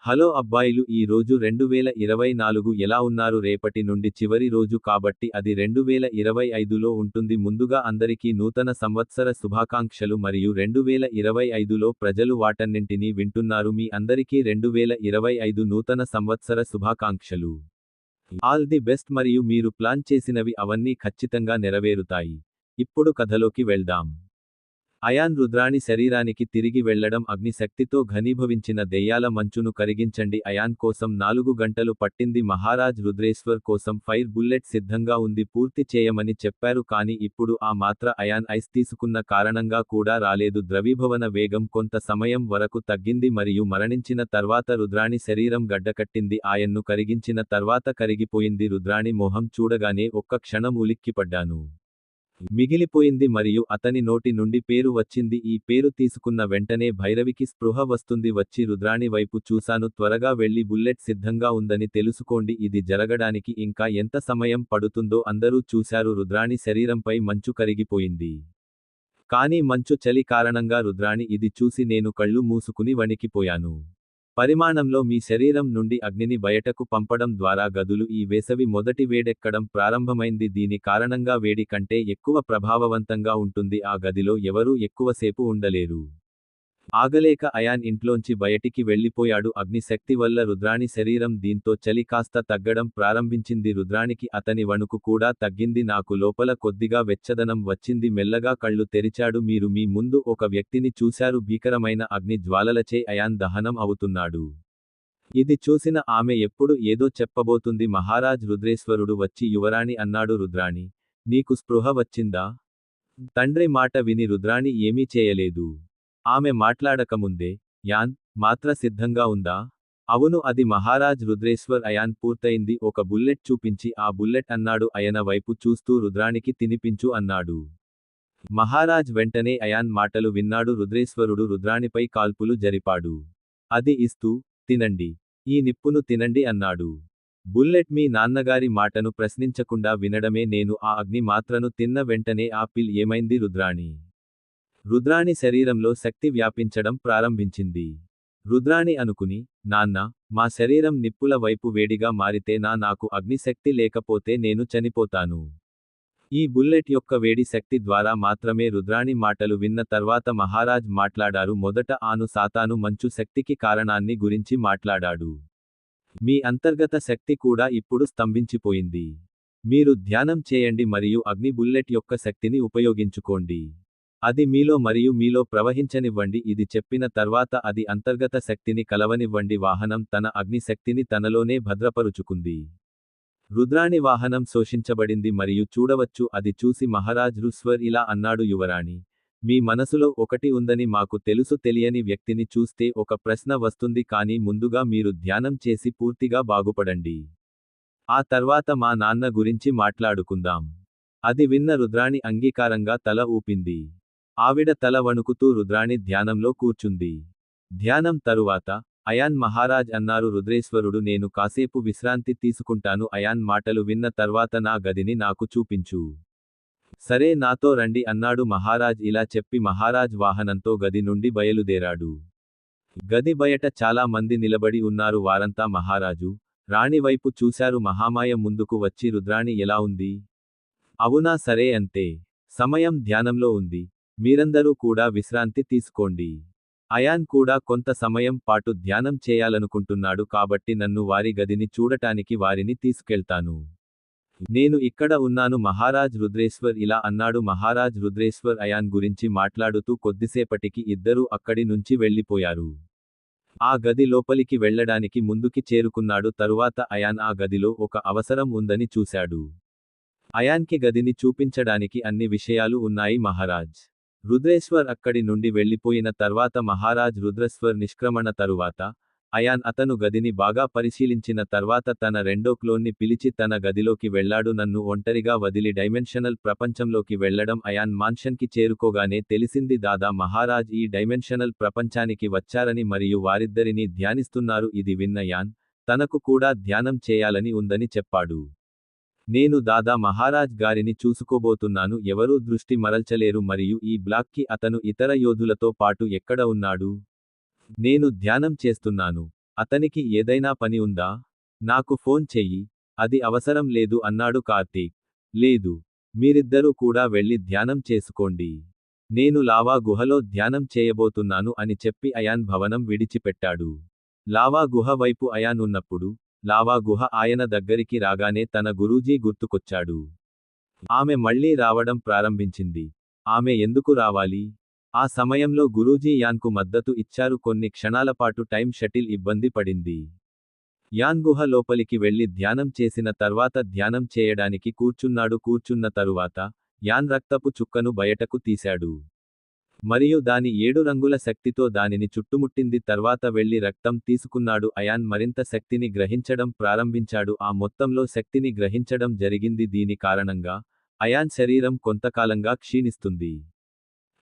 Hello అబ్బాయిలు, ఈ రోజు 2024 ఎలా ఉన్నారు? రేపటి నుండి చివరి రోజు కాబట్టి అది 2025లో ఉంటుంది. ముందుగా అందరికీ నూతన సంవత్సర శుభాకాంక్షలు మరియు 2025లో ప్రజలు వాటన్నింటినీ వింటున్నారు. మీ అందరికీ 2025 నూతన సంవత్సర శుభాకాంక్షలు. All the best. మరియు మీరు ప్లాన్ చేసినవి అవన్నీ ఖచ్చితంగా నెరవేరుతాయి. ఇప్పుడు కథలోకి వెళ్దాం. అయాన్ రుద్రాణి శరీరానికి తిరిగి వెళ్లడం. అగ్ని శక్తితో ఘనీభవించిన దెయ్యాల మంచును కరిగించండి. అయాన్ కోసం 4 గంటలు పట్టింది. మహారాజ్ రుద్రేశ్వర్ కోసం ఫైర్ బుల్లెట్ సిద్ధంగా ఉంది, పూర్తి చేయమని చెప్పారు. కానీ ఇప్పుడు ఆ మాత్ర అయాన్ ఐస్ తీసుకున్న కారణంగా కూడా రాలేదు. ద్రవీభవన వేగం కొంత సమయం వరకు తగ్గింది మరియు మరణించిన తర్వాత రుద్రాణి శరీరం గడ్డకట్టింది. ఆయన్ను కరిగించిన తర్వాత కరిగిపోయింది. రుద్రాణి మొహం చూడగానే ఒక్క క్షణం ఉలిక్కిపడ్డాను. మిగిలిపోయింది మరియు అతని నోటి నుండి పేరు వచ్చింది. ఈ పేరు తీసుకున్న వెంటనే భైరవికి స్పృహ వస్తుంది. వచ్చి రుద్రాణి వైపు చూశాను. త్వరగా వెళ్లి బుల్లెట్ సిద్ధంగా ఉందని తెలుసుకోండి. ఇది జరగడానికి ఇంకా ఎంత సమయం పడుతుందో అందరూ చూశారు. రుద్రాణి శరీరంపై మంచు కరిగిపోయింది. కానీ మంచు చలి కారణంగా రుద్రాణి ఇది చూసి నేను కళ్ళు మూసుకుని వణికిపోయాను. పరిమాణంలో మీ శరీరం నుండి అగ్నిని బయటకు పంపడం ద్వారా గదులు ఈ వేసవి మొదటి వేడెక్కడం ప్రారంభమైంది. దీని కారణంగా వేడి కంటే ఎక్కువ ప్రభావవంతంగా ఉంటుంది. ఆ గదిలో ఎవరూ ఎక్కువసేపు ఉండలేరు. ఆగలేక అయాన్ ఇంట్లోంచి బయటికి వెళ్లిపోయాడు. అగ్ని శక్తి వల్ల రుద్రాణి శరీరం దీంతో చలి కాస్త తగ్గడం ప్రారంభించింది. రుద్రాణికి అతని వణుకు కూడా తగ్గింది. నాకు లోపల కొద్దిగా వెచ్చదనం వచ్చింది. మెల్లగా కళ్ళు తెరిచాడు. మీరు మీ ముందు ఒక వ్యక్తిని చూశారు. భీకరమైన అగ్ని జ్వాలలచే అయాన్ దహనం అవుతున్నాడు. ఇది చూసిన ఆమె ఎప్పుడు ఏదో చెప్పబోతుంది. మహారాజ్ రుద్రేశ్వరుడు వచ్చి యువరాణి అన్నాడు. రుద్రాణి, నీకు స్పృహ వచ్చిందా? తండ్రి మాట విని రుద్రాణి ఏమీ చేయలేదు. ఆమె మాట్లాడకముందే, యాన్, మాత్ర సిద్ధంగా ఉందా? అవును, అది మహారాజ్ రుద్రేశ్వర్. అయాన్ పూర్తయింది. ఒక బుల్లెట్ చూపించి ఆ బుల్లెట్ అన్నాడు అయన వైపు చూస్తూ. రుద్రాణికి తినిపించు అన్నాడు. మహారాజ్ వెంటనే అయాన్ మాటలు విన్నాడు. రుద్రేశ్వరుడు రుద్రాణిపై కాల్పులు జరిపాడు. అది ఇస్తూ, తినండి. ఈ నిప్పును తినండి అన్నాడు. బుల్లెట్ మీ నాన్నగారి మాటను ప్రశ్నించకుండా వినడమే. నేను ఆ అగ్ని మాత్రను తిన్న వెంటనే ఆ పిల్ ఏమైంది? రుద్రాణి శరీరంలో శక్తి వ్యాపించడం ప్రారంభించింది. రుద్రాణి అనుకుని, నాన్న, మా శరీరం నిప్పుల వైపు వేడిగా మారితే నాకు అగ్నిశక్తి లేకపోతే నేను చనిపోతాను. ఈ బుల్లెట్ యొక్క వేడి శక్తి ద్వారా మాత్రమే. రుద్రాణి మాటలు విన్న తర్వాత మహారాజ్ మాట్లాడారు. మొదట ఆను సాతాను మంచు శక్తికి కారణాన్ని గురించి మాట్లాడాడు. మీ అంతర్గత శక్తి కూడా ఇప్పుడు స్తంభించిపోయింది. మీరు ధ్యానం చేయండి మరియు అగ్ని బుల్లెట్ యొక్క శక్తిని ఉపయోగించుకోండి. అది మీలో మరియు మీలో ప్రవహించనివ్వండి. ఇది చెప్పిన తర్వాత అది అంతర్గత శక్తిని కలవనివ్వండి. వాహనం తన అగ్ని శక్తిని తనలోనే భద్రపరుచుకుంది. రుద్రాణి వాహనం శోషించబడింది మరియు చూడవచ్చు. అది చూసి మహారాజ్ రుద్రేశ్వర్ ఇలా అన్నాడు. యువరాణి, మీ మనసులో ఒకటి ఉందని మాకు తెలుసు. తెలియని వ్యక్తిని చూస్తే ఒక ప్రశ్న వస్తుంది. కానీ ముందుగా మీరు ధ్యానం చేసి పూర్తిగా బాగుపడండి. ఆ తర్వాత మా నాన్న గురించి మాట్లాడుకుందాం. అది విన్న రుద్రాణి అంగీకారంగా తల ఊపింది. ఆవిడ తల వణుకుతూ రుద్రాణి ధ్యానంలో కూర్చుంది. ధ్యానం తరువాత, అయాన్ మహారాజ్ అన్నారు. రుద్రేశ్వరుడు, నేను కాసేపు విశ్రాంతి తీసుకుంటాను. అయాన్ మాటలు విన్న తర్వాత నా గదిని నాకు చూపించు. సరే, నాతో రండి అన్నాడు మహారాజ్. ఇలా చెప్పి మహారాజ్ వాహనంతో గది నుండి బయలుదేరాడు. గది బయట చాలా మంది నిలబడి ఉన్నారు. వారంతా మహారాజు, రాణి వైపు చూశారు. మహామాయ ముందుకు వచ్చి, రుద్రాణి ఎలా ఉంది? అవునా, సరే, అంతే. సమయం ధ్యానంలో ఉంది. మీరందరూ కూడా విశ్రాంతి తీసుకోండి. అయాన్ కూడా కొంత సమయం పాటు ధ్యానం చేయాలనుకుంటున్నాడు. కాబట్టి నన్ను వారి గదిని చూడటానికి వారిని తీసుకెళ్తాను. నేను ఇక్కడ ఉన్నాను. మహారాజ్ రుద్రేశ్వర్ ఇలా అన్నాడు. మహారాజ్ రుద్రేశ్వర్ అయాన్ గురించి మాట్లాడుతూ కొద్దిసేపటికి ఇద్దరూ అక్కడి నుంచి వెళ్లిపోయారు. ఆ గది లోపలికి వెళ్లడానికి ముందుకి చేరుకున్నాడు. తరువాత అయాన్ ఆ గదిలో ఒక అవసరం ఉందని చూశాడు. అయాన్కి గదిని చూపించడానికి అన్ని విషయాలు ఉన్నాయి. మహారాజ్ రుద్రేశ్వర్ అక్కడి నుండి వెళ్లిపోయిన తర్వాత మహారాజ్ రుద్రేశ్వర్ నిష్క్రమణ తరువాత, అయాన్ అతను గదిని బాగా పరిశీలించిన తర్వాత తన రెండో క్లోన్ని పిలిచి తన గదిలోకి వెళ్లాడు. నన్ను ఒంటరిగా వదిలి డైమెన్షనల్ ప్రపంచంలోకి వెళ్లడం. అయాన్ మాన్షన్కి చేరుకోగానే తెలిసింది. దాదా మహారాజ్ ఈ డైమెన్షనల్ ప్రపంచానికి వచ్చారని మరియు వారిద్దరినీ ధ్యానిస్తున్నారు. ఇది విన్న యాన్, తనకు కూడా ధ్యానం చేయాలని ఉందని చెప్పాడు. నేను దాదా మహారాజ్ గారిని చూసుకోబోతున్నాను. ఎవరూ దృష్టి మరల్చలేరు మరియు ఈ బ్లాక్కి అతను ఇతర యోధులతో పాటు ఎక్కడ ఉన్నాడు? నేను ధ్యానం చేస్తున్నాను. అతనికి ఏదైనా పని ఉందా? నాకు ఫోన్ చెయ్యి. అది అవసరం లేదు అన్నాడు కార్తీక్. లేదు. మీరిద్దరూ కూడా వెళ్ళి ధ్యానం చేసుకోండి. నేను లావా గుహలో ధ్యానం చేయబోతున్నాను అని చెప్పి అయాన్ భవనం విడిచిపెట్టాడు. లావా గుహ వైపు అయాన్ ఉన్నప్పుడు, లావా గుహ ఆయన దగ్గరికి రాగానే తన గురూజీ గుర్తుకొచ్చాడు. ఆమె మళ్ళీ రావడం ప్రారంభించింది. ఆమె ఎందుకు రావాలి? ఆ సమయంలో గురూజీ యాన్కు మద్దతు ఇచ్చారు. కొన్ని క్షణాలపాటు టైం షటిల్ ఇబ్బంది పడింది. యాన్ గుహ లోపలికి వెళ్లి ధ్యానం చేసిన తర్వాత ధ్యానం చేయడానికి కూర్చున్న తరువాత, యాన్ రక్తపు చుక్కను బయటకు తీశాడు. మరియు దాని 7 రంగుల శక్తితో దానిని చుట్టుముట్టింది. తర్వాత వెళ్లి రక్తం తీసుకున్నాడు. అయాన్ మరింత శక్తిని గ్రహించడం ప్రారంభించాడు. ఆ మొత్తంలో శక్తిని గ్రహించడం జరిగింది. దీని కారణంగా, అయాన్ శరీరం కొంతకాలంగా క్షీణిస్తుంది.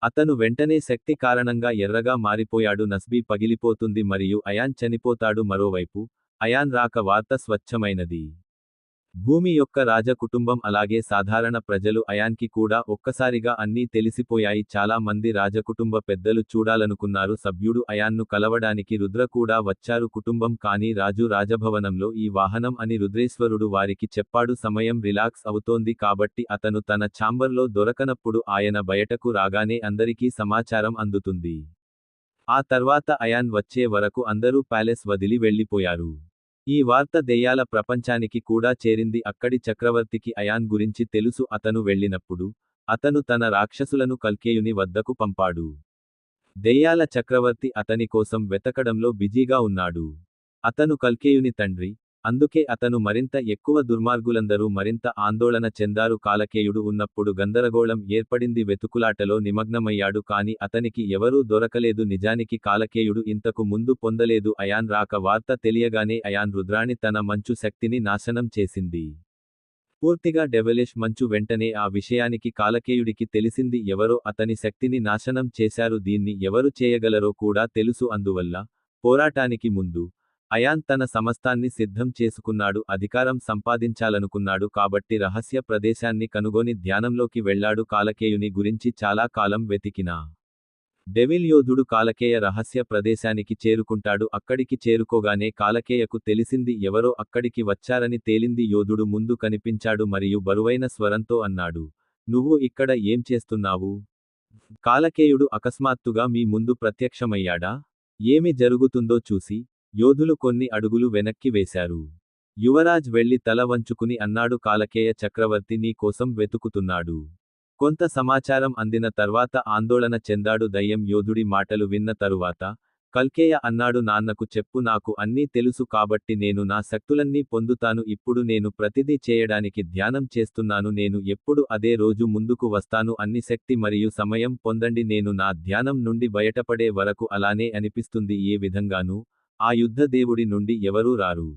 అతను వెంటనే శక్తి కారణంగా ఎర్రగా మారిపోయాడు. నస్బీ పగిలిపోతుంది మరియు అయాన్ చనిపోతాడు. మరోవైపు, అయాన్ రాక వార్త స్వచ్ఛమైనది. భూమి యొక్క రాజ కుటుంబం అలాగే సాధారణ ప్రజలు అయాన్కి కూడా ఒక్కసారిగా అన్నీ తెలిసిపోయాయి. చాలా మంది రాజకుటుంబ పెద్దలు చూడాలనుకున్నారు. సభ్యుడు అయాన్ను కలవడానికి రుద్ర కూడా వచ్చారు కుటుంబం. కానీ రాజు రాజభవనంలో ఈ వాహనం అని రుద్రేశ్వరుడు వారికి చెప్పాడు. సమయం రిలాక్స్ అవుతోంది కాబట్టి అతను తన ఛాంబర్లో దొరకనప్పుడు ఆయన బయటకు రాగానే అందరికీ సమాచారం అందుతుంది. ఆ తర్వాత అయాన్ వచ్చే వరకు అందరూ ప్యాలెస్ వదిలి వెళ్ళిపోయారు. ఈ వార్త దెయ్యాల ప్రపంచానికి కూడా చేరింది. అక్కడి చక్రవర్తికి అయాన్ గురించి తెలుసు. అతను వెళ్ళినప్పుడు, అతను తన రాక్షసులను కల్కేయుని వద్దకు పంపాడు. దెయ్యాల చక్రవర్తి అతని కోసం వెతకడంలో బిజీగా ఉన్నాడు. అతను కల్కేయుని తండ్రి, అందుకే అతను మరింత ఎక్కువ దుర్మార్గులందరూ మరింత ఆందోళన చెందారు. కాలకేయుడు ఉన్నప్పుడు గందరగోళం ఏర్పడింది. వెతుకులాటలో నిమగ్నమయ్యాడు. కాని అతనికి ఎవరూ దొరకలేదు. నిజానికి కాలకేయుడు ఇంతకు ముందు పొందలేదు. అయాన్ రాక వార్త తెలియగానే అయాన్ రుద్రాణి తన మంచు శక్తిని నాశనం చేసింది. పూర్తిగా డెవలిష్ మంచు. వెంటనే ఆ విషయానికి కాలకేయుడికి తెలిసింది. ఎవరో అతని శక్తిని నాశనం చేశారు. దీన్ని ఎవరు చేయగలరో కూడా తెలుసు. అందువల్ల, పోరాటానికి ముందు, అయాన్ తన సమస్తాన్ని సిద్ధం చేసుకున్నాడు. అధికారం సంపాదించాలనుకున్నాడు కాబట్టి రహస్య ప్రదేశాన్ని కనుగొని ధ్యానంలోకి వెళ్లాడు. కాలకేయుని గురించి చాలా కాలం వెతికినా, డెవిల్ యోధుడు కాలకేయ రహస్య ప్రదేశానికి చేరుకుంటాడు. అక్కడికి చేరుకోగానే కాలకేయకు తెలిసింది ఎవరో అక్కడికి వచ్చారని తేలింది. యోధుడు ముందు కనిపించాడు మరియు బరువైన స్వరంతో అన్నాడు, నువ్వు ఇక్కడ ఏం చేస్తున్నావు? కాలకేయుడు అకస్మాత్తుగా మీ ముందు ప్రత్యక్షమయ్యాడా? ఏమి జరుగుతుందో చూసి, యోధులు కొన్ని అడుగులు వెనక్కి వేశారు. యువరాజ్ వెళ్లి తల వంచుకుని అన్నాడు, కాలకేయ చక్రవర్తి నీ కోసం వెతుకుతున్నాడు. కొంత సమాచారం అందిన తర్వాత ఆందోళన చెందాడు. దయ్యం యోధుడి మాటలు విన్న తరువాత, కల్కేయ అన్నాడు, నాన్నకు చెప్పు. నాకు అన్నీ తెలుసు కాబట్టి నేను నా శక్తులన్నీ పొందుతాను. ఇప్పుడు నేను ప్రతిదీ చేయడానికి ధ్యానం చేస్తున్నాను. నేను ఎప్పుడు అదే రోజు ముందుకు వస్తాను. అన్ని శక్తి మరియు సమయం పొందండి. నేను నా ధ్యానం నుండి బయటపడే వరకు అలానే అనిపిస్తుంది. ఏ విధంగానూ ఆ యుద్ధ దేవుడి నుండి ఎవరూ రారు.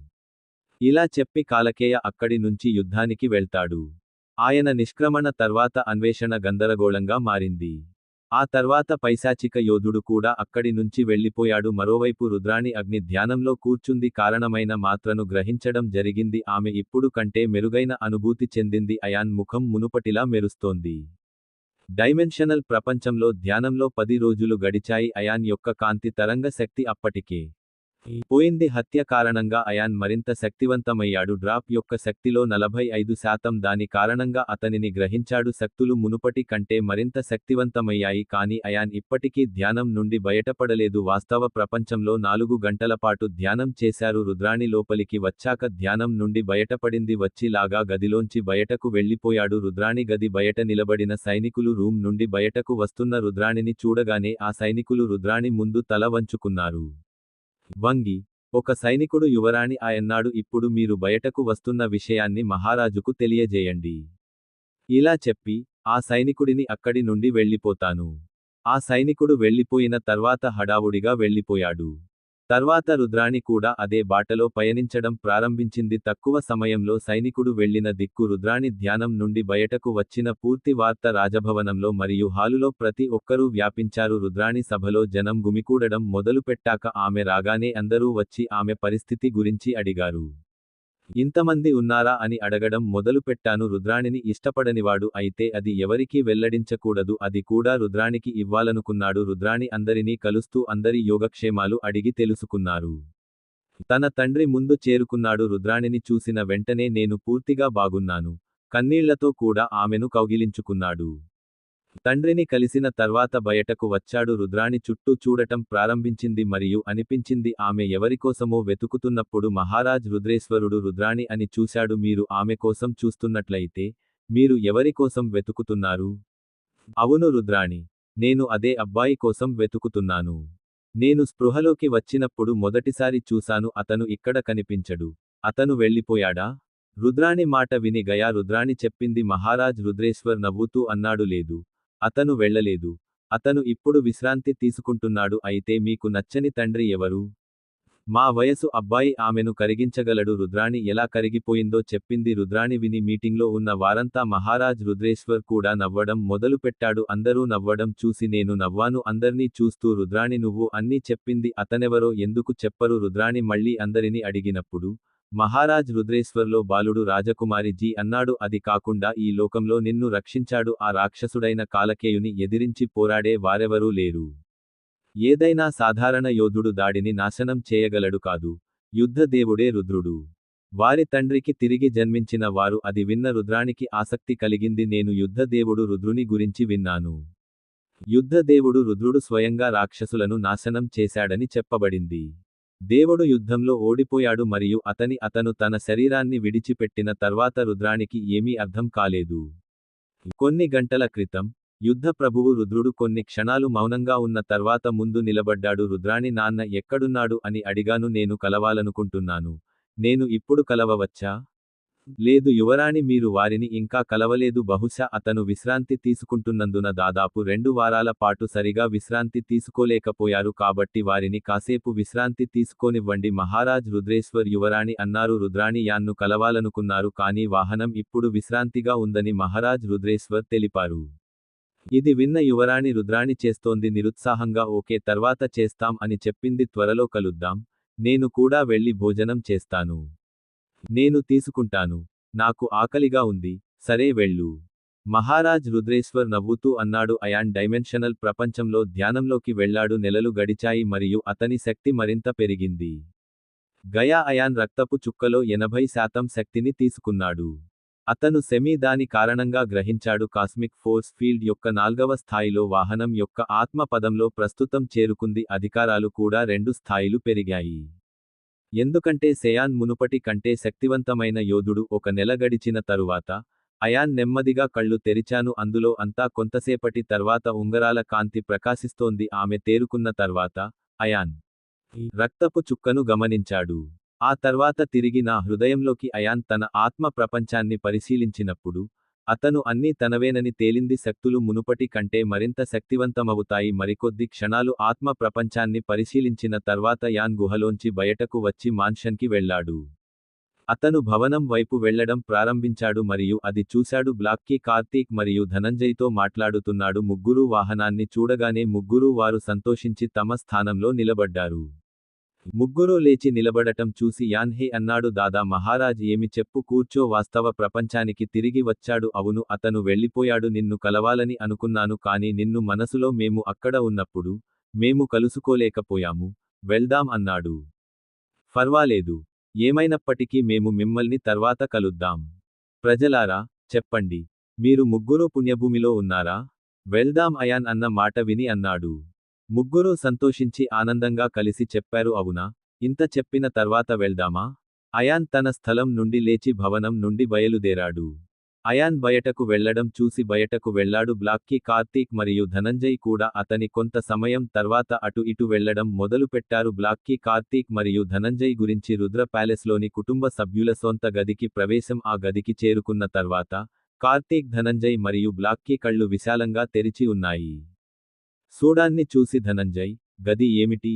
ఇలా చెప్పి కాలకేయ అక్కడి నుంచి యుద్ధానికి వెళ్తాడు. ఆయన నిష్క్రమణ తర్వాత అన్వేషణ గందరగోళంగా మారింది. ఆ తర్వాత పైశాచిక యోధుడు కూడా అక్కడి నుంచి వెళ్ళిపోయాడు. మరోవైపు రుద్రాణి అగ్ని ధ్యానంలో కూర్చుంది. కారణమైన మాత్రను గ్రహించడం జరిగింది. ఆమె ఇప్పుడు కంటే మెరుగైన అనుభూతి చెందింది. అయాన్ ముఖం మునుపటిలా మెరుస్తోంది. డైమెన్షనల్ ప్రపంచంలో ధ్యానంలో 10 రోజులు గడిచాయి. అయాన్ యొక్క కాంతి తరంగ శక్తి అప్పటికే పోయింది. హత్య కారణంగా అయాన్ మరింత శక్తివంతమయ్యాడు. డ్రాప్ యొక్క శక్తిలో 45% దాని కారణంగా అతనిని గ్రహించాడు. శక్తులు మునుపటి కంటే మరింత శక్తివంతమయ్యాయి. కానీ అయాన్ ఇప్పటికీ ధ్యానం నుండి బయటపడలేదు. వాస్తవ ప్రపంచంలో 4 గంటల పాటు ధ్యానం చేశారు. రుద్రాణి లోపలికి వచ్చాక ధ్యానం నుండి బయటపడింది. వచ్చి లాగా గదిలోంచి బయటకు వెళ్ళిపోయాడు. రుద్రాణి గది బయట నిలబడిన సైనికులు రూమ్ నుండి బయటకు వస్తున్న రుద్రాణిని చూడగానే ఆ సైనికులు రుద్రాణి ముందు తల వంచుకున్నారు. వంగి, ఒక సైనికుడు యువరాణి అన్నాడు, ఇప్పుడు మీరు బయటకు వస్తున్న విషయాన్ని మహారాజుకు తెలియజేయండి. ఇలా చెప్పి, ఆ సైనికుడిని అక్కడి నుండి వెళ్ళిపోతాను. ఆ సైనికుడు వెళ్ళిపోయిన తర్వాత హడావుడిగా వెళ్ళిపోయాడు. తర్వాత రుద్రాణి కూడా అదే బాటలో పయనించడం ప్రారంభించింది. తక్కువ సమయంలో సైనికుడు వెళ్లిన దిక్కు రుద్రాణి ధ్యానం నుండి బయటకు వచ్చిన పూర్తి వార్త రాజభవనంలో మరియు హాలులో ప్రతి ఒక్కరూ వ్యాపించారు. రుద్రాణి సభలో జనం గుమికూడడం మొదలుపెట్టాక ఆమె రాగానే అందరూ వచ్చి ఆమె పరిస్థితి గురించి అడిగారు. ఇంతమంది ఉన్నారా అని అడగడం మొదలుపెట్టాను. రుద్రాణిని ఇష్టపడనివాడు అయితే అది ఎవరికీ వెల్లడించకూడదు. అది కూడా రుద్రాణికి ఇవ్వాలనుకున్నాడు. రుద్రాణి అందరినీ కలుస్తూ అందరి యోగక్షేమాలు అడిగి తెలుసుకున్నారు. తన తండ్రి ముందు చేరుకున్నాడు. రుద్రాణిని చూసిన వెంటనే నేను పూర్తిగా బాగున్నాను. కన్నీళ్లతో కూడా ఆమెను కౌగిలించుకున్నాడు. తండ్రిని కలిసిన తర్వాత బయటకు వచ్చాడు. రుద్రాణి చుట్టూ చూడటం ప్రారంభించింది మరియు అనిపించింది ఆమె ఎవరికోసమో వెతుకుతున్నప్పుడు మహారాజ్ రుద్రేశ్వరుడు రుద్రాణి అని చూశాడు. మీరు ఆమె కోసం చూస్తున్నట్లయితే మీరు ఎవరికోసం వెతుకుతున్నారు? అవును రుద్రాణి. నేను అదే అబ్బాయి కోసం వెతుకుతున్నాను. నేను స్పృహలోకి వచ్చినప్పుడు మొదటిసారి చూశాను. అతను ఇక్కడ కనిపించడు. అతను వెళ్ళిపోయాడా? రుద్రాణి మాట విని గయా రుద్రాణి చెప్పింది. మహారాజ్ రుద్రేశ్వర్ నవ్వుతూ అన్నాడు, లేదు, అతను వెళ్ళలేదు. అతను ఇప్పుడు విశ్రాంతి తీసుకుంటున్నాడు. అయితే మీకు నచ్చని తండ్రి ఎవరు? మా వయసు అబ్బాయి ఆమెను కరిగించగలడు. రుద్రాణి ఎలా కరిగిపోయిందో చెప్పింది. రుద్రాణి విని మీటింగ్లో ఉన్న వారంతా మహారాజ్ రుద్రేశ్వర్ కూడా నవ్వడం మొదలుపెట్టాడు. అందరూ నవ్వడం చూసి నేను నవ్వాను. అందర్నీ చూస్తూ రుద్రాణి నువ్వు అన్నీ చెప్పింది. అతనెవరో ఎందుకు చెప్పరు? రుద్రాణి మళ్ళీ అందరిని అడిగినప్పుడు మహారాజ్ రుద్రేశ్వర్లో బాలుడు రాజకుమారి జీ అన్నాడు. అది కాకుండా ఈ లోకంలో నిన్ను రక్షించాడు. ఆ రాక్షసుడైన కాలకేయుని ఎదిరించి పోరాడే వారెవరూ లేరు. ఏదైనా సాధారణ యోధుడు దాడిని నాశనం చేయగలడు కాదు. యుద్ధ దేవుడే రుద్రుడు. వారి తండ్రికి తిరిగి జన్మించిన వారు. అది విన్న రుద్రానికి ఆసక్తి కలిగింది. నేను యుద్ధ దేవుడు రుద్రుని గురించి విన్నాను. యుద్ధ దేవుడు రుద్రుడు స్వయంగా రాక్షసులను నాశనం చేశాడని చెప్పబడింది. దేవుడు యుద్ధంలో ఓడిపోయాడు మరియు అతను తన శరీరాన్ని విడిచిపెట్టిన తర్వాత రుద్రానికి ఏమీ అర్థం కాలేదు. కొన్ని గంటల క్రితం యుద్ధ ప్రభువు రుద్రుడు కొన్ని క్షణాలు మౌనంగా ఉన్న తర్వాత ముందు నిలబడ్డాడు. రుద్రాణి నాన్న ఎక్కడున్నాడు అని అడిగాను. నేను కలవాలనుకుంటున్నాను. నేను ఇప్పుడు కలవవచ్చా? లేదు యువరాణి, మీరు వారిని ఇంకా కలవలేదు. బహుశా అతను విశ్రాంతి తీసుకుంటున్నందున దాదాపు 2 వారాల పాటు సరిగా విశ్రాంతి తీసుకోలేకపోయారు కాబట్టి వారిని కాసేపు విశ్రాంతి తీసుకోనివ్వండి. మహారాజ్ రుద్రేశ్వర్ యువరాణి అన్నారు. రుద్రాణి యాన్ను కలవాలనుకున్నారు కానీ వాహనం ఇప్పుడు విశ్రాంతిగా ఉందని మహారాజ్ రుద్రేశ్వర్ తెలిపారు. ఇది విన్న యువరాణి రుద్రాణి చేస్తోంది నిరుత్సాహంగా. ఓకే, తర్వాత చేస్తాం అని చెప్పింది. త్వరలో కలుద్దాం. నేను కూడా వెళ్ళి భోజనం చేస్తాను. నేను తీసుకుంటాను. నాకు ఆకలిగా ఉంది. సరే వెళ్ళు. మహారాజ్ రుద్రేశ్వర్ నవ్వుతూ అన్నాడు. అయాన్ డైమెన్షనల్ ప్రపంచంలో ధ్యానంలోకి వెళ్ళాడు. నెలలు గడిచాయి మరియు అతని శక్తి మరింత పెరిగింది. గయా అయాన్ రక్తపు చుక్కలో 80% శక్తిని తీసుకున్నాడు. అతను దాని కారణంగా గ్రహించాడు. కాస్మిక్ ఫోర్స్ ఫీల్డ్ యొక్క 4వ స్థాయిలో వాహనం యొక్క ఆత్మ పదంలో ప్రస్తుతం చేరుకుంది. అధికారాలు కూడా 2 స్థాయిలు పెరిగాయి. ఎందుకంటే సెయాన్ మునుపటి కంటే శక్తివంతమైన యోధుడు. 1 నెల గడిచిన తరువాత అయాన్ నెమ్మదిగా కళ్ళు తెరిచాను. అందులో అంతా కొంతసేపటి తర్వాత ఉంగరాల కాంతి ప్రకాశిస్తోంది. ఆమె తేరుకున్న తర్వాత అయాన్ రక్తపు చుక్కను గమనించాడు. ఆ తర్వాత తిరిగి నా హృదయంలోకి అయాన్ తన ఆత్మ ప్రపంచాన్ని పరిశీలించినప్పుడు అతను అన్నీ తనవేనని తేలింది. శక్తులు మునుపటి కంటే మరింత శక్తివంతమవుతాయి. మరికొద్ది క్షణాలు ఆత్మ ప్రపంచాన్ని పరిశీలించిన తర్వాత యాన్ గుహలోంచి బయటకు వచ్చి మాన్షన్కి వెళ్ళాడు. అతను భవనం వైపు వెళ్లడం ప్రారంభించాడు మరియు అది చూశాడు. బ్లాక్కి కార్తీక్ మరియు ధనంజయ్తో మాట్లాడుతున్నాడు. ముగ్గురూ వాహనాన్ని చూడగానే ముగ్గురూ వారు సంతోషించి తమ స్థానంలో నిలబడ్డారు. ముగ్గురూ లేచి నిలబడటం చూసి యాన్ హే అన్నాడు. దాదా మహారాజ్ ఏమి చెప్పు, కూర్చో. వాస్తవ ప్రపంచానికి తిరిగి వచ్చాడు. అవును, అతను వెళ్ళిపోయాడు. నిన్ను కలవాలని అనుకున్నాను కానీ నిన్ను మనసులో మేము అక్కడ ఉన్నప్పుడు మేము కలుసుకోలేకపోయాము. వెళ్దాం అన్నాడు. ఫర్వాలేదు. ఏమైనప్పటికీ మేము మిమ్మల్ని తర్వాత కలుద్దాం. ప్రజలారా, చెప్పండి, మీరు ముగ్గురూ పుణ్యభూమిలో ఉన్నారా? వెళ్దాం అయాన్ అన్న మాట విని అన్నాడు. ముగ్గురూ సంతోషించి ఆనందంగా కలిసి చెప్పారు. అవునా, ఇంత చెప్పిన తర్వాత వెళ్దామా? అయాన్ తన స్థలం నుండి లేచి భవనం నుండి బయలుదేరాడు. అయాన్ బయటకు వెళ్లడం చూసి బయటకు వెళ్లాడు. బ్లాక్కి కార్తీక్ మరియు ధనంజయ్ కూడా అతని కొంత సమయం తర్వాత అటు ఇటు వెళ్లడం మొదలుపెట్టారు. బ్లాక్కి కార్తీక్ మరియు ధనంజయ్ గురించి రుద్ర ప్యాలెస్లోని కుటుంబ సభ్యుల సొంత గదికి ప్రవేశం. ఆ గదికి చేరుకున్న తర్వాత కార్తీక్, ధనంజయ్ మరియు బ్లాక్కి కళ్ళు విశాలంగా తెరిచి ఉన్నాయి. సూడాన్ని చూసి ధనంజయ్, గది ఏమిటి?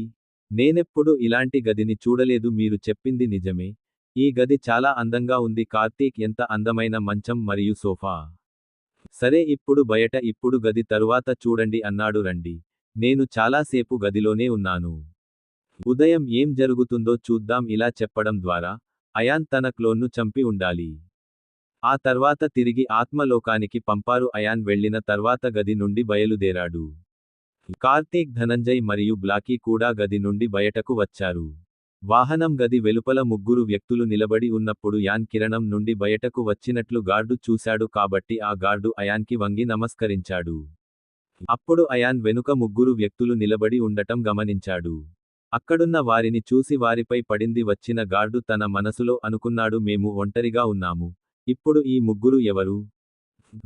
నేనెప్పుడు ఇలాంటి గదిని చూడలేదు. మీరు చెప్పింది నిజమే. ఈ గది చాలా అందంగా ఉంది. కార్తీక్, ఎంత అందమైన మంచం మరియు సోఫా. సరే, ఇప్పుడు గది తరువాత చూడండి అన్నాడు. రండి, నేను చాలాసేపు గదిలోనే ఉన్నాను. ఉదయం ఏం జరుగుతుందో చూద్దాం. ఇలా చెప్పడం ద్వారా అయాన్ తన క్లోన్ను చంపి ఉండాలి. ఆ తర్వాత తిరిగి ఆత్మలోకానికి పంపారు. అయాన్ వెళ్లిన తర్వాత గది నుండి బయలుదేరాడు. కార్తీక్, ధనంజయ్ మరియు బ్లాకీ కూడా గది నుండి బయటకు వచ్చారు. వాహనం గది వెలుపల ముగ్గురు వ్యక్తులు నిలబడి ఉన్నప్పుడు యాన్ కిరణం నుండి బయటకు వచ్చినట్లు గార్డు చూశాడు కాబట్టి ఆ గార్డు అయాన్కి వంగి నమస్కరించాడు. అప్పుడు అయాన్ వెనుక ముగ్గురు వ్యక్తులు నిలబడి ఉండటం గమనించాడు. అక్కడున్న వారిని చూసి వారిపై పడింది వచ్చిన గార్డు తన మనసులో అనుకున్నాడు, మేము ఒంటరిగా ఉన్నాము. ఇప్పుడు ఈ ముగ్గురు ఎవరు?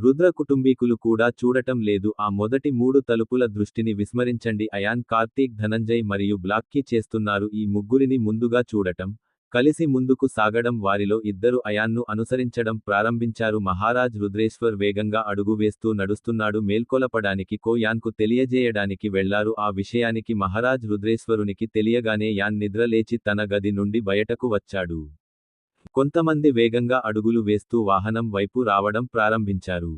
రుద్ర కుటుంబీకులు కూడా చూడటం లేదు. ఆ మొదటి 3 తలుపుల దృష్టిని విస్మరించండి. అయాన్, కార్తీక్, ధనంజయ్ మరియు బ్లాక్కి చేస్తున్నారు. ఈ ముగ్గురిని ముందుగా చూడటం, కలిసి ముందుకు సాగడం. వారిలో ఇద్దరు అయాన్ను అనుసరించడం ప్రారంభించారు. మహారాజ్ రుద్రేశ్వర్ వేగంగా అడుగు వేస్తూ నడుస్తున్నాడు. మేల్కొలపడానికి యాన్కు తెలియజేయడానికి వెళ్లారు. ఆ విషయానికి మహారాజ్ రుద్రేశ్వరునికి తెలియగానే యాన్ నిద్ర లేచి తన గది నుండి బయటకు వచ్చాడు. కొంతమంది వేగంగా అడుగులు వేస్తూ వాహనం వైపు రావడం ప్రారంభించారు.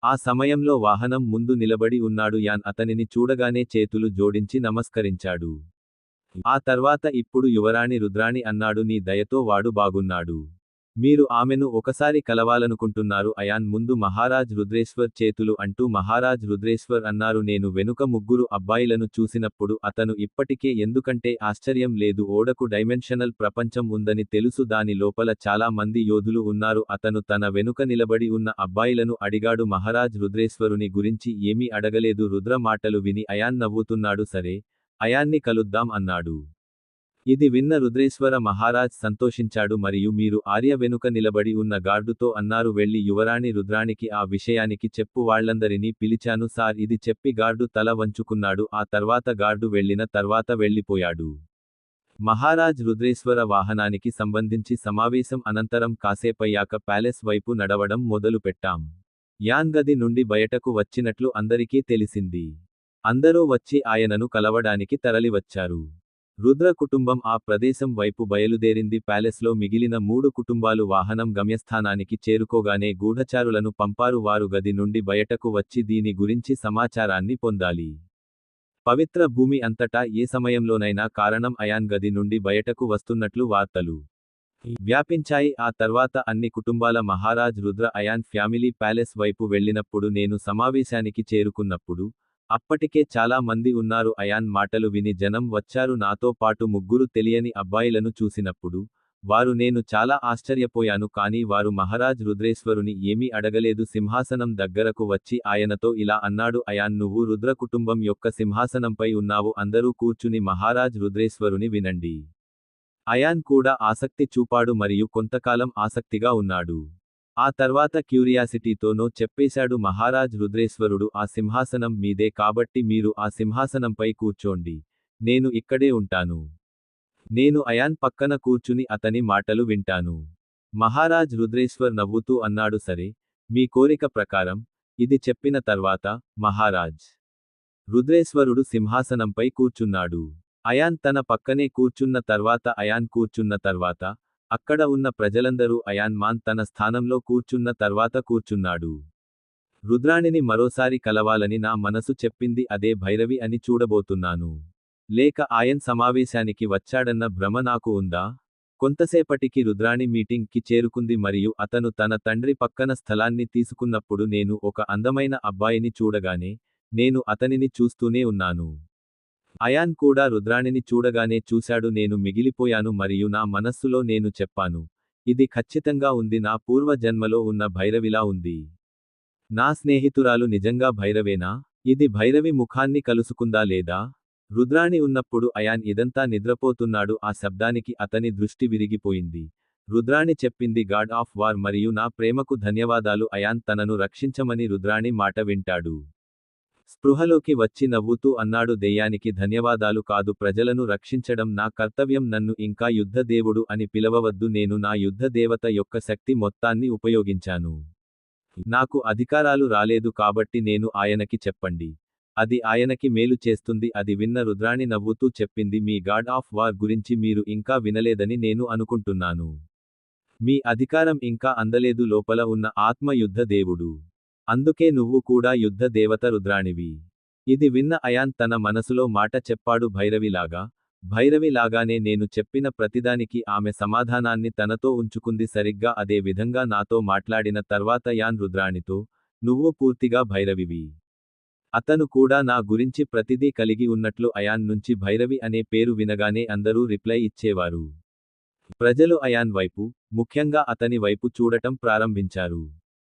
ఆ సమయంలో వాహనం ముందు నిలబడి ఉన్నాడు యాన్ అతనిని చూడగానే చేతులు జోడించి నమస్కరించాడు. ఆ తర్వాత ఇప్పుడు యువరాణి రుద్రాణి అన్నాడు, నీ దయతో వాడు బాగున్నాడు. మీరు ఆమెను ఒకసారి కలవాలనుకుంటున్నారు. అయాన్ ముందు మహారాజ్ రుద్రేశ్వర్ చేతులు అంటూ మహారాజ్ రుద్రేశ్వర్ అన్నారు, నేను వెనుక ముగ్గురు అబ్బాయిలను చూసినప్పుడు అతను ఇప్పటికే ఎందుకంటే ఆశ్చర్యం లేదు. ఓడకు డైమెన్షనల్ ప్రపంచం ఉందని తెలుసు. దాని లోపల చాలా మంది యోధులు ఉన్నారు. అతను తన వెనుక నిలబడి ఉన్న అబ్బాయిలను అడిగాడు. మహారాజ్ రుద్రేశ్వరుని గురించి ఏమీ అడగలేదు. రుద్ర మాటలు విని అయాన్ నవ్వుతున్నాడు. సరే, అయాన్ని కలుద్దాం అన్నాడు. ఇది విన్న రుద్రేశ్వర మహారాజ్ సంతోషించాడు మరియు మీరు ఆర్య వెనుక నిలబడి ఉన్న గార్డుతో అన్నారు, వెళ్లి యువరాణి రుద్రాణికి ఆ విషయానికి చెప్పు. వాళ్లందరినీ పిలిచాను సార్. ఇది చెప్పి గార్డు తల వంచుకున్నాడు. ఆ తర్వాత గార్డు వెళ్లిన తర్వాత వెళ్లిపోయాడు. మహారాజ్ రుద్రేశ్వర వాహనానికి సంబంధించి సమావేశం అనంతరం కాసేపయ్యాక ప్యాలెస్ వైపు నడవడం మొదలుపెట్టాం. యాన్ గది నుండి బయటకు వచ్చినట్లు అందరికీ తెలిసింది. అందరూ వచ్చి ఆయనను కలవడానికి తరలివచ్చారు. రుద్ర కుటుంబం ఆ ప్రదేశం వైపు బయలుదేరింది. ప్యాలెస్లో మిగిలిన 3 కుటుంబాలు వాహనం గమ్యస్థానానికి చేరుకోగానే గూఢచారులను పంపారు. వారు గది నుండి బయటకు వచ్చి దీని గురించి సమాచారాన్ని పొందాలి. పవిత్ర భూమి అంతటా ఏ సమయంలోనైనా కారణం అయాన్ గది నుండి బయటకు వస్తున్నట్లు వార్తలు వ్యాపించాయి. ఆ తర్వాత అన్ని కుటుంబాల మహారాజ్ రుద్ర అయాన్ ఫ్యామిలీ ప్యాలెస్ వైపు వెళ్ళినప్పుడు నేను సమావేశానికి చేరుకున్నప్పుడు అప్పటికే చాలా మంది ఉన్నారు. అయాన్ మాటలు విని జనం వచ్చారు. నాతో పాటు 3 తెలియని అబ్బాయిలను చూసినప్పుడు వారు నేను చాలా ఆశ్చర్యపోయాను. కానీ వారు మహారాజ్ రుద్రేశ్వరుని ఏమీ అడగలేదు. సింహాసనం దగ్గరకు వచ్చి ఆయనతో ఇలా అన్నాడు, అయాన్, నువ్వు రుద్ర కుటుంబం యొక్క సింహాసనంపై ఉన్నావు. అందరూ కూర్చుని మహారాజ్ రుద్రేశ్వరుని వినండి. అయాన్ కూడా ఆసక్తి చూపాడు మరియు కొంతకాలం ఆసక్తిగా ఉన్నాడు. ఆ తర్వాత క్యూరియాసిటీతోనో చెప్పేశాడు, మహారాజ్ రుద్రేశ్వరుడు ఆ సింహాసనం మీదే కాబట్టి మీరు ఆ సింహాసనంపై కూర్చోండి. నేను ఇక్కడే ఉంటాను. నేను అయాన్ పక్కన కూర్చుని అతని మాటలు వింటాను. మహారాజ్ రుద్రేశ్వర్ నవ్వుతూ అన్నాడు, సరే, మీ కోరిక ప్రకారం. ఇది చెప్పిన తర్వాత మహారాజ్ రుద్రేశ్వరుడు సింహాసనంపై కూర్చున్నాడు. అయాన్ తన పక్కనే కూర్చున్న తర్వాత అక్కడ ఉన్న ప్రజలందరూ అయాన్ మాన్ తన స్థానంలో కూర్చున్న తర్వాత కూర్చున్నాడు. రుద్రాణిని మరోసారి కలవాలని నా మనసు చెప్పింది. అదే భైరవి అని చూడబోతున్నాను. లేక ఆయన్ సమావేశానికి వచ్చాడన్న భ్రమ నాకు ఉందా? కొంతసేపటికి రుద్రాణి మీటింగ్కి చేరుకుంది మరియు అతను తన తండ్రి పక్కన స్థలాన్ని తీసుకున్నప్పుడు నేను ఒక అందమైన అబ్బాయిని చూడగానే నేను అతనిని చూస్తూనే ఉన్నాను. అయాన్ కూడా రుద్రాణిని చూడగానే చూశాడు. నేను మిగిలిపోయాను మరియు నా మనస్సులో నేను చెప్పాను, ఇది ఖచ్చితంగా ఉంది. నా పూర్వ జన్మలో ఉన్న భైరవిలా ఉంది. నా స్నేహితురాలు నిజంగా భైరవేనా? ఇది భైరవి ముఖాన్ని కలుసుకుందా లేదా? రుద్రాణి ఉన్నప్పుడు అయాన్ ఇదంతా నిద్రపోతున్నాడు. ఆ శబ్దానికి అతని దృష్టి విరిగిపోయింది. రుద్రాణి చెప్పింది, గాడ్ ఆఫ్ వార్ మరియు నా ప్రేమకు ధన్యవాదాలు. అయాన్ తనను రక్షించమని రుద్రాణి మాట వింటాడు. స్పృహలోకి వచ్చి నవ్వుతూ అన్నాడు, దెయ్యానికి ధన్యవాదాలు కాదు, ప్రజలను రక్షించడం నా కర్తవ్యం. నన్ను ఇంకా యుద్ధ దేవుడు అని పిలవవద్దు. నేను నా యుద్ధ దేవత యొక్క శక్తి మొత్తాన్ని ఉపయోగించాను. నాకు అధికారాలు రాలేదు కాబట్టి నేను ఆయనకి చెప్పండి. అది ఆయనకి మేలు చేస్తుంది. అది విన్న రుద్రాణి నవ్వుతూ చెప్పింది, మీ గాడ్ ఆఫ్ వార్ గురించి మీరు ఇంకా వినలేదని నేను అనుకుంటున్నాను. మీ అధికారం ఇంకా అందలేదు. లోపల ఉన్న ఆత్మ యుద్ధ దేవుడు. అందుకే నువ్వు కూడా యుద్ధ దేవత రుద్రాణివి. ఇది విన్న అయాన్ తన మనసులో మాట చెప్పాడు, భైరవిలాగా. భైరవిలాగానే నేను చెప్పిన ప్రతిదానికి ఆమె సమాధానాన్ని తనతో ఉంచుకుంది. సరిగ్గా అదే విధంగా నాతో మాట్లాడిన తర్వాత యాన్ రుద్రాణితో, నువ్వు పూర్తిగా భైరవివి. అతను కూడా నా గురించి ప్రతిదీ కలిగి ఉన్నట్లు అయాన్ నుంచి భైరవి అనే పేరు వినగానే అందరూ రిప్లై ఇచ్చేవారు. ప్రజలు అయాన్ వైపు, ముఖ్యంగా అతని వైపు చూడటం ప్రారంభించారు.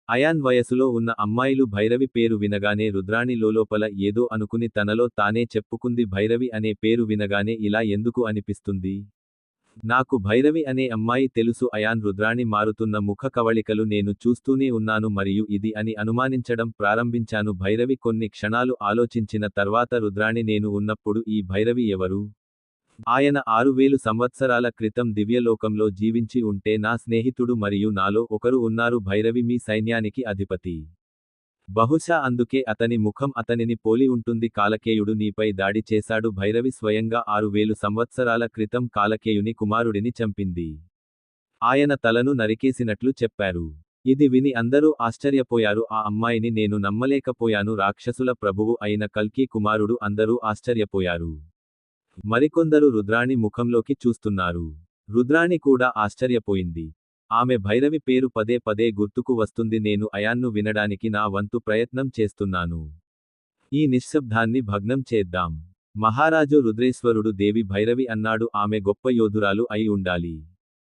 అయాన్ వయసులో ఉన్న అమ్మాయిలు భైరవి పేరు వినగానే రుద్రాణి లోలోపల ఏదో అనుకుని తనలో తానే చెప్పుకుంది, భైరవి అనే పేరు వినగానే ఇలా ఎందుకు అనిపిస్తుంది? నాకు భైరవి అనే అమ్మాయి తెలుసు. అయాన్ రుద్రాణి మారుతున్న ముఖ కవళికలు నేను చూస్తూనే ఉన్నాను మరియు ఇది అని అనుమానించడం ప్రారంభించాను. భైరవి కొన్ని క్షణాలు ఆలోచించిన తర్వాత రుద్రాణి నేను ఉన్నప్పుడు ఈ భైరవి ఎవరు? ఆయన 6000 సంవత్సరాల క్రితం దివ్యలోకంలో జీవించి ఉంటే నా స్నేహితుడు మరియు నాలో ఒకరు ఉన్నారు. భైరవి మీ సైన్యానికి అధిపతి. బహుశా అందుకే అతని ముఖం అతనిని పోలి ఉంటుంది. కాలకేయుడు నీపై దాడి చేశాడు. భైరవి స్వయంగా 6000 సంవత్సరాల క్రితం కాలకేయుని కుమారుడిని చంపింది. ఆయన తలను నరికేసినట్లు చెప్పారు. ఇది విని అందరూ ఆశ్చర్యపోయారు. ఆ అమ్మాయిని నేను నమ్మలేకపోయాను. రాక్షసుల ప్రభువు అయిన కల్కి కుమారుడు. అందరూ ఆశ్చర్యపోయారు. మరికొందరు రుద్రాణి ముఖంలోకి చూస్తున్నారు. రుద్రాణి కూడా ఆశ్చర్యపోయింది. ఆమె భైరవి పేరు పదే పదే గుర్తుకు వస్తుంది. నేను అయాన్ను వినడానికి నా వంతు ప్రయత్నం చేస్తున్నాను. ఈ నిశ్శబ్దాన్ని భగ్నం చేద్దాం. మహారాజు రుద్రేశ్వరుడు దేవి భైరవి అన్నాడు. ఆమె గొప్ప యోధురాలు అయి ఉండాలి.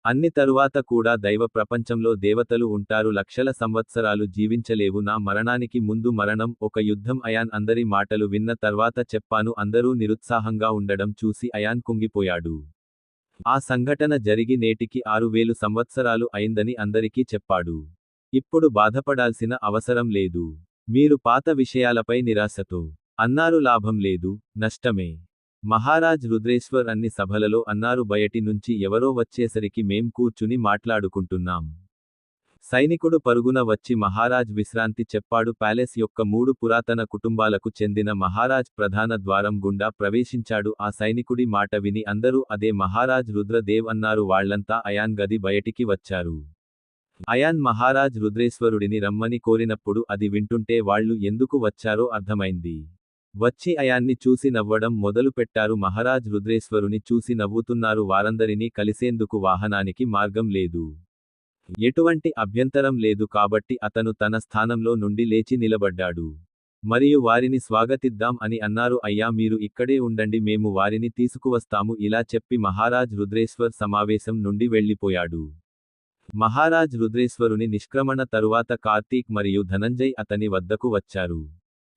అన్ని తరువాత కూడా దైవ ప్రపంచంలో దేవతలు ఉంటారు. లక్షల సంవత్సరాలు జీవించలేవు. నా మరణానికి ముందు మరణం, ఒక యుద్ధం. అయాన్ అందరి మాటలు విన్న తర్వాత చెప్పాను. అందరూ నిరుత్సాహంగా ఉండడం చూసి అయాన్ కుంగిపోయాడు. ఆ సంఘటన జరిగి నేటికి 6000 సంవత్సరాలు అయిందని అందరికీ చెప్పాడు. ఇప్పుడు బాధపడాల్సిన అవసరం లేదు. మీరు పాత విషయాలపై నిరాశతో అన్నారు. లాభం లేదు, నష్టమే. మహారాజ్ రుద్రేశ్వర్ అన్ని సభలలో అన్నారు. బయటి నుంచి ఎవరో వచ్చేసరికి మేం కూర్చుని మాట్లాడుకుంటున్నాం. సైనికుడు పరుగున వచ్చి మహారాజ్ విశ్రాంతి చెప్పాడు. ప్యాలెస్ యొక్క 3 పురాతన కుటుంబాలకు చెందిన మహారాజ్ ప్రధాన ద్వారం గుండా ప్రవేశించాడు. ఆ సైనికుడి మాట విని అందరూ అదే మహారాజ్ రుద్రదేవ్ అన్నారు. వాళ్లంతా అయాన్ గది బయటికి వచ్చారు. అయాన్ మహారాజ్ రుద్రేశ్వరుడిని రమ్మని కోరినప్పుడు అది వింటుంటే వాళ్ళు ఎందుకు వచ్చారో అర్థమైంది. వచ్చి అయాన్ని చూసి నవ్వడం మొదలుపెట్టారు. మహారాజ్ రుద్రేశ్వరుని చూసి నవ్వుతున్నారు. వారందరినీ కలిసేందుకు వాహనానికి మార్గం లేదు. ఎటువంటి అభ్యంతరం లేదు కాబట్టి అతను తన స్థానంలో నుండి లేచి నిలబడ్డాడు. మరియు వారిని స్వాగతిద్దాం అని అన్నారు. అయ్యా, మీరు ఇక్కడే ఉండండి, మేము వారిని తీసుకువస్తాము. ఇలా చెప్పి మహారాజ్ రుద్రేశ్వర్ సమావేశం నుండి వెళ్ళిపోయాడు. మహారాజ్ రుద్రేశ్వరుని నిష్క్రమణ తరువాత కార్తీక్ మరియు ధనంజయ్ అతని వద్దకు వచ్చారు.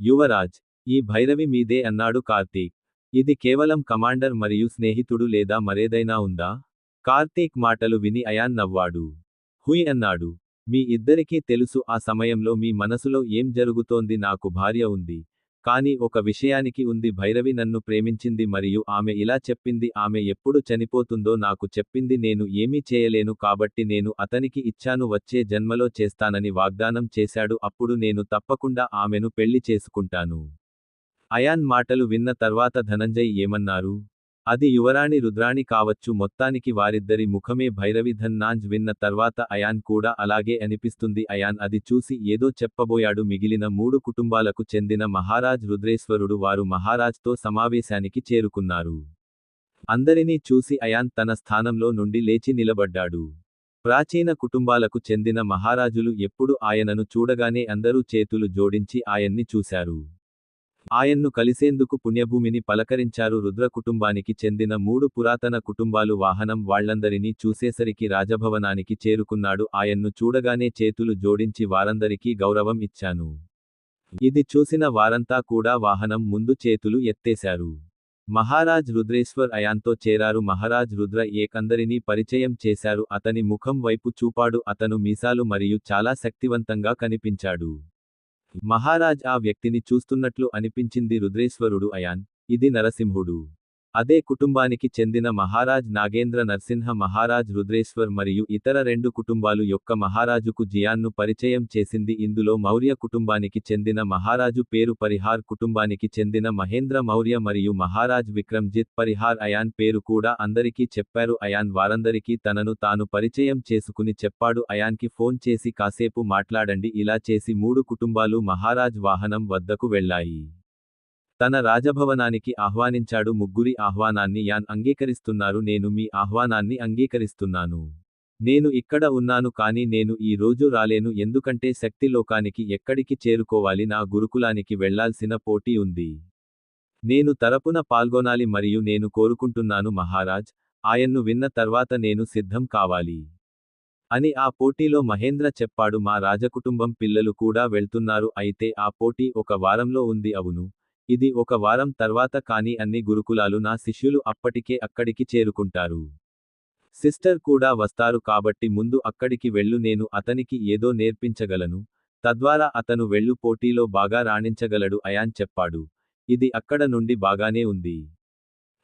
యువరాజ్, ఈ భైరవి మీదే అన్నాడు కార్తీక్. ఇది కేవలం కమాండర్ మరియు స్నేహితుడు లేదా మరేదైనా ఉందా? కార్తీక్ మాటలు విని అయాన్ నవ్వాడు. హుయ్ అన్నాడు. మీ ఇద్దరికీ తెలుసు ఆ సమయంలో మీ మనసులో ఏం జరుగుతోంది. నాకు భార్య ఉంది. కానీ ఒక విషయానికి ఉంది. భైరవి నన్ను ప్రేమించింది మరియు ఆమె ఇలా చెప్పింది. ఆమె ఎప్పుడు చనిపోతుందో నాకు చెప్పింది. నేను ఏమీ చేయలేను కాబట్టి నేను అతనికి ఇచ్చాను. వచ్చే జన్మలో చేస్తానని వాగ్దానం చేశాడు. అప్పుడు నేను తప్పకుండా ఆమెను పెళ్లి చేసుకుంటాను. అయాన్ మాటలు విన్న తర్వాత ధనంజయ్ ఏమన్నారు? అది యువరాణి రుద్రాణి కావచ్చు. మొత్తానికి వారిద్దరి ముఖమే భైరవి. ధన్నాంజ్ విన్న తర్వాత అయాన్ కూడా అలాగే అనిపిస్తుంది. అయాన్ అది చూసి ఏదో చెప్పబోయాడు. మిగిలిన 3 కుటుంబాలకు చెందిన మహారాజ్ రుద్రేశ్వరుడు వారు మహారాజ్తో సమావేశానికి చేరుకున్నారు. అందరినీ చూసి అయాన్ తన స్థానంలో నుండి లేచి నిలబడ్డాడు. ప్రాచీన కుటుంబాలకు చెందిన మహారాజులు ఎప్పుడు ఆయనను చూడగానే అందరూ చేతులు జోడించి ఆయన్ని చూశారు. ఆయన్ను కలిసేందుకు పుణ్యభూమిని పలకరించారు. రుద్ర కుటుంబానికి చెందిన 3 పురాతన కుటుంబాలు వాహనం వాళ్లందరినీ చూసేసరికి రాజభవనానికి చేరుకున్నాడు. ఆయన్ను చూడగానే చేతులు జోడించి వారందరికీ గౌరవం ఇచ్చాను. ఇది చూసిన వారంతా కూడా వాహనం ముందు చేతులు ఎత్తేశారు. మహారాజ్ రుద్రేశ్వర్ అయాన్తో చేరారు. మహారాజ్ రుద్ర ఏక్ అందరినీ పరిచయం చేశారు. అతని ముఖం వైపు చూపాడు. అతను మీసాలు మరియు చాలా శక్తివంతంగా కనిపించాడు. మహారాజ్ ఆ వ్యక్తిని చూస్తున్నట్లు అనిపించింది. రుద్రేశ్వరుడు అయాన్, ఇది నరసింహుడు. అదే కుటుంబానికి చెందిన మహారాజ్ నాగేంద్ర నరసింహ. మహారాజ్ రుద్రేశ్వర్ మరియు ఇతర 2 కుటుంబాలు యొక్క మహారాజుకు జియాన్ను పరిచయం చేసింది. ఇందులో మౌర్య కుటుంబానికి చెందిన మహారాజు పేరు పరిహార్, కుటుంబానికి చెందిన మహేంద్ర మౌర్య మరియు మహారాజ్ విక్రమ్జిత్ పరిహార్. అయాన్ పేరు కూడా అందరికీ చెప్పారు. అయాన్ వారందరికీ తనను తాను పరిచయం చేసుకుని చెప్పాడు. అయాన్కి ఫోన్ చేసి కాసేపు మాట్లాడండి. ఇలా చేసి 3 కుటుంబాలు మహారాజ్ వాహనం వద్దకు వెళ్లాయి. తన రాజభవనానికి ఆహ్వానించాడు. ముగ్గురి ఆహ్వానాన్ని యాన్ అంగీకరిస్తున్నారు. నేను మీ ఆహ్వానాన్ని అంగీకరిస్తున్నాను. నేను ఇక్కడ ఉన్నాను కానీ నేను ఈ రోజు రాలేను ఎందుకంటే శక్తి లోకానికి ఎక్కడికి చేరుకోవాలి నా గురుకులానికి వెళ్లాల్సిన పోటీ ఉంది. నేను తరపున పాల్గొనాలి మరియు నేను కోరుకుంటున్నాను మహారాజ్, ఆయన్ను విన్న తర్వాత నేను సిద్ధం కావాలి అని ఆ పోటీలో మహేంద్ర చెప్పాడు. మా రాజకుటుంబం పిల్లలు కూడా వెళ్తున్నారు అయితే ఆ పోటీ ఒక వారంలో ఉంది. అవును, ఇది ఒక వారం తర్వాత కానీ అన్ని గురుకులాలు నా శిష్యులు అప్పటికే అక్కడికి చేరుకుంటారు. సిస్టర్ కూడా వస్తారు కాబట్టి ముందు అక్కడికి వెళ్ళు నేను అతనికి ఏదో నేర్పించగలను, తద్వారా అతను వెళ్ళు పోటీలో బాగా రాణించగలడు అయాన్ చెప్పాడు. ఇది అక్కడ నుండి బాగానే ఉంది.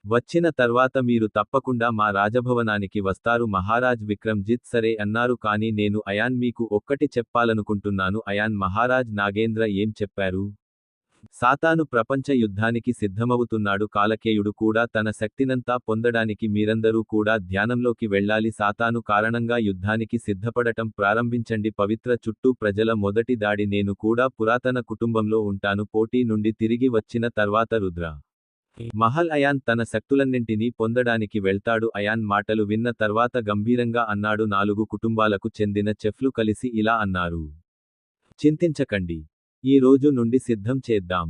వచ్చిన తర్వాత మీరు తప్పకుండా మా రాజభవనానికి వస్తారు మహారాజ్ విక్రమ్జిత్ సరే అన్నారు కానీ నేను అయాన్ మీకు ఒక్కటి చెప్పాలనుకుంటున్నాను అయాన్ మహారాజ్ నాగేంద్ర ఏం చెప్పారు? సాతాను ప్రపంచ యుద్ధానికి సిద్ధమవుతున్నాడు కాలకేయుడు కూడా తన శక్తినంతా పొందడానికి మీరందరూ కూడా ధ్యానంలోకి వెళ్ళాలి సాతాను కారణంగా యుద్ధానికి సిద్ధపడటం ప్రారంభించండి పవిత్ర చుట్టూ ప్రజల మొదటి దాడి నేను కూడా పురాతన కుటుంబంలో ఉంటాను పోటీ నుండి తిరిగి వచ్చిన తర్వాత రుద్ర మహల్ అయాన్ తన శక్తులన్నింటినీ పొందడానికి వెళ్తాడు అయాన్ మాటలు విన్న తర్వాత గంభీరంగా అన్నాడు 4 కుటుంబాలకు చెందిన చెఫ్లు కలిసి ఇలా అన్నారు. చింతించకండి. ఈ రోజు నుండి సిద్ధం చేద్దాం.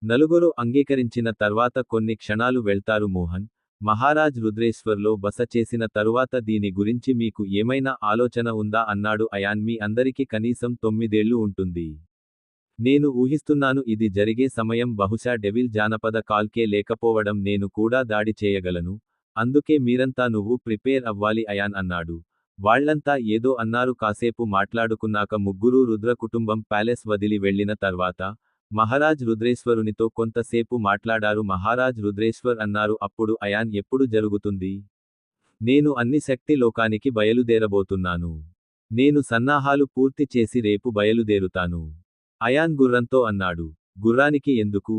నలుగురు అంగీకరించిన తర్వాత కొన్ని క్షణాలు వెళ్తారు మోహన్, మహారాజ్ రుద్రేశ్వర్లో బస చేసిన తరువాత దీని గురించి మీకు ఏమైనా ఆలోచన ఉందా అన్నాడు అయాన్ మీ అందరికి కనీసం 9 ఏళ్లు ఉంటుంది. నేను ఊహిస్తున్నాను ఇది జరిగే సమయం బహుశా డెవిల్ జానపద కాల్కే లేకపోవడం నేను కూడా దాడి చేయగలను, అందుకే మీరంతా నువ్వు ప్రిపేర్ అవ్వాలి అయాన్ అన్నాడు. వాళ్లంతా ఏదో అన్నారు కాసేపు మాట్లాడుకున్నాక ముగ్గురూ రుద్ర కుటుంబం ప్యాలెస్ వదిలి వెళ్లిన తర్వాత మహారాజ్ రుద్రేశ్వరునితో కొంతసేపు మాట్లాడారు మహారాజ్ రుద్రేశ్వర్ అన్నారు అప్పుడు అయాన్ ఎప్పుడు జరుగుతుంది? నేను అన్ని శక్తి లోకానికి బయలుదేరబోతున్నాను. నేను సన్నాహాలు పూర్తి చేసి రేపు బయలుదేరుతాను. అయాన్ గుర్రంతో అన్నాడు. గుర్రానికి ఎందుకు?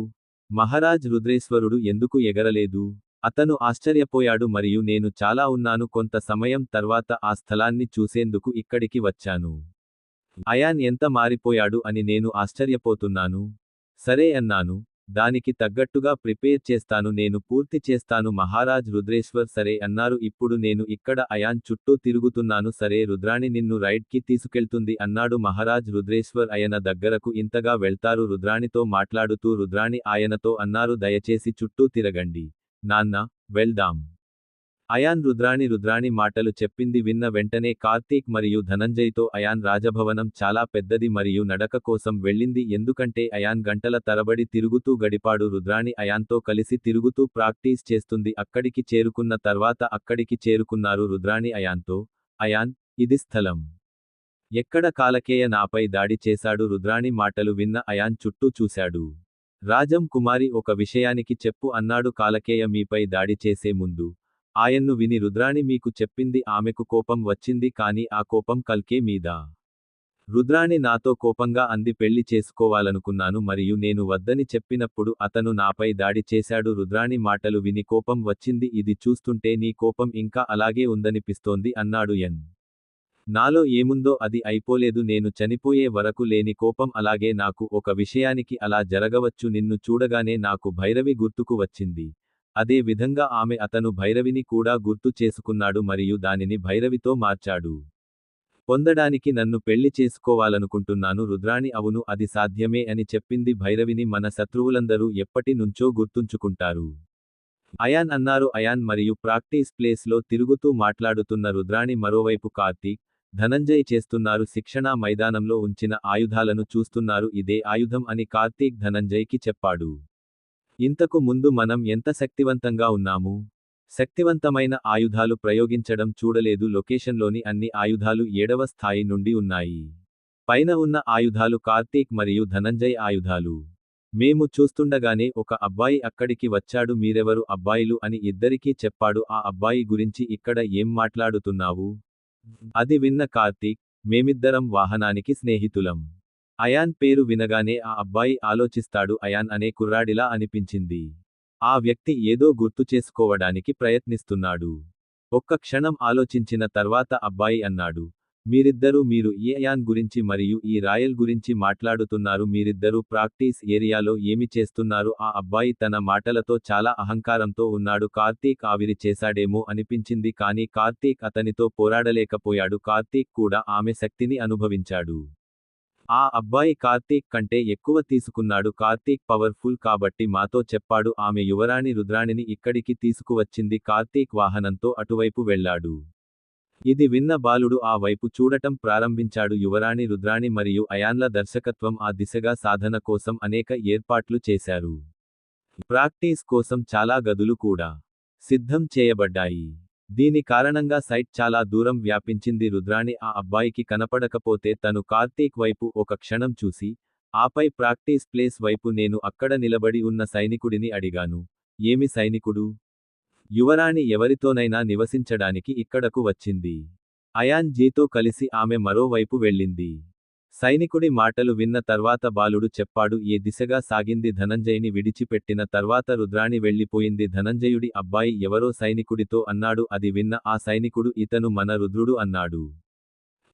మహారాజ్ రుద్రేశ్వరుడు ఎందుకు ఎగరలేదు? అతను ఆశ్చర్యపోయాడు మరియు నేను చాలా ఉన్నాను కొంత సమయం తర్వాత ఆ స్థలాన్ని చూసేందుకు ఇక్కడికి వచ్చాను. అయాన్ ఎంత మారిపోయాడు అని నేను ఆశ్చర్యపోతున్నాను. సరే అన్నాను, దానికి తగ్గట్టుగా ప్రిపేర్ చేస్తాను నేను పూర్తి చేస్తాను మహారాజ్ రుద్రేశ్వర్ సరే అన్నారు ఇప్పుడు నేను ఇక్కడ అయాన్ చుట్టూ తిరుగుతున్నాను సరే రుద్రాణి నిన్ను రైడ్కి తీసుకెళ్తుంది అన్నాడు మహారాజ్ రుద్రేశ్వర్ ఆయన దగ్గరకు ఇంతగా వెళ్తారు రుద్రాణితో మాట్లాడుతూ రుద్రాణి ఆయనతో అన్నారు దయచేసి చుట్టూ తిరగండి నాన్న, వెళ్దాం. అయాన్ రుద్రాణి మాటలు చెప్పింది విన్న వెంటనే కార్తీక్ మరియు ధనంజయ్తో అయాన్ రాజభవనం చాలా పెద్దది మరియు నడక కోసం వెళ్ళింది ఎందుకంటే అయాన్ గంటల తరబడి తిరుగుతూ గడిపాడు రుద్రాణి అయాన్తో కలిసి తిరుగుతూ ప్రాక్టీస్ చేస్తుంది అక్కడికి చేరుకున్న తర్వాత అక్కడికి చేరుకున్నారు రుద్రాణి అయాన్తో. అయాన్, ఇది స్థలం. ఎక్కడ కాలకేయ నాపై దాడి చేశాడు రుద్రాణి మాటలు విన్న అయాన్ చుట్టూ చూశాడు. రాజం కుమారి ఒక విషయానికి చెప్పు అన్నాడు కాలకేయ మీపై దాడి చేసే ముందు. ఆయన్ను విని రుద్రాణి మీకు చెప్పింది ఆమెకు కోపం వచ్చింది కానీ ఆ కోపం కల్కే మీద. రుద్రాణి నాతో కోపంగా అంది పెళ్లి చేసుకోవాలనుకున్నాను మరియు నేను వద్దని చెప్పినప్పుడు అతను నాపై దాడి చేశాడు రుద్రాణి మాటలు విని కోపం వచ్చింది ఇది చూస్తుంటే నీ కోపం ఇంకా అలాగే ఉందనిపిస్తోంది అన్నాడు ఎన్. నాలో ఏముందో అది అయిపోలేదు నేను చనిపోయే వరకు లేని కోపం అలాగే నాకు ఒక విషయానికి అలా జరగవచ్చు నిన్ను చూడగానే నాకు భైరవి గుర్తుకు వచ్చింది. అదే విధంగా ఆమె అతను భైరవిని కూడా గుర్తు చేసుకున్నాడు మరియు దానిని భైరవితో మార్చాడు. పొందడానికి నన్ను పెళ్లి చేసుకోవాలనుకుంటున్నాను రుద్రాణి అవును అది సాధ్యమే అని చెప్పింది భైరవిని మన శత్రువులందరూ ఎప్పటి నుంచో గుర్తుంచుకుంటారు. అయాన్ అన్నారు అయాన్ మరియు ప్రాక్టీస్ ప్లేస్లో తిరుగుతూ మాట్లాడుతున్న రుద్రాణి మరోవైపు కార్తీక్, ధనంజయ్ చేస్తున్నారు శిక్షణా మైదానంలో ఉంచిన ఆయుధాలను చూస్తున్నారు ఇదే ఆయుధం అని కార్తీక్ ధనంజయ్కి చెప్పాడు. ఇంతకు ముందు మనం ఎంత శక్తివంతంగా ఉన్నాము? శక్తివంతమైన ఆయుధాలు ప్రయోగించడం చూడలేదు లొకేషన్లోని అన్ని ఆయుధాలు 7వ స్థాయి నుండి ఉన్నాయి. పైన ఉన్న ఆయుధాలు కార్తీక్ మరియు ధనంజయ్ ఆయుధాలు. మేము చూస్తుండగానే ఒక అబ్బాయి అక్కడికి వచ్చాడు మీరెవరు అబ్బాయిలు అని ఇద్దరికీ చెప్పాడు ఆ అబ్బాయి గురించి ఇక్కడ ఏం మాట్లాడుతున్నావు? అది విన్న కార్తీక్, మేమిద్దరం వాహనానికి స్నేహితులం. అయాన్ పేరు వినగానే ఆ అబ్బాయి ఆలోచిస్తాడు అయాన్ అనే కుర్రాడిలా అనిపించింది. ఆ వ్యక్తి ఏదో గుర్తు చేసుకోవడానికి ప్రయత్నిస్తున్నాడు. ఒక్క క్షణం ఆలోచించిన తర్వాత అబ్బాయి అన్నాడు, మీరు ఈ అయాన్ గురించి మరియు ఈ రాయల్ గురించి మాట్లాడుతున్నారు, మీరిద్దరూ ప్రాక్టీస్ ఏరియాలో ఏమి చేస్తున్నారు? ఆ అబ్బాయి తన మాటలతో చాలా అహంకారంతో ఉన్నాడు. కార్తీక్ ఆవిరి చేశాడేమో అనిపించింది, కానీ కార్తీక్ అతనితో పోరాడలేకపోయాడు. కార్తీక్ కూడా ఆమె శక్తిని అనుభవించాడు. ఆ అబ్బాయి కార్తీక్ కంటే ఎక్కువ తీసుకున్నాడు. కార్తీక్ పవర్ఫుల్ కాబట్టి మాతో చెప్పాడు. ఆమె యువరాణి రుద్రాణిని ఇక్కడికి తీసుకువచ్చింది. కార్తీక్ వాహనంతో అటువైపు వెళ్ళాడు. ఇది విన్న బాలుడు ఆ వైపు చూడటం ప్రారంభించాడు. యువరాణి రుద్రాణి మరియు అయాన్ల దర్శకత్వం ఆ దిశగా సాధన కోసం అనేక ఏర్పాట్లు చేశారు. ప్రాక్టీస్ కోసం చాలా గదులు కూడా సిద్ధం చేయబడ్డాయి. దీని కారణంగా సైట్ చాలా దూరం వ్యాపించింది. రుద్రాణి ఆ అబ్బాయికి కనపడకపోతే తను కార్తీక్ వైపు ఒక క్షణం చూసి, ఆపై ప్రాక్టీస్ ప్లేస్ వైపు నేను అక్కడ నిలబడి ఉన్న సైనికుడిని అడిగాను. ఏమి సైనికుడు? యువరాణి ఎవరితోనైనా నివసించడానికి ఇక్కడకు వచ్చింది. అయాన్ జీతో కలిసి ఆమె మరోవైపు వెళ్ళింది. సైనికుడి మాటలు విన్న తర్వాత బాలుడు చెప్పాడు. ఏ దిశగా సాగింది? ధనంజయ్ని విడిచిపెట్టిన తర్వాత రుద్రాణి వెళ్ళిపోయింది. ధనంజయుడి అబ్బాయి ఎవరో సైనికుడితో అన్నాడు. అది విన్న ఆ సైనికుడు ఇతను మన రుద్రుడు అన్నాడు.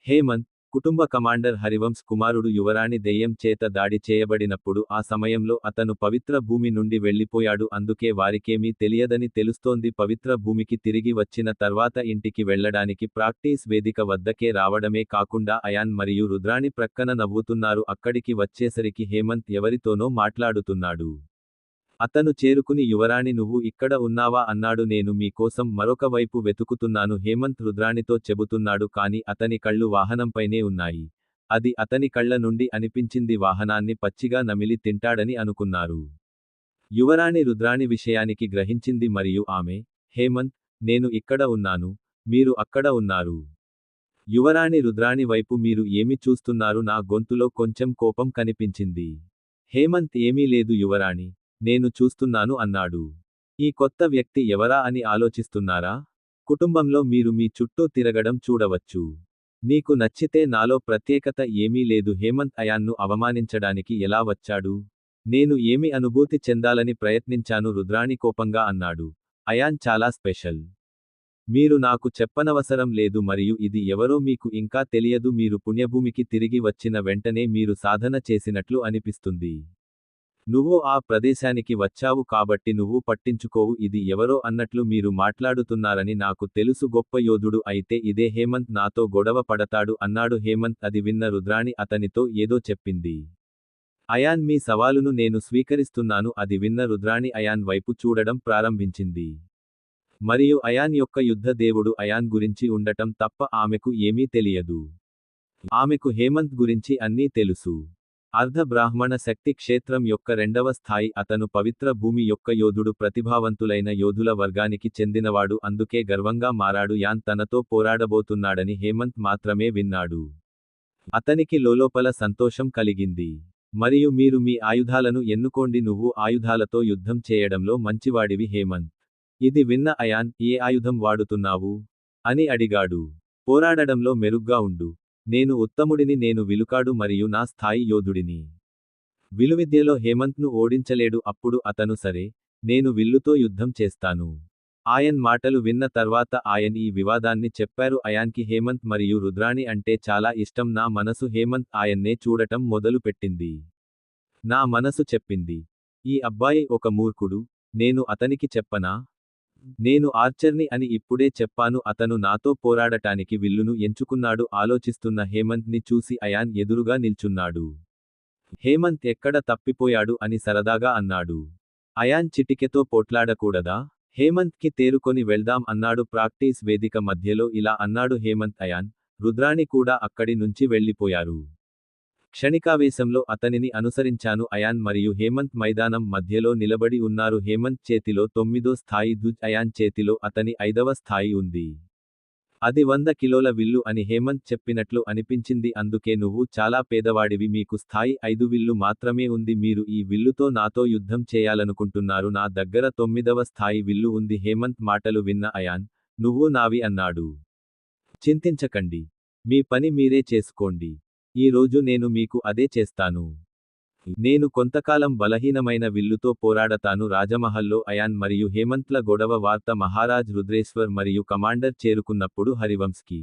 హేమంత్ కుటుంబ కమాండర్ హరివంశ్ కుమారుడు. యువరాణి దెయ్యం చేత దాడి చేయబడినప్పుడు ఆ సమయంలో అతను పవిత్ర భూమి నుండి వెళ్ళిపోయాడు, అందుకే వారికేమీ తెలియదని తెలుస్తోంది. పవిత్ర భూమికి తిరిగి వచ్చిన తర్వాత ఇంటికి వెళ్ళడానికి ప్రాక్టీస్ వేదిక వద్దకే రావడమే కాకుండా అయాన్ మరియు రుద్రాణి ప్రక్కన నవ్వుతున్నారు. అక్కడికి వచ్చేసరికి హేమంత్ ఎవరితోనో మాట్లాడుతున్నాడు. అతను చేరుకుని యువరాణి నువ్వు ఇక్కడ ఉన్నావా అన్నాడు. నేను మీ కోసం మరొక వైపు వెతుకుతున్నాను హేమంత్ రుద్రాణితో చెబుతున్నాడు, కానీ అతని కళ్ళు వాహనంపైనే ఉన్నాయి. అది అతని కళ్ళ నుండి అనిపించింది. వాహనాన్ని పచ్చిగా నమిలి తింటాడని అనుకున్నారు. యువరాణి రుద్రాణి విషయానికి గ్రహించింది మరియు ఆమె, హేమంత్, నేను ఇక్కడ ఉన్నాను, మీరు అక్కడ ఉన్నారు. యువరాణి రుద్రాణి వైపు మీరు ఏమి చూస్తున్నారు? నా గొంతులో కొంచెం కోపం కనిపించింది. హేమంత్ ఏమీ లేదు యువరాణి, నేను చూస్తున్నాను అన్నాడు. ఈ కొత్త వ్యక్తి ఎవరా అని ఆలోచిస్తున్నారా? కుటుంబంలో మీరు మీ చుట్టూ తిరగడం చూడవచ్చు. నీకు నచ్చితే నాలో ప్రత్యేకత ఏమీ లేదు. హేమంత్ అయాన్ను అవమానించడానికి ఎలా వచ్చాడు? నేను ఏమి అనుభూతి చెందాలని ప్రయత్నించాను? రుద్రాణి కోపంగా అన్నాడు. అయాన్ చాలా స్పెషల్. మీరు నాకు చెప్పనవసరం లేదు మరియు ఇది ఎవరో మీకు ఇంకా తెలియదు. మీరు పుణ్యభూమికి తిరిగి వచ్చిన వెంటనే మీరు సాధన చేసినట్లు అనిపిస్తుంది. నువ్వు ఆ ప్రదేశానికి వచ్చావు కాబట్టి నువ్వు పట్టించుకోవు. ఇది ఎవరో అన్నట్లు మీరు మాట్లాడుతున్నారని నాకు తెలుసు. గొప్ప యోధుడు అయితే ఇదే హేమంత్ నాతో గొడవ పడతాడు అన్నాడు హేమంత్. అది విన్న రుద్రాణి అతనితో ఏదో చెప్పింది. అయాన్ మీ సవాలును నేను స్వీకరిస్తున్నాను. అది విన్న రుద్రాణి అయాన్ వైపు చూడడం ప్రారంభించింది. మరియు అయాన్ యొక్క యుద్ధ దేవుడు అయాన్ గురించి ఉండటం తప్ప ఆమెకు ఏమీ తెలియదు. ఆమెకు హేమంత్ గురించి అన్నీ తెలుసు. అర్ధ బ్రాహ్మణ శక్తి క్షేత్రం యొక్క రెండవ స్థాయి. అతను పవిత్ర భూమి యొక్క యోధుడు, ప్రతిభావంతులైన యోధుల వర్గానికి చెందినవాడు, అందుకే గర్వంగా మారాడు. యాన్ తనతో పోరాడబోతున్నాడని హేమంత్ మాత్రమే విన్నాడు. అతనికి లోలోపల సంతోషం కలిగింది. మరియు మీరు మీ ఆయుధాలను ఎన్నుకోండి, నువ్వు ఆయుధాలతో యుద్ధం చేయడంలో మంచివాడివి హేమంత్. ఇది విన్న అయాన్, ఏ ఆయుధం వాడుతున్నావు అని అడిగాడు. పోరాడడంలో మెరుగ్గా ఉండు. నేను ఉత్తముడిని, నేను విలుకాడు మరియు నా స్థాయి యోధుడిని. విలువిద్యలో హేమంత్ను ఓడించలేడు. అప్పుడు అతను సరే, నేను విల్లుతో యుద్ధం చేస్తాను. ఆయన్ మాటలు విన్న తర్వాత ఆయన్ ఈ వివాదాన్ని చెప్పారు. అయాన్కి హేమంత్ మరియు రుద్రాణి అంటే చాలా ఇష్టం. నా మనసు హేమంత్ ఆయన్నే చూడటం మొదలు పెట్టింది. నా మనసు చెప్పింది, ఈ అబ్బాయి ఒక మూర్ఖుడు, నేను అతనికి చెప్పనా? నేను ఆర్చర్ని అని ఇప్పుడే చెప్పాను. అతను నాతో పోరాడటానికి విల్లును ఎంచుకున్నాడు. ఆలోచిస్తున్న హేమంత్ని చూసి అయాన్ ఎదురుగా నిల్చున్నాడు. హేమంత్ ఎక్కడ తప్పిపోయాడు అని సరదాగా అన్నాడు. అయాన్ చిటికెతో పోట్లాడకూడదా? హేమంత్కి తేరుకొని వెళ్దాం అన్నాడు. ప్రాక్టీస్ వేదిక మధ్యలో ఇలా అన్నాడు హేమంత్. అయాన్, రుద్రాణి కూడా అక్కడి నుంచి వెళ్ళిపోయారు. క్షణికావేశంలో అతనిని అనుసరించాను. అయాన్ మరియు హేమంత్ మైదానం మధ్యలో నిలబడి ఉన్నారు. హేమంత్ చేతిలో 9వ స్థాయి ధ్వజ్, అయాన్ చేతిలో అతని 5వ స్థాయి ఉంది. అది 100 కిలోల విల్లు అని హేమంత్ చెప్పినట్లు అనిపించింది. అందుకే నువ్వు చాలా పేదవాడివి, మీకు స్థాయి 5 విల్లు మాత్రమే ఉంది. మీరు ఈ విల్లుతో నాతో యుద్ధం చేయాలనుకుంటున్నారు. నా దగ్గర 9వ స్థాయి విల్లు ఉంది. హేమంత్ మాటలు విన్న అయాన్, నువ్వు నావి అన్నాడు. చింతించకండి, మీ పని మీరే చేసుకోండి. ఈ రోజు నేను మీకు అదే చేస్తాను. నేను కొంతకాలం బలహీనమైన విల్లుతో పోరాడతాను. రాజమహల్లో అయాన్ మరియు హేమంత్ల గొడవ వార్త మహారాజ్ రుద్రేశ్వర్ మరియు కమాండర్ చేరుకున్నప్పుడు హరివంశ్కి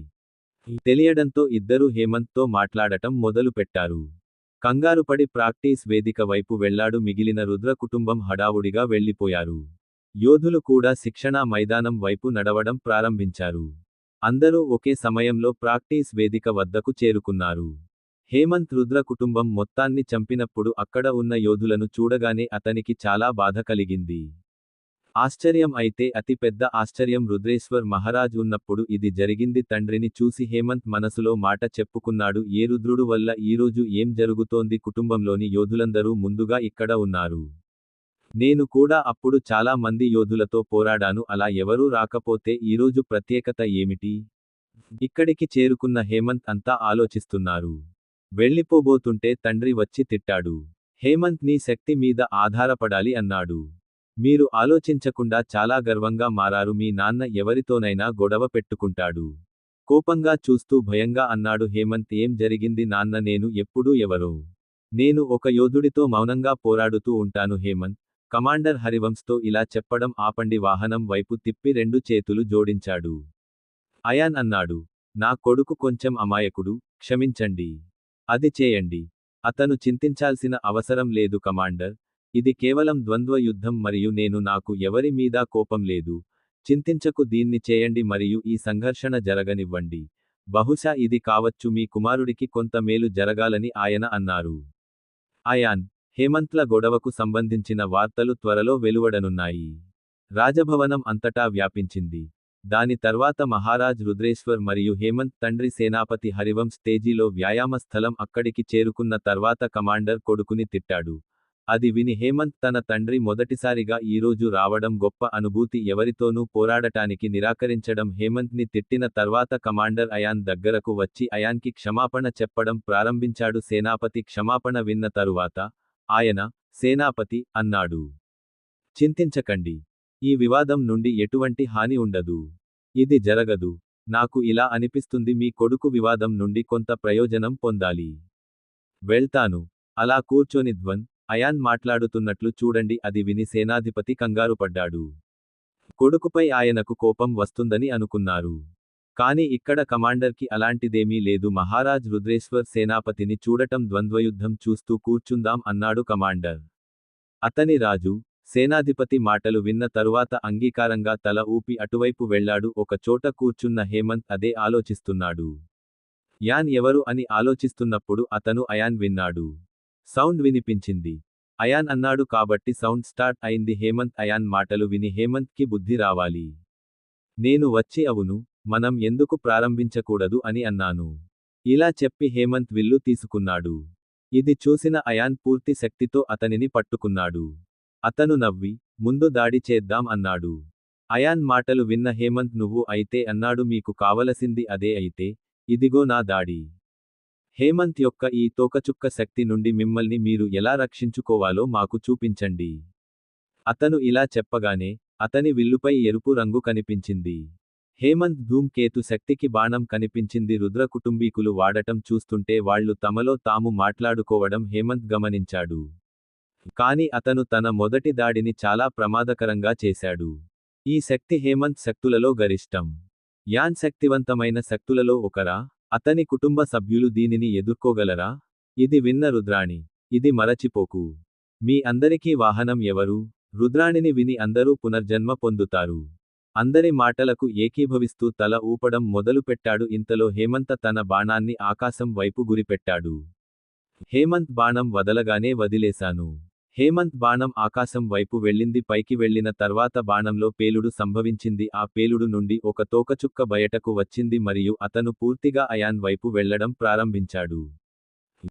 తెలియడంతో ఇద్దరూ హేమంత్తో మాట్లాడటం మొదలుపెట్టారు. కంగారుపడి ప్రాక్టీస్ వేదిక వైపు వెళ్లాడు. మిగిలిన రుద్ర కుటుంబం హడావుడిగా వెళ్లిపోయారు. యోధులు కూడా శిక్షణా మైదానం వైపు నడవడం ప్రారంభించారు. అందరూ ఒకే సమయంలో ప్రాక్టీస్ వేదిక వద్దకు చేరుకున్నారు. హేమంత్ రుద్ర కుటుంబం మొత్తాన్ని చంపినప్పుడు అక్కడ ఉన్న యోధులను చూడగానే అతనికి చాలా బాధ కలిగింది. ఆశ్చర్యం అయితే అతి పెద్ద ఆశ్చర్యం రుద్రేశ్వర్ మహారాజ్ ఉన్నప్పుడు ఇది జరిగింది. తండ్రిని చూసి హేమంత్ మనసులో మాట చెప్పుకున్నాడు. ఏ రుద్రుడు వల్ల ఈరోజు ఏం జరుగుతోంది? కుటుంబంలోని యోధులందరూ ముందుగా ఇక్కడ ఉన్నారు. నేను కూడా అప్పుడు చాలా మంది యోధులతో పోరాడాను. అలా ఎవరూ రాకపోతే ఈరోజు ప్రత్యేకత ఏమిటి? ఇక్కడికి చేరుకున్న హేమంత్ అంతా ఆలోచిస్తున్నారు. వెళ్ళిపోబోతుంటే తండ్రి వచ్చి తిట్టాడు. హేమంత్ నీ శక్తి మీద ఆధారపడాలి అన్నాడు. మీరు ఆలోచించకుండా చాలా గర్వంగా మారారు. మీ నాన్న ఎవరితోనైనా గొడవ పెట్టుకుంటాడు. కోపంగా చూస్తూ భయంగా అన్నాడు హేమంత్. ఏం జరిగింది నాన్న? నేను ఎప్పుడూ ఎవరో. నేను ఒక యోధుడితో మౌనంగా పోరాడుతూ ఉంటాను. హేమంత్ కమాండర్ హరివంశ్తో ఇలా చెప్పడం ఆపండి. వాహనం వైపు తిప్పి రెండు చేతులు జోడించాడు. అయాన్ అన్నాడు. నా కొడుకు కొంచెం అమాయకుడు, క్షమించండి. అది చేయండి. అతను చింతించాల్సిన అవసరం లేదు కమాండర్. ఇది కేవలం ద్వంద్వ యుద్ధం మరియు నాకు ఎవరి మీదా కోపం లేదు. చింతించకు. దీన్ని చేయండి మరియు ఈ సంఘర్షణ జరగనివ్వండి. బహుశా ఇది కావచ్చు మీ కుమారుడికి కొంత మేలు జరగాలని ఆయన అన్నారు. అయాన్ హేమంత్ల గొడవకు సంబంధించిన వార్తలు త్వరలో వెలువడనున్నాయి. రాజభవనం అంతటా వ్యాపించింది. దాని తర్వాత మహారాజ్ రుద్రేశ్వర్ మరియు హేమంత్ తండ్రి సేనాపతి హరివంశ్ తేజీలో వ్యాయామ స్థలం అక్కడికి చేరుకున్న తర్వాత కమాండర్ కొడుకుని తిట్టాడు. అది విని హేమంత్ తన తండ్రి మొదటిసారిగా ఈరోజు రావడం గొప్ప అనుభూతి. ఎవరితోనూ పోరాడటానికి నిరాకరించడం. హేమంత్ని తిట్టిన తర్వాత కమాండర్ అయాన్ దగ్గరకు వచ్చి అయాన్కి క్షమాపణ చెప్పడం ప్రారంభించాడు. సేనాపతి క్షమాపణ విన్న తరువాత ఆయన సేనాపతి అన్నాడు. చింతించకండి. ఈ వివాదం నుండి ఎటువంటి హాని ఉండదు. ఇది జరగదు. నాకు ఇలా అనిపిస్తుంది. మీ కొడుకు వివాదం నుండి కొంత ప్రయోజనం పొందాలి. వెళ్తాను. అలా కూర్చొని అయాన్ మాట్లాడుతున్నట్లు చూడండి. అది విని సేనాధిపతి కంగారుపడ్డాడు. కొడుకుపై ఆయనకు కోపం వస్తుందని అనుకున్నారు. కాని ఇక్కడ కమాండర్కి అలాంటిదేమీ లేదు. మహారాజ్ రుద్రేశ్వర్ సేనాపతిని చూడటం ద్వంద్వయుద్ధం చూస్తూ కూర్చుందాం అన్నాడు కమాండర్. అతని రాజు సేనాధిపతి మాటలు విన్న తరువాత అంగీకారంగా తల ఊపి అటువైపు వెళ్లాడు. ఒక చోట కూర్చున్న హేమంత్ అదే ఆలోచిస్తున్నాడు. యాన్ ఎవరు అని ఆలోచిస్తున్నప్పుడు అతను అయాన్ విన్నాడు. సౌండ్ వినిపించింది. అయాన్ అన్నాడు కాబట్టి సౌండ్ స్టార్ట్ అయింది. హేమంత్ అయాన్ మాటలు విని హేమంత్కి బుద్ధి రావాలి. నేను వచ్చి అవును, మనం ఎందుకు ప్రారంభించకూడదు అని అన్నాను. ఇలా చెప్పి హేమంత్ విల్లు తీసుకున్నాడు. ఇది చూసిన అయాన్ పూర్తి శక్తితో అతనిని పట్టుకున్నాడు. అతను నవ్వి ముందు దాడి చేద్దాం అన్నాడు. అయాన్ మాటలు విన్న హేమంత్ నువ్వు అయితే అన్నాడు. మీకు కావలసింది అదే అయితే ఇదిగో నా దాడి. హేమంత్ యొక్క ఈ తోకచుక్క శక్తి నుండి మిమ్మల్ని మీరు ఎలా రక్షించుకోవాలో మాకు చూపించండి. అతను ఇలా చెప్పగానే అతని విల్లుపై ఎరుపు రంగు కనిపించింది. హేమంత్ ధూమ్కేతు శక్తికి బాణం కనిపించింది. రుద్ర కుటుంబీకులు వాడటం చూస్తుంటే వాళ్లు తమలో తాము మాట్లాడుకోవడం హేమంత్ గమనించాడు. కాని అతను తన మొదటి దాడిని చాలా ప్రమాదకరంగా చేశాడు. ఈ శక్తి హేమంత్ శక్తులలో గరిష్టం. యాన్ శక్తివంతమైన శక్తులలో ఒకరా? అతని కుటుంబ సభ్యులు దీనిని ఎదుర్కోగలరా? ఇది విన్న రుద్రాణి ఇది మరచిపోకు. మీ అందరికీ వాహనం ఎవరు? రుద్రాణిని విని అందరూ పునర్జన్మ పొందుతారు. అందరి మాటలకు ఏకీభవిస్తూ తల ఊపడం మొదలుపెట్టాడు. ఇంతలో హేమంత తన బాణాన్ని ఆకాశం వైపు గురిపెట్టాడు. హేమంత్ బాణం వదలగానే వదిలేశాను. హేమంత్ బాణం ఆకాశం వైపు వెళ్ళింది. పైకి వెళ్లిన తర్వాత బాణంలో పేలుడు సంభవించింది. ఆ పేలుడు నుండి ఒక తోకచుక్క బయటకు వచ్చింది మరియు అతను పూర్తిగా అయాన్ వైపు వెళ్లడం ప్రారంభించాడు.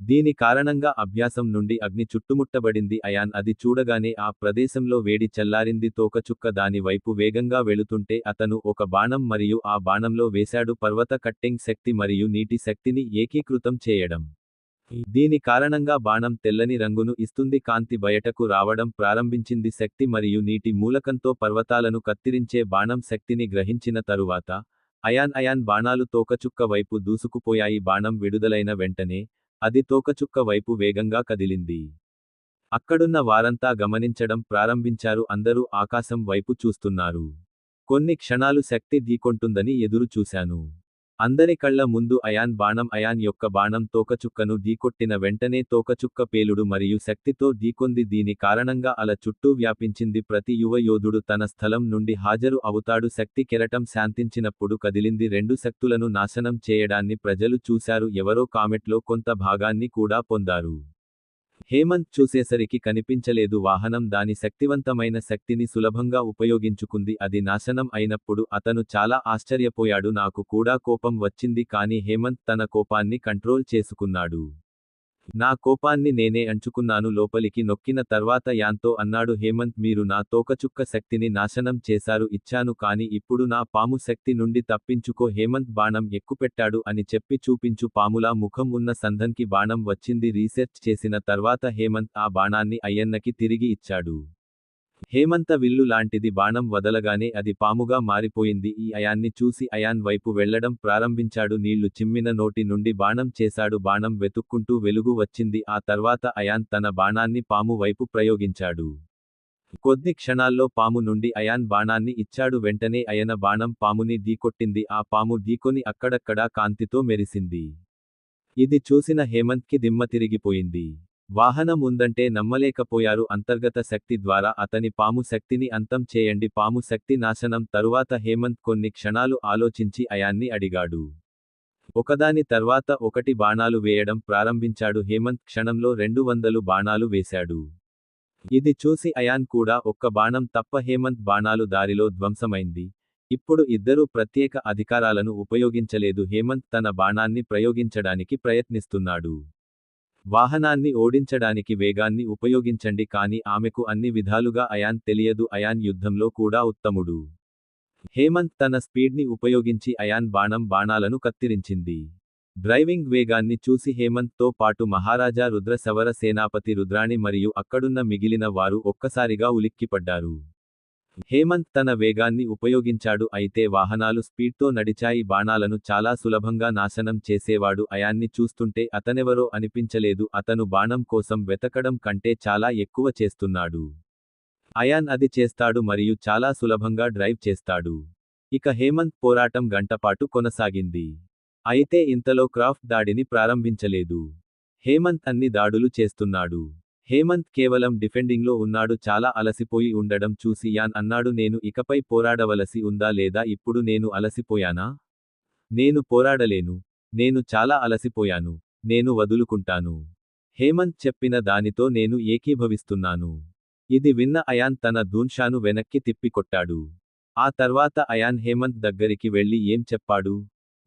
దీని కారణంగా అభ్యాసం నుండి అగ్ని చుట్టుముట్టబడింది. అయాన్ అది చూడగానే ఆ ప్రదేశంలో వేడి చల్లారింది. తోకచుక్క దాని వైపు వేగంగా వెళుతుంటే అతను ఒక బాణం మరియు ఆ బాణంలో వేశాడు. పర్వత కట్టింగ్ శక్తి మరియు నీటి శక్తిని ఏకీకృతం చేయడం. దీని కారణంగా బాణం తెల్లని రంగును ఇస్తుంది. కాంతి బయటకు రావడం ప్రారంభించింది. శక్తి మరియు నీటి మూలకంతో పర్వతాలను కత్తిరించే బాణం శక్తిని గ్రహించిన తరువాత అయాన్ బాణాలు తోకచుక్క వైపు దూసుకుపోయాయి. బాణం విడుదలైన వెంటనే అది తోకచుక్క వైపు వేగంగా కదిలింది. అక్కడున్న వారంతా గమనించడం ప్రారంభించారు. అందరూ ఆకాశం వైపు చూస్తున్నారు. కొన్ని క్షణాలు శక్తి ఢీకొంటుందని ఎదురు చూశాను. అందరి కళ్ల ముందు అయాన్ యొక్క బాణం తోకచుక్కను ఢీకొట్టిన వెంటనే తోకచుక్క పేలుడు మరియు శక్తితో ఢీకొంది. దీని కారణంగా అల చుట్టూ వ్యాపించింది. ప్రతి యువ యోధుడు తన స్థలం నుండి హాజరు అవుతాడు. శక్తి కెరటం శాంతించినప్పుడు కదిలింది. రెండు శక్తులను నాశనం చేయడాన్ని ప్రజలు చూశారు. ఎవరో కామెట్లో కొంత భాగాన్ని కూడా పొందారు. హేమంత్ చూసేసరికి కనిపించలేదు. వాహనం దాని శక్తివంతమైన శక్తిని సులభంగా ఉపయోగించుకుంది. అది నాశనం అయినప్పుడు అతను చాలా ఆశ్చర్యపోయాడు. నాకు కూడా కోపం వచ్చింది, కానీ హేమంత్ తన కోపాన్ని కంట్రోల్ చేసుకున్నాడు. నా కోపాన్ని నేనే అంచుకున్నాను. లోపలికి నొక్కిన తర్వాత యాన్తో అన్నాడు హేమంత్, మీరు నా తోకచుక్క శక్తిని నాశనం చేశారు. ఇచ్చాను, కానీ ఇప్పుడు నా పాము శక్తి నుండి తప్పించుకో. హేమంత్ బాణం ఎక్కుపెట్టాడు అని చెప్పి చూపించు. పాములా ముఖం ఉన్న సంధన్కి బాణం వచ్చింది. రీసెర్చ్ చేసిన తర్వాత హేమంత్ ఆ బాణాన్ని అయ్యన్నకి తిరిగి ఇచ్చాడు. హేమంత విల్లు లాంటిది. బాణం వదలగానే అది పాముగా మారిపోయింది. ఈ అయాన్ని చూసి అయాన్ వైపు వెళ్లడం ప్రారంభించాడు. నీళ్లు చిమ్మిన నోటి నుండి బాణం చేశాడు. బాణం వెతుక్కుంటూ వెలుగు వచ్చింది. ఆ తర్వాత అయాన్ తన బాణాన్ని పాము వైపు ప్రయోగించాడు. కొద్ది క్షణాల్లో పాము నుండి అయాన్ బాణాన్ని ఇచ్చాడు. వెంటనే అయన బాణం పాముని ఢీకొట్టింది. ఆ పాము ఢీకొని అక్కడక్కడా కాంతితో మెరిసింది. ఇది చూసిన హేమంత్కి దిమ్మ తిరిగిపోయింది. వాహనం ఉందంటే నమ్మలేకపోయారు. అంతర్గత శక్తి ద్వారా అతని పాము శక్తిని అంతం చేయండి. పాము శక్తి నాశనం తరువాత హేమంత్ కొన్ని క్షణాలు ఆలోచించి అయాన్ని అడిగాడు. ఒకదాని తర్వాత ఒకటి బాణాలు వేయడం ప్రారంభించాడు. హేమంత్ క్షణంలో 200 బాణాలు వేశాడు. ఇది చూసి అయాన్ కూడా ఒక్క బాణం తప్ప హేమంత్ బాణాలు దారిలో ధ్వంసమైంది. ఇప్పుడు ఇద్దరూ ప్రత్యేక అధికారాలను ఉపయోగించలేదు. హేమంత్ తన బాణాన్ని ప్రయోగించడానికి ప్రయత్నిస్తున్నాడు. వాహనాన్ని ఓడించడానికి వేగాన్ని ఉపయోగించండి, కానీ ఆమెకు అన్ని విధాలుగా అయాన్ తెలియదు. అయాన్ యుద్ధంలో కూడా ఉత్తముడు. హేమంత్ తన స్పీడ్ని ఉపయోగించి అయాన్ బాణాలను కత్తిరించింది. డ్రైవింగ్ వేగాన్ని చూసి హేమంత్తో పాటు మహారాజా రుద్ర సవర సేనాపతి రుద్రాణి మరియు అక్కడున్న మిగిలిన వారు ఒక్కసారిగా ఉలిక్కిపడ్డారు. హేమంత్ తన వేగాన్ని ఉపయోగించాడు, అయితే వాహనాలు స్పీడ్తో నడిచాయి. బాణాలను చాలా సులభంగా నాశనం చేసేవాడు. అయాన్ని చూస్తుంటే అతనెవరో అనిపించలేదు. అతను బాణం కోసం వెతకడం కంటే చాలా ఎక్కువ చేస్తున్నాడు. అయాన్ అది చేస్తాడు మరియు చాలా సులభంగా డ్రైవ్ చేస్తాడు. ఇక హేమంత్ పోరాటం గంటపాటు కొనసాగింది. అయితే ఇంతలో క్రాఫ్ట్ దాడిని ప్రారంభించలేదు. హేమంత్ అన్ని దాడులు చేస్తున్నాడు. హేమంత్ కేవలం డిఫెండింగ్లో ఉన్నాడు. చాలా అలసిపోయి ఉండడం చూసి యాన్ అన్నాడు, నేను ఇకపై పోరాడవలసి ఉందా లేదా? ఇప్పుడు నేను అలసిపోయానా? నేను పోరాడలేను. నేను చాలా అలసిపోయాను. నేను వదులుకుంటాను. హేమంత్ చెప్పిన దానితో నేను ఏకీభవిస్తున్నాను. ఇది విన్న అయాన్ తన ధూన్షాను వెనక్కి తిప్పికొట్టాడు. ఆ తర్వాత అయాన్ హేమంత్ దగ్గరికి వెళ్లి ఏం చెప్పాడు?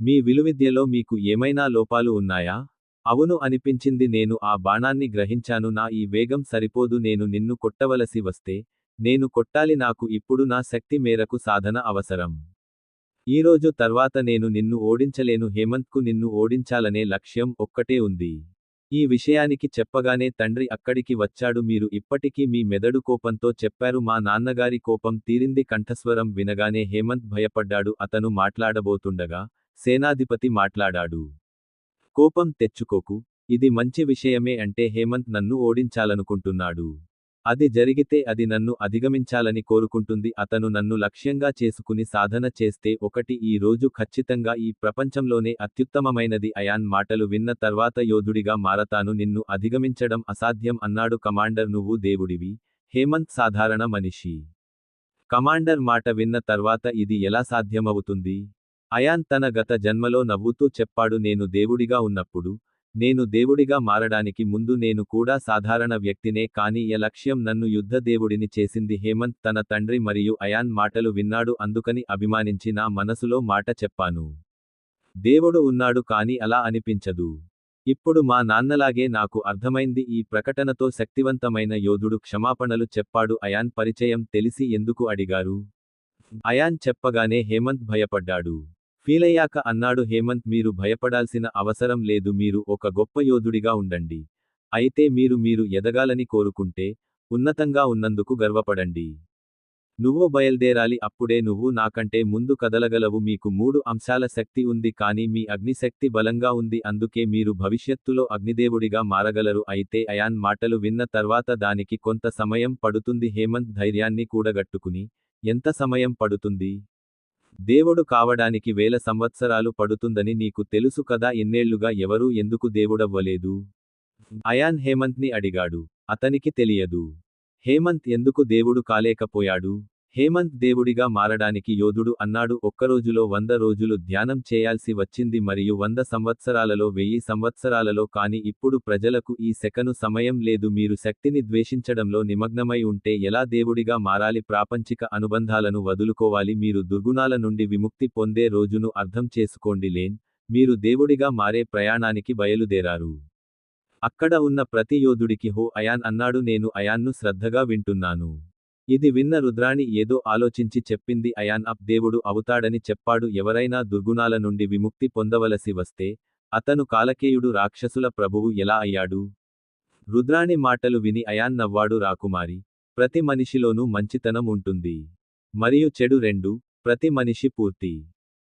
మీ విలువిద్యలో మీకు ఏమైనా లోపాలు ఉన్నాయా? అవును అనిపించింది. నేను ఆ బాణాన్ని గ్రహించాను. నా ఈ వేగం సరిపోదు. నేను నిన్ను కొట్టవలసి వస్తే నేను కొట్టాలి. నాకు ఇప్పుడు నా శక్తి మేరకు సాధన అవసరం. ఈరోజు తర్వాత నేను నిన్ను ఓడించలేను. హేమంత్కు నిన్ను ఓడించాలనే లక్ష్యం ఒక్కటే ఉంది. ఈ విషయానికి చెప్పగానే తండ్రి అక్కడికి వచ్చాడు. మీరు ఇప్పటికీ మీ మెదడు కోపంతో చెప్పారు. మా నాన్నగారి కోపం తీరింది. కంఠస్వరం వినగానే హేమంత్ భయపడ్డాడు. అతను మాట్లాడబోతుండగా సేనాధిపతి మాట్లాడాడు. కోపం తెచ్చుకోకు. ఇది మంచి విషయమే. అంటే హేమంత్ నన్ను ఓడించాలనుకుంటున్నాడు. అది జరిగితే అది నన్ను అధిగమించాలని కోరుకుంటుంది. అతను నన్ను లక్ష్యంగా చేసుకుని సాధన చేస్తే ఈ రోజు ఖచ్చితంగా ఈ ప్రపంచంలోనే అత్యుత్తమమైనది. అయాన్ మాటలు విన్న తర్వాత యోధుడిగా మారతాను. నిన్ను అధిగమించడం అసాధ్యం అన్నాడు. కమాండర్, నువ్వు దేవుడివి. హేమంత్ సాధారణ మనిషి. కమాండర్ మాట విన్న తర్వాత ఇది ఎలా సాధ్యమవుతుంది? అయాన్ తన గత జన్మలో నవ్వుతూ చెప్పాడు, నేను దేవుడిగా ఉన్నప్పుడు, నేను దేవుడిగా మారడానికి ముందు నేను కూడా సాధారణ వ్యక్తినే. కానీ ఈ లక్ష్యం నన్ను యుద్ధ దేవుడిని చేసింది. హేమంత్ తన తండ్రి మరియు అయాన్ మాటలు విన్నాడు. అందుకని అభిమానించి నా మనసులో మాట చెప్పాను. దేవుడు ఉన్నాడు, కానీ అలా అనిపించదు. ఇప్పుడు మా నాన్నలాగే నాకు అర్థమైంది. ఈ ప్రకటనతో శక్తివంతమైన యోధుడు క్షమాపణలు చెప్పాడు. అయాన్ పరిచయం తెలిసి ఎందుకు అడిగారు? అయాన్ చెప్పగానే హేమంత్ భయపడ్డాడు. ఫీలయ్యాక అన్నాడు హేమంత్, మీరు భయపడాల్సిన అవసరం లేదు. మీరు ఒక గొప్ప యోధుడిగా ఉండండి. అయితే మీరు ఎదగాలని కోరుకుంటే ఉన్నతంగా ఉన్నందుకు గర్వపడండి. నువ్వు బయల్దేరాలి. అప్పుడే నువ్వు నాకంటే ముందు కదలగలవు. మీకు 3 అంశాల శక్తి ఉంది, కానీ మీ అగ్నిశక్తి బలంగా ఉంది. అందుకే మీరు భవిష్యత్తులో అగ్నిదేవుడిగా మారగలరు. అయితే అయాన్ మాటలు విన్న తర్వాత దానికి కొంత సమయం పడుతుంది. హేమంత్ ధైర్యాన్ని కూడగట్టుకుని, ఎంత సమయం పడుతుంది? దేవుడు కావడానికి 1000 సంవత్సరాలు పడుతుందని నీకు తెలుసు కదా, ఇన్నేళ్లుగా ఎవరూ ఎందుకు దేవుడవ్వలేదు? అయాన్ హేమంత్ని అడిగాడు. అతనికి తెలియదు. హేమంత్ ఎందుకు దేవుడు కాలేకపోయాడు? హేమంత్ దేవుడిగా మారడానికి యోధుడు అన్నాడు. ఒక్కరోజులో 100 రోజులు ధ్యానం చేయాల్సి వచ్చింది మరియు 100 సంవత్సరాలలో 1000 సంవత్సరాలలో, కాని ఇప్పుడు ప్రజలకు ఈ సెకను సమయం లేదు. మీరు శక్తిని ద్వేషించడంలో నిమగ్నమై ఉంటే ఎలా దేవుడిగా మారాలి? ప్రాపంచిక అనుబంధాలను వదులుకోవాలి. మీరు దుర్గుణాల నుండి విముక్తి పొందే రోజును అర్థం చేసుకోండి. మీరు దేవుడిగా మారే ప్రయాణానికి బయలుదేరారు. అక్కడ ఉన్న ప్రతి యోధుడికి హో అయాన్ అన్నాడు. నేను అయాన్ను శ్రద్ధగా వింటున్నాను. ఇది విన్న రుద్రాణి ఏదో ఆలోచించి చెప్పింది. అయాన్ దేవుడు అవుతాడని చెప్పాడు. ఎవరైనా దుర్గుణాల నుండి విముక్తి పొందవలసి వస్తే అతను కాలకేయుడు రాక్షసుల ప్రభువు ఎలా అయ్యాడు? రుద్రాణి మాటలు విని అయాన్ నవ్వాడు. రాకుమారి, ప్రతి మనిషిలోనూ మంచితనం ఉంటుంది మరియు చెడు రెండు. ప్రతి మనిషి పూర్తి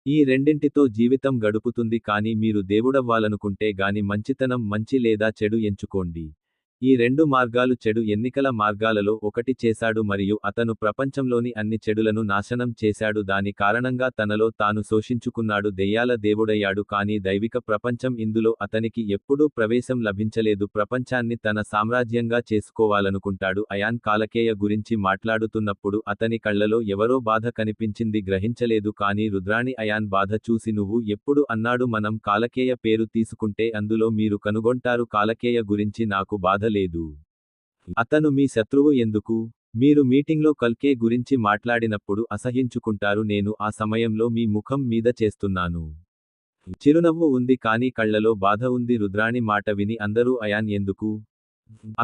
ఈ రెండింటితో జీవితం గడుపుతుంది. కానీ మీరు దేవుడవ్వాలనుకుంటే గాని మంచితనం, మంచి లేదా చెడు ఎంచుకోండి. ఈ రెండు మార్గాలు చెడు ఎన్నికల మార్గాలలో ఒకటి చేశాడు మరియు అతను ప్రపంచంలోని అన్ని చెడులను నాశనం చేశాడు. దాని కారణంగా తనలో తాను శోషించుకున్నాడు. దెయ్యాల దేవుడయ్యాడు. కానీ దైవిక ప్రపంచం ఇందులో అతనికి ఎప్పుడూ ప్రవేశం లభించలేదు. ప్రపంచాన్ని తన సామ్రాజ్యంగా చేసుకోవాలనుకుంటాడు. అయాన్ కాలకేయ గురించి మాట్లాడుతున్నప్పుడు అతని కళ్లలో ఎవరో బాధ కనిపించింది. గ్రహించలేదు. కానీ రుద్రాణి అయాన్ బాధ చూసి నువ్వు ఎప్పుడు అన్నాడు. మనం కాలకేయ పేరు తీసుకుంటే అందులో మీరు కనుగొంటారు. కాలకేయ గురించి నాకు బాధ లేదు. అతను మీ శత్రువు ఎందుకు? మీరు మీటింగ్లో కల్కే గురించి మాట్లాడినప్పుడు అసహ్యించుకుంటారు. నేను ఆ సమయంలో మీ ముఖం మీద చేస్తున్నాను. చిరునవ్వు ఉంది కానీ కళ్లలో బాధ ఉంది. రుద్రాణి మాట విని అందరూ అయాన్ ఎందుకు?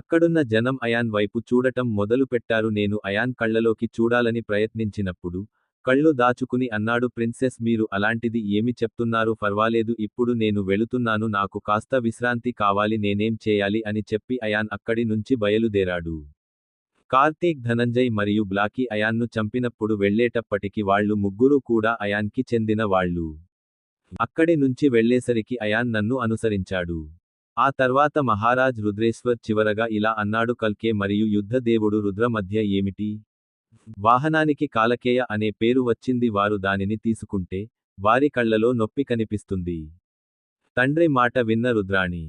అక్కడున్న జనం అయాన్ వైపు చూడటం మొదలుపెట్టారు. నేను అయాన్ కళ్లలోకి చూడాలని ప్రయత్నించినప్పుడు కళ్ళు దాచుకుని అన్నాడు. ప్రిన్సెస్, మీరు అలాంటిది ఏమి చెప్తున్నారు? పర్వాలేదు, ఇప్పుడు నేను వెళుతున్నాను. నాకు కాస్త విశ్రాంతి కావాలి. నేనేం చేయాలి అని చెప్పి అయాన్ అక్కడి నుంచి బయలుదేరాడు. కార్తీక్, ధనంజయ్ మరియు బ్లాకీ అయాన్ను చంపినప్పుడు వెళ్ళేటప్పటికి వాళ్ళు ముగ్గురూ కూడా అయాన్కి చెందిన వాళ్ళు. అక్కడి నుంచి వెళ్ళేసరికి అయాన్ నన్ను అనుసరించాడు. ఆ తర్వాత మహారాజ్ రుద్రేశ్వర్ చివరగా ఇలా అన్నాడు. కల్కే మరియు యుద్ధ దేవుడు రుద్ర మధ్య ఏమిటి? వాహనానికి కాలకేయ అనే పేరు వచ్చింది. వారు దానిని తీసుకుంటే వారి కళ్లలో నొప్పి కనిపిస్తుంది. తండ్రి మాట విన్న రుద్రాణి,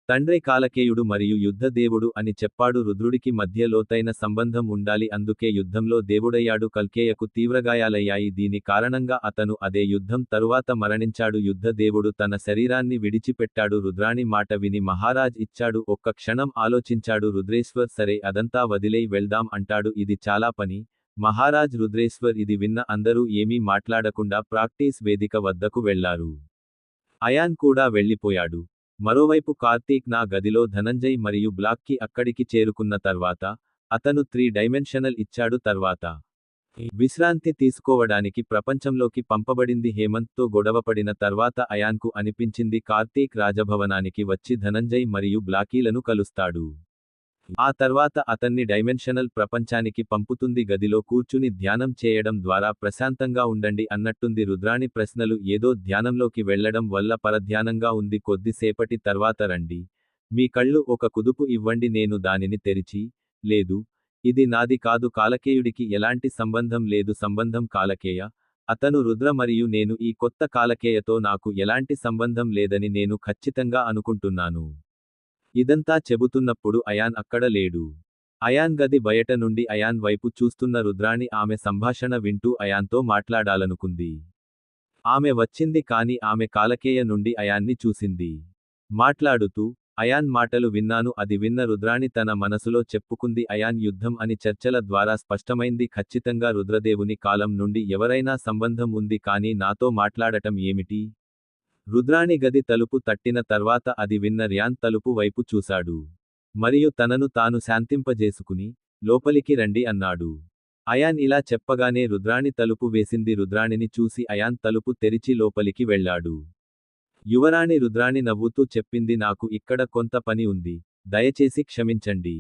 తండ్రి కాలకేయుడు మరియు యుద్ధ దేవుడు అని చెప్పాడు. రుద్రుడికి మధ్య లోతైన సంబంధం ఉండాలి, అందుకే యుద్ధంలో దేవుడయ్యాడు. కల్కేయకు తీవ్రగాయాలయ్యాయి. దీని కారణంగా అతను అదే యుద్ధం తరువాత మరణించాడు. యుద్ధ దేవుడు తన శరీరాన్ని విడిచిపెట్టాడు. రుద్రాణి మాట విని మహారాజ్ ఇచ్చాడు. ఒక్క క్షణం ఆలోచించాడు. రుద్రేశ్వర్, సరే, అదంతా వదిలేయ్, వెళ్దాం అంటాడు. ఇది చాలా పని మహారాజ్ రుద్రేశ్వర్. ఇది విన్న అందరూ ఏమీ మాట్లాడకుండా ప్రాక్టీస్ వేదిక వద్దకు వెళ్లారు. అయాన్ కూడా వెళ్ళిపోయాడు. మరోవైపు కార్తీక్ నా గదిలో ధనంజయ్ మరియు బ్లాక్కి అక్కడికి చేరుకున్న తర్వాత అతను 3 డైమెన్షనల్ ఇచ్చాడు. తర్వాత విశ్రాంతి తీసుకోవడానికి ప్రపంచంలోకి పంపబడింది. హేమంత్తో గొడవపడిన తర్వాత అయాన్కు అనిపించింది కార్తీక్ రాజభవనానికి వచ్చి ధనంజయ్ మరియు బ్లాకీలను కలుస్తాడు. ఆ తర్వాత అతన్ని డైమెన్షనల్ ప్రపంచానికి పంపుతుంది. గదిలో కూర్చుని ధ్యానం చేయడం ద్వారా ప్రశాంతంగా ఉండండి అన్నట్టుంది. రుద్రాణి ప్రశ్నలు ఏదో ధ్యానంలోకి వెళ్లడం వల్ల పరధ్యానంగా ఉంది. కొద్దిసేపటి తర్వాత రండి, మీ కళ్ళు ఒక కుదుపు ఇవ్వండి. నేను దానిని తెరిచి, లేదు, ఇది నాది కాదు, కాలకేయుడికి ఎలాంటి సంబంధం లేదు. సంబంధం కాలకేయ, అతను రుద్ర మరియు నేను ఈ కొత్త కాలకేయతో నాకు ఎలాంటి సంబంధం లేదని నేను ఖచ్చితంగా అనుకుంటున్నాను. ఇదంతా చెబుతున్నప్పుడు అయాన్ అక్కడ లేడు. అయాన్ గది బయట నుండి అయాన్ వైపు చూస్తున్న రుద్రాణి ఆమె సంభాషణ వింటూ అయాన్తో మాట్లాడాలనుకుంది. ఆమె వచ్చింది కానీ ఆమె కాలకేయ నుండి అయాన్ని చూసింది. మాట్లాడుతూ, అయాన్ మాటలు విన్నాను. అది విన్న రుద్రాణి తన మనసులో చెప్పుకుంది. అయాన్ యుద్ధం అని చర్చల ద్వారా స్పష్టమైంది. ఖచ్చితంగా రుద్రదేవుని కాలం నుండి ఎవరైనా సంబంధం ఉంది. కానీ నాతో మాట్లాడటం ఏమిటి? రుద్రాణి గది తలుపు తట్టిన తర్వాత అది విన్న ర్యాన్ తలుపు వైపు చూశాడు. మరియు తనను తాను శాంతింపజేసుకుని, లోపలికి రండి అన్నాడు. అయాన్ ఇలా చెప్పగానే రుద్రాణి తలుపు వేసింది. రుద్రాణిని చూసి అయాన్ తలుపు తెరిచి లోపలికి వెళ్ళాడు. యువరాణి రుద్రాణి నవ్వుతూ చెప్పింది, నాకు ఇక్కడ కొంత పని ఉంది, దయచేసి క్షమించండి.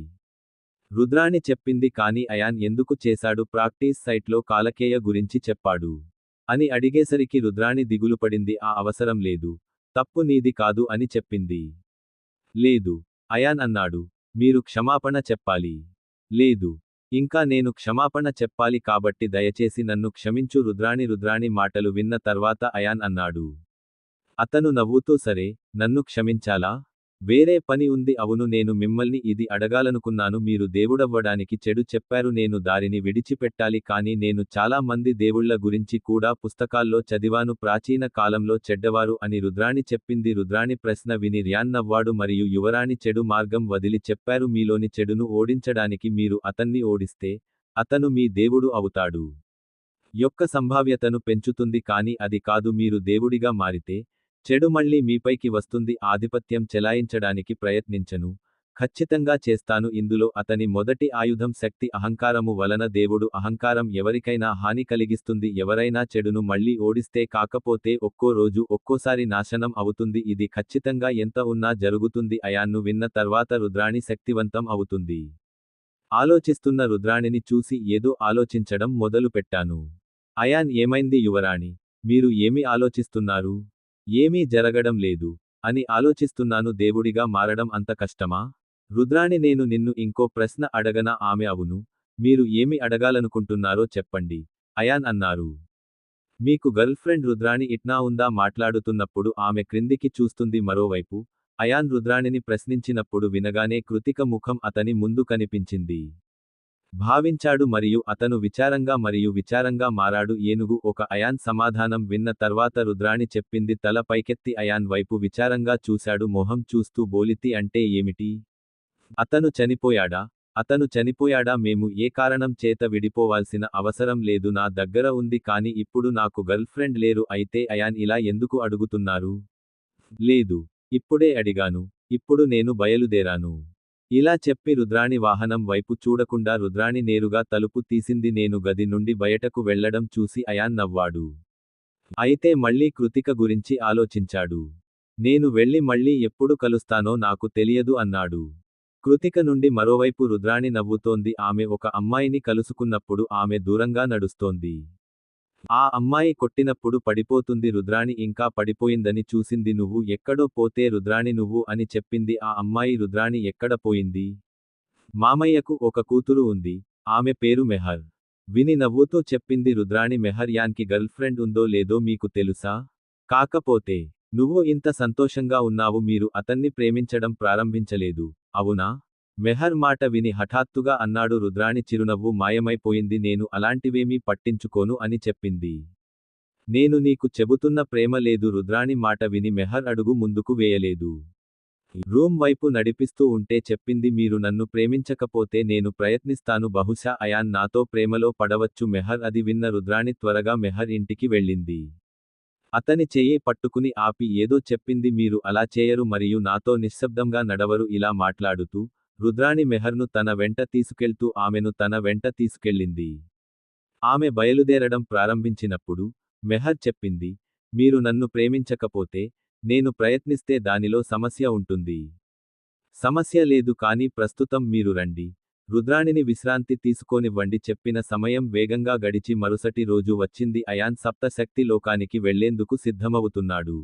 రుద్రాణి చెప్పింది. కానీ అయాన్ ఎందుకు చేశాడు? ప్రాక్టీస్ సైట్లో కాలకేయ గురించి చెప్పాడు అని అడిగేసరికి రుద్రాణి దిగులుపడింది. ఆ అవసరం లేదు, తప్పు నీది కాదు అని చెప్పింది. లేదు, అయాన్ అన్నాడు. మీరు క్షమాపణ చెప్పాలి. లేదు, ఇంకా నేను క్షమాపణ చెప్పాలి కాబట్టి దయచేసి నన్ను క్షమించు రుద్రాణి మాటలు విన్న తర్వాత అయాన్ అన్నాడు. అతను నవ్వుతూ సరే, నన్ను క్షమించాలా? వేరే పని ఉంది అవును నేను మిమ్మల్ని ఇది అడగాలనుకున్నాను మీరు దేవుడవ్వడానికి చెడు చెప్పారు నేను దారిని విడిచిపెట్టాలి కానీ నేను చాలా మంది దేవుళ్ళ గురించి కూడా పుస్తకాల్లో చదివాను ప్రాచీన కాలంలో చెడ్డవారు అని రుద్రాణి చెప్పింది రుద్రాణి ప్రశ్న విని ర్యాన్ నవ్వాడు మరియు యువరాణి చెడు మార్గం వదిలి చెప్పారు మీలోని చెడును ఓడించడానికి మీరు అతన్ని ఓడిస్తే, అతను మీ దేవుడు అవుతాడు. యొక్క సంభావ్యతను పెంచుతుంది కానీ అది కాదు మీరు దేవుడిగా మారితే, చెడు మళ్ళీ మీపైకి వస్తుంది ఆధిపత్యం చెలాయించడానికి ప్రయత్నించను. ఖచ్చితంగా చేస్తాను ఇందులో అతని మొదటి ఆయుధం శక్తి అహంకారము వలన దేవుడు అహంకారం ఎవరికైనా హాని కలిగిస్తుంది ఎవరైనా చెడును మళ్ళీ ఓడిస్తే కాకపోతే ఒక్కో రోజు ఒక్కోసారి నాశనం అవుతుంది ఇది ఖచ్చితంగా ఎంత ఉన్నా జరుగుతుంది అయాన్ను విన్న తర్వాత రుద్రాణి శక్తివంతం అవుతుంది. ఆలోచిస్తున్న రుద్రాణిని చూసి ఏదో ఆలోచించడం మొదలు పెట్టాను. అయాన్ ఏమైంది యువరాణి? మీరు ఏమి ఆలోచిస్తున్నారు? ఏమీ జరగడం లేదు అని ఆలోచిస్తున్నాను దేవుడిగా మారడం అంత కష్టమా? రుద్రాణి నేను నిన్ను ఇంకో ప్రశ్న అడగనా ఆమె అవును. మీరు ఏమి అడగాలనుకుంటున్నారో చెప్పండి. అయాన్ అన్నారు. మీకు గర్ల్ఫ్రెండ్ రుద్రాణి ఇట్నా ఉందా మాట్లాడుతున్నప్పుడు ఆమె క్రిందికి చూస్తుంది మరోవైపు. అయాన్ రుద్రాణిని ప్రశ్నించినప్పుడు వినగానే కృతిక ముఖం అతని ముందు కనిపించింది. భావించాడు మరియు అతను విచారంగా మారాడు ఏనుగు ఒక అయాన్ సమాధానం విన్న తర్వాత రుద్రాణి చెప్పింది తల పైకెత్తి అయాన్ వైపు విచారంగా చూశాడు మొహం చూస్తూ బోలితి అంటే ఏమిటి? అతను చనిపోయాడా మేము ఏ కారణం చేత విడిపోవాల్సిన అవసరం లేదు నా దగ్గర ఉంది కానీ ఇప్పుడు నాకు గర్ల్ఫ్రెండ్ లేరు అయితే అయాన్ ఇలా ఎందుకు అడుగుతున్నారు? లేదు. ఇప్పుడే అడిగాను. ఇప్పుడు నేను బయలుదేరాను. ఇలా చెప్పి రుద్రాణి వాహనం వైపు చూడకుండా రుద్రాణి నేరుగా తలుపు తీసింది నేను గది నుండి బయటకు వెళ్లడం చూసి అయాన్ నవ్వాడు. అయితే మళ్ళీ కృతిక గురించి ఆలోచించాడు. నేను వెళ్ళి మళ్ళీ ఎప్పుడు కలుస్తానో నాకు తెలియదు అన్నాడు. కృతిక నుండి మరోవైపు రుద్రాణి నవ్వుతోంది ఆమె ఒక అమ్మాయిని కలుసుకున్నప్పుడు ఆమె దూరంగా నడుస్తోంది. ఆ అమ్మాయి కొట్టినప్పుడు పడిపోతుంది రుద్రాణి ఇంకా పడిపోయిందని చూసింది నువ్వు ఎక్కడో పోతే రుద్రాణి నువ్వు అని చెప్పింది ఆ అమ్మాయి రుద్రాణి ఎక్కడ పోయింది? మామయ్యకు ఒక కూతురు ఉంది. ఆమె పేరు మెహర్. విని నవ్వుతూ చెప్పింది రుద్రాణి మెహర్ యాన్కి గర్ల్ఫ్రెండ్ ఉందో లేదో మీకు తెలుసా? కాకపోతే నువ్వు ఇంత సంతోషంగా ఉన్నావు మీరు అతన్ని ప్రేమించడం ప్రారంభించలేదు, అవునా? మెహర్ మాట విని హఠాత్తుగా అన్నాడు రుద్రాణి చిరునవ్వు మాయమైపోయింది నేను అలాంటివేమీ పట్టించుకోను అని చెప్పింది. నేను నీకు చెబుతున్న ప్రేమ లేదు రుద్రాణి మాట విని మెహర్ అడుగు ముందుకు వేయలేదు. రూమ్ వైపు నడిపిస్తూ ఉంటే చెప్పింది మీరు నన్ను ప్రేమించకపోతే నేను ప్రయత్నిస్తాను బహుశా అయాన్ నాతో ప్రేమలో పడవచ్చు మెహర్ అది విన్న రుద్రాణి త్వరగా మెహర్ ఇంటికి వెళ్ళింది. అతని చెయ్యి పట్టుకుని ఆపి ఏదో చెప్పింది మీరు అలా చేయరు మరియు నాతో నిశ్శబ్దంగా నడవరు ఇలా మాట్లాడుతూ, రుద్రాణి మెహర్ను తన వెంట తీసుకెళ్తూ ఆమెను తన వెంట తీసుకెళ్ళింది. ఆమె బయలుదేరడం ప్రారంభించినప్పుడు, మెహర్ చెప్పింది, మీరు నన్ను ప్రేమించకపోతే, నేను ప్రయత్నిస్తే దానిలో సమస్య ఉంటుంది. సమస్య లేదు కానీ ప్రస్తుతం మీరు రండి. రుద్రాణిని విశ్రాంతి తీసుకోనివ్వండి చెప్పిన సమయం వేగంగా గడిచి మరుసటి రోజు వచ్చింది అయాన్ సప్తశక్తి లోకానికి వెళ్లేందుకు సిద్ధమవుతున్నాడు.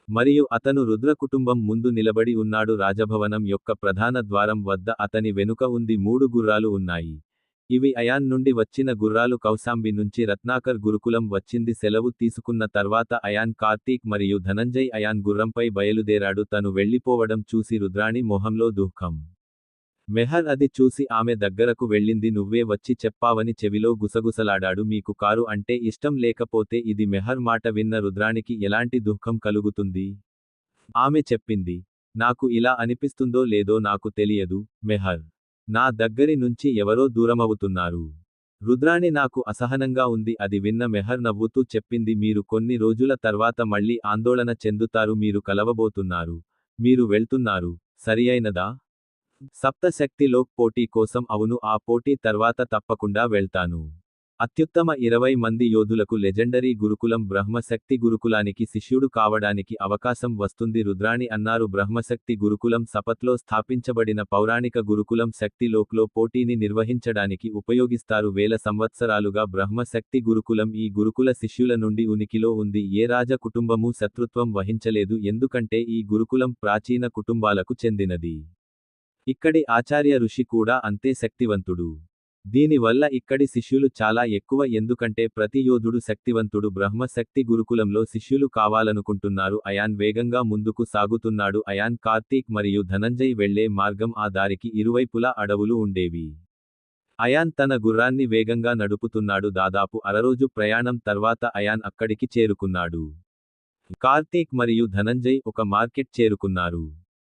మరియు అతను రుద్ర కుటుంబం ముందు నిలబడి ఉన్నాడు రాజభవనం యొక్క ప్రధాన ద్వారం వద్ద అతని వెనుక ఉంది 3 గుర్రాలు ఉన్నాయి. ఇవి అయాన్ నుండి వచ్చిన గుర్రాలు కౌశాంబి నుంచి రత్నాకర్ గురుకులం వచ్చింది సెలవు తీసుకున్న తర్వాత అయాన్ కార్తీక్ మరియు ధనంజయ్ అయాన్ గుర్రంపై బయలుదేరాడు తను వెళ్ళిపోవడం చూసి రుద్రాణి మొహంలో దుఃఖం. మెహర్ అది చూసి ఆమె దగ్గరకు వెళ్ళింది నువ్వే వచ్చి చెప్పావని చెవిలో గుసగుసలాడాడు మీకు కారు అంటే ఇష్టం లేకపోతే ఇది మెహర్ మాట విన్న రుద్రాణికి ఎలాంటి దుఃఖం కలుగుతుంది? ఆమె చెప్పింది. నాకు ఇలా అనిపిస్తుందో లేదో నాకు తెలియదు, మెహర్. నా దగ్గరి నుంచి ఎవరో దూరమవుతున్నారు. రుద్రాణి నాకు అసహనంగా ఉంది అది విన్న మెహర్ నవ్వుతూ చెప్పింది మీరు కొన్ని రోజుల తర్వాత మళ్ళీ ఆందోళన చెందుతారు మీరు కలవబోతున్నారు. మీరు వెళ్తున్నారు, సరియైనదా? సప్తశక్తిలో పోటీ కోసం అవును ఆ పోటీ తర్వాత తప్పకుండా వెళ్తాను. అత్యుత్తమ 20 మంది యోధులకు లెజెండరీ గురుకులం బ్రహ్మశక్తి గురుకులానికి శిష్యుడు కావడానికి అవకాశం వస్తుంది రుద్రాణి అన్నారు బ్రహ్మశక్తి గురుకులం సపత్లో స్థాపించబడిన పౌరాణిక గురుకులం శక్తిలోక్లో పోటీని నిర్వహించడానికి ఉపయోగిస్తారు వేల సంవత్సరాలుగా బ్రహ్మశక్తి గురుకులం ఈ గురుకుల శిష్యుల నుండి ఉనికిలో ఉంది ఏ రాజ కుటుంబమూ శత్రుత్వం వహించలేదు ఎందుకంటే ఈ గురుకులం ప్రాచీన కుటుంబాలకు చెందినది. ఇక్కడి ఆచార్య ఋషి కూడా అంతే శక్తివంతుడు. దీనివల్ల ఇక్కడి శిష్యులు చాలా ఎక్కువ ఎందుకంటే ప్రతి యోధుడు శక్తివంతుడు బ్రహ్మశక్తి గురుకులంలో శిష్యులు కావాలనుకుంటున్నారు అయాన్ వేగంగా ముందుకు సాగుతున్నాడు అయాన్ కార్తీక్ మరియు ధనంజయ్ వెళ్లే మార్గం ఆ దారికి ఇరువైపులా అడవులు ఉండేవి. అయాన్ తన గుర్రాన్ని వేగంగా నడుపుతున్నాడు దాదాపు అరరోజు ప్రయాణం తర్వాత అయాన్ అక్కడికి చేరుకున్నాడు. కార్తీక్ మరియు ధనంజయ్ ఒక మార్కెట్ చేరుకున్నారు.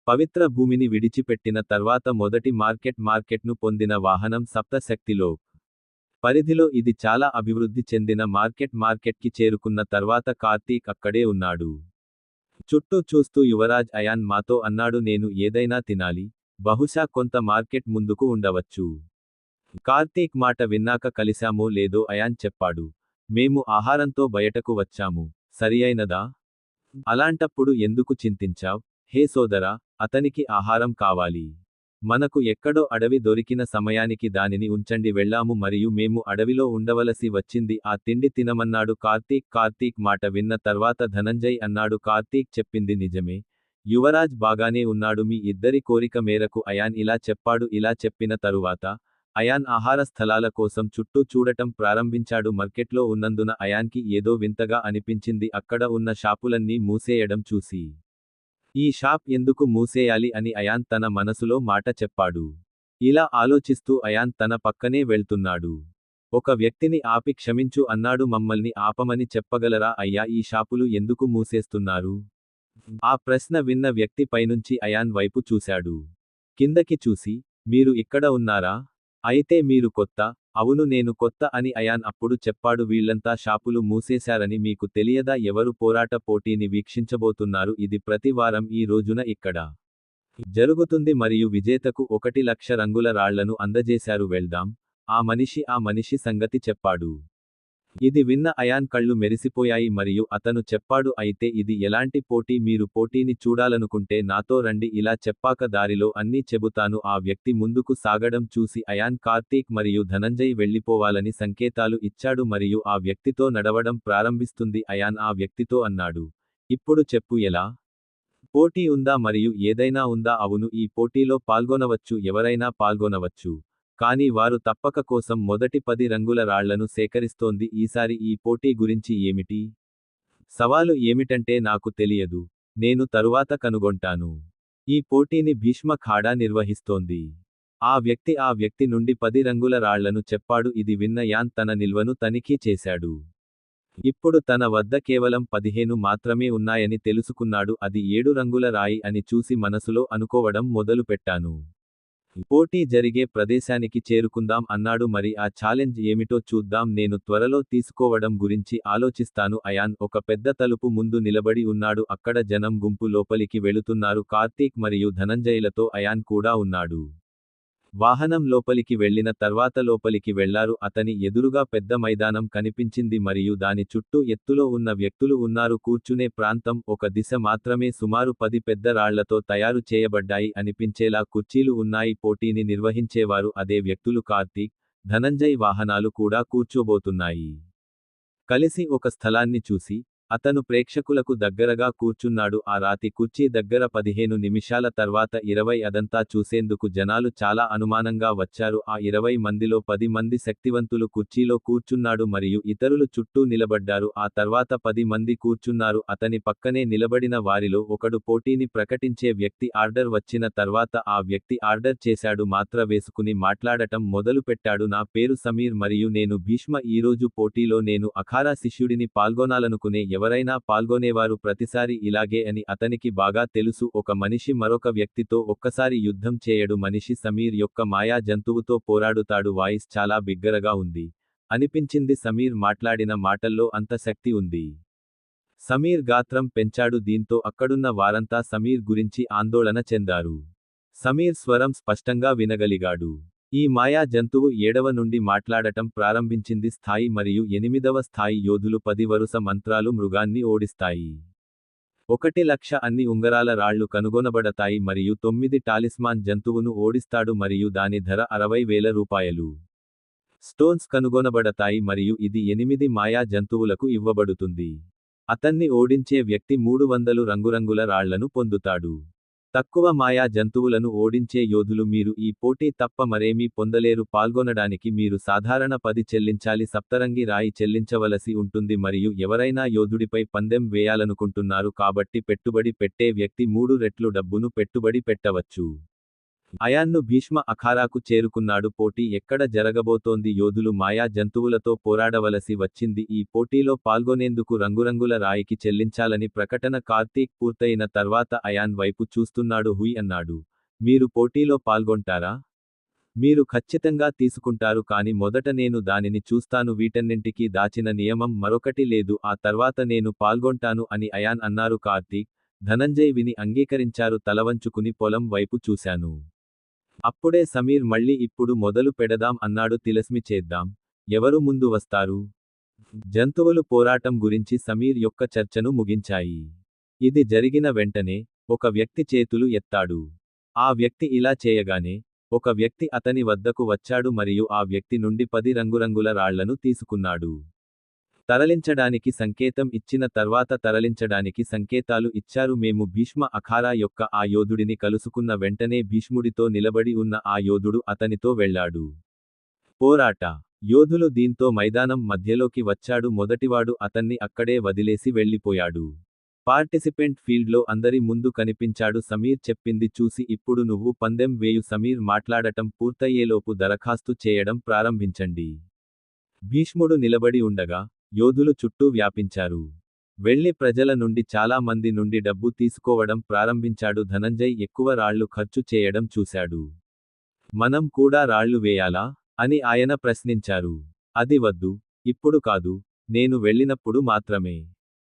పవిత్ర భూమిని విడిచిపెట్టిన తర్వాత మొదటి మార్కెట్ను పొందిన వాహనం సప్తశక్తిలో పరిధిలో ఇది చాలా అభివృద్ధి చెందిన మార్కెట్కి చేరుకున్న తర్వాత కార్తీక్ అక్కడే ఉన్నాడు. చుట్టూ చూస్తూ యువరాజ్ అయాన్ మాతో అన్నాడు నేను ఏదైనా తినాలి, బహుశా కొంత మార్కెట్ ముందుకు ఉండవచ్చు. కార్తీక్ మాట విన్నాక కలిశామో లేదో అయాన్ చెప్పాడు. మేము ఆహారంతో బయటకు వచ్చాము, సరియైనదా? అలాంటప్పుడు ఎందుకు చింతించావ్? హే సోదరా, అతనికి ఆహారం కావాలి. మనకు ఎక్కడో అడవి దొరికిన సమయానికి దానిని ఉంచండి వెళ్ళాము మరియు మేము అడవిలో ఉండవలసి వచ్చింది ఆ తిండి తినమన్నాడు కార్తీక్ మాట విన్న తర్వాత ధనంజయ్ అన్నాడు కార్తీక్ చెప్పింది నిజమే. యువరాజ్ బాగానే ఉన్నాడు మీ ఇద్దరి కోరిక మేరకు అయాన్ ఇలా చెప్పాడు ఇలా చెప్పిన తరువాత అయాన్ ఆహార స్థలాల కోసం చుట్టూ చూడటం ప్రారంభించాడు మార్కెట్లో ఉన్నందున అయాన్కి ఏదో వింతగా అనిపించింది అక్కడ ఉన్న షాపులన్నీ మూసేయడం చూసి. ఈ షాప్ ఎందుకు మూసేయాలి అని అయాన్ తన మనసులో మాట చెప్పాడు. ఇలా ఆలోచిస్తూ అయాన్ తన పక్కనే వెళ్తున్నాడు. ఒక వ్యక్తిని ఆపి క్షమించు అన్నాడు మమ్మల్ని ఆపమని చెప్పగలరా అయ్యా ఈ షాపులు ఎందుకు మూసేస్తున్నారు? ఆ ప్రశ్న విన్న వ్యక్తి పైనుంచి అయాన్ వైపు చూశాడు. కిందకి చూసి మీరు ఇక్కడ ఉన్నారా? అయితే మీరు కొత్త? అవును నేను కొత్త అని అయాన్ అప్పుడు చెప్పాడు వీళ్లంతా షాపులు మూసేశారని మీకు తెలియదా ఎవరు పోరాట పోటీని వీక్షించబోతున్నారు ఇది ప్రతి వారం ఈ రోజున ఇక్కడ జరుగుతుంది మరియు విజేతకు 1,00,000 రంగుల రాళ్లను అందజేశారు వెళ్దాం, ఆ మనిషి సంగతి చెప్పాడు. ఇది విన్న అయాన్ కళ్ళు మెరిసిపోయాయి మరియు అతను చెప్పాడు అయితే ఇది ఎలాంటి పోటీ మీరు పోటీని చూడాలనుకుంటే నాతో రండి ఇలా చెప్పాక దారిలో అన్నీ చెబుతాను ఆ వ్యక్తి ముందుకు సాగడం చూసి అయాన్ కార్తీక్ మరియు ధనంజయ్ వెళ్లిపోవాలని సంకేతాలు ఇచ్చాడు మరియు ఆ వ్యక్తితో నడవడం ప్రారంభిస్తుంది అయాన్ ఆ వ్యక్తితో అన్నాడు. ఇప్పుడు చెప్పు ఎలా? పోటీ ఉందా మరియు ఏదైనా ఉందా అవును ఈ పోటీలో పాల్గొనవచ్చు ఎవరైనా పాల్గొనవచ్చు. కానీ వారు తప్పక కోసం మొదటి 10 రంగుల రాళ్లను సేకరిస్తోంది ఈసారి ఈ పోటీ గురించి ఏమిటి? సవాలు ఏమిటంటే నాకు తెలియదు. నేను తరువాత కనుగొంటాను. ఈ పోటీని భీష్మ ఖాడా నిర్వహిస్తోంది. ఆ వ్యక్తి నుండి 10 రంగుల రాళ్లను చెప్పాడు ఇది విన్న యాన్ తన నిల్వను తనిఖీ చేశాడు. ఇప్పుడు తన వద్ద కేవలం 15 మాత్రమే ఉన్నాయని తెలుసుకున్నాడు అది 7 రంగుల రాయి అని చూసి మనసులో అనుకోవడం మొదలుపెట్టాను. పోటీ జరిగే ప్రదేశానికి చేరుకుందాం అన్నాడు మరి ఆ ఛాలెంజ్ ఏమిటో చూద్దాం నేను త్వరలో తీసుకోవడం గురించి ఆలోచిస్తాను అయాన్ ఒక పెద్ద తలుపు ముందు నిలబడి ఉన్నాడు అక్కడ జనం గుంపు లోపలికి వెళుతున్నారు కార్తీక్ మరియు ధనంజయ్లతో అయాన్ కూడా ఉన్నాడు. వాహనం లోపలికి వెళ్లిన తర్వాత లోపలికి వెళ్లారు అతని ఎదురుగా పెద్ద మైదానం కనిపించింది మరియు దాని చుట్టూ ఎత్తులో ఉన్న వ్యక్తులు ఉన్నారు కూర్చునే ప్రాంతం ఒక దిశ మాత్రమే సుమారు 10 పెద్ద రాళ్లతో తయారు చేయబడ్డాయి అనిపించేలా కుర్చీలు ఉన్నాయి పోటీని నిర్వహించేవారు అదే వ్యక్తులు కార్తీక్, ధనంజయ్ వాహనాలు కూడా కూర్చోబోతున్నాయి. కలిసి ఒక స్థలాన్ని చూసి అతను ప్రేక్షకులకు దగ్గరగా కూర్చున్నాడు ఆ రాతి కుర్చీ దగ్గర 15 నిమిషాల తర్వాత 20 అదంతా చూసేందుకు జనాలు చాలా అనుమానంగా వచ్చారు ఆ 20 మందిలో 10 మంది శక్తివంతులు కుర్చీలో కూర్చున్నాడు మరియు ఇతరులు చుట్టూ నిలబడ్డారు ఆ తర్వాత 10 మంది కూర్చున్నారు అతని పక్కనే నిలబడిన వారిలో ఒకడు పోటీని ప్రకటించే వ్యక్తి ఆర్డర్ వచ్చిన తర్వాత ఆ వ్యక్తి ఆర్డర్ చేశాడు మాత్ర వేసుకుని మాట్లాడటం మొదలుపెట్టాడు నా పేరు సమీర్ మరియు నేను భీష్మ ఈరోజు పోటీలో నేను అఖారా శిష్యుడిని పాల్గొనాలనుకునే ఎవరైనా పాల్గొనేవారు ప్రతిసారి ఇలాగే అని అతనికి బాగా తెలుసు ఒక మనిషి మరొక వ్యక్తితో ఒక్కసారి యుద్ధం చేయడు మనిషి సమీర్ యొక్క మాయా జంతువుతో పోరాడుతాడు వాయిస్ చాలా బిగ్గరగా ఉంది. అనిపించింది సమీర్ మాట్లాడిన మాటల్లో అంత శక్తి ఉంది. సమీర్ గాత్రం పెంచాడు దీంతో అక్కడున్న వారంతా సమీర్ గురించి ఆందోళన చెందారు. సమీర్ స్వరం స్పష్టంగా వినగలిగాడు. ఈ మాయా జంతువు 7వ నుండి మాట్లాడటం ప్రారంభించింది స్థాయి మరియు 8వ స్థాయి యోధులు 10 వరుస మంత్రాలు మృగాన్ని ఓడిస్తాయి. 1,00,000 అన్ని ఉంగరాల రాళ్లు కనుగొనబడతాయి మరియు 9 టాలిస్మాన్ జంతువును ఓడిస్తాడు మరియు దాని ధర 60,000 రూపాయలు. స్టోన్స్ కనుగొనబడతాయి మరియు ఇది 8 మాయా జంతువులకు ఇవ్వబడుతుంది. అతన్ని ఓడించే వ్యక్తి 300 రంగురంగుల రాళ్లను పొందుతాడు. తక్కువ మాయా జంతువులను ఓడించే యోధులు మీరు ఈ పోటీ తప్ప మరేమీ పొందలేరు పాల్గొనడానికి మీరు సాధారణ 10 చెల్లించాలి సప్తరంగి రాయి చెల్లించవలసి ఉంటుంది మరియు ఎవరైనా యోధుడిపై పందెం వేయాలనుకుంటున్నారు కాబట్టి పెట్టుబడి పెట్టే వ్యక్తి 3 రెట్లు డబ్బును పెట్టుబడి పెట్టవచ్చు. అయాన్ను భీష్మ అఖారాకు చేరుకున్నాడు పోటీ ఎక్కడ జరగబోతోంది యోధులు మాయా జంతువులతో పోరాడవలసి వచ్చింది ఈ పోటీలో పాల్గొనేందుకు రంగురంగుల రాయికి చెల్లించాలని ప్రకటన కార్తీక్ పూర్తయిన తర్వాత అయాన్ వైపు చూస్తున్నాడు హుయ్ అన్నాడు. మీరు పోటీలో పాల్గొంటారా? మీరు ఖచ్చితంగా తీసుకుంటారు కాని మొదట నేను దానిని చూస్తాను వీటన్నింటికీ దాచిన నియమం మరొకటి లేదు ఆ తర్వాత నేను పాల్గొంటాను అని అయాన్ అన్నారు కార్తీక్. ధనంజయ్ విని అంగీకరించారు తలవంచుకుని పొలం వైపు చూశాను. అప్పుడే సమీర్ మళ్ళీ ఇప్పుడు మొదలు పెడదాం అన్నాడు తిలస్మి చేద్దాం. ఎవరు ముందు వస్తారు? జంతువులు పోరాటం గురించి సమీర్ యొక్క చర్చను ముగించాయి. ఇది జరిగిన వెంటనే ఒక వ్యక్తి చేతులు ఎత్తాడు. ఆ వ్యక్తి ఇలా చేయగానే ఒక వ్యక్తి అతని వద్దకు వచ్చాడు మరియు ఆ వ్యక్తి నుండి 10 రంగురంగుల రాళ్లను తీసుకున్నాడు. తరలించడానికి సంకేతం ఇచ్చిన తర్వాత తరలించడానికి సంకేతాలు ఇచ్చారు మేము భీష్మ అఖారా యొక్క ఆ యోధుడిని కలుసుకున్న వెంటనే భీష్ముడితో నిలబడి ఉన్న ఆ యోధుడు అతనితో వెళ్ళాడు. పోరాట యోధులు దీంతో మైదానం మధ్యలోకి వచ్చాడు మొదటివాడు అతన్ని అక్కడే వదిలేసి వెళ్ళిపోయాడు. పార్టిసిపెంట్ ఫీల్డ్లో అందరి ముందు కనిపించాడు సమీర్ చెప్పింది చూసి ఇప్పుడు నువ్వు పందెం వేయు సమీర్ మాట్లాడటం పూర్తయ్యేలోపు దరఖాస్తు చేయడం ప్రారంభించండి. భీష్ముడు నిలబడి ఉండగా యోధులు చుట్టూ వ్యాపించారు. వెళ్లి ప్రజల నుండి చాలా మంది నుండి డబ్బు తీసుకోవడం ప్రారంభించాడు ధనంజయ్ ఎక్కువ రాళ్లు ఖర్చు చేయడం చూశాడు. మనం కూడా రాళ్లు వేయాలా? అని ఆయన ప్రశ్నించారు. అది వద్దు. ఇప్పుడు కాదు. నేను వెళ్ళినప్పుడు మాత్రమే.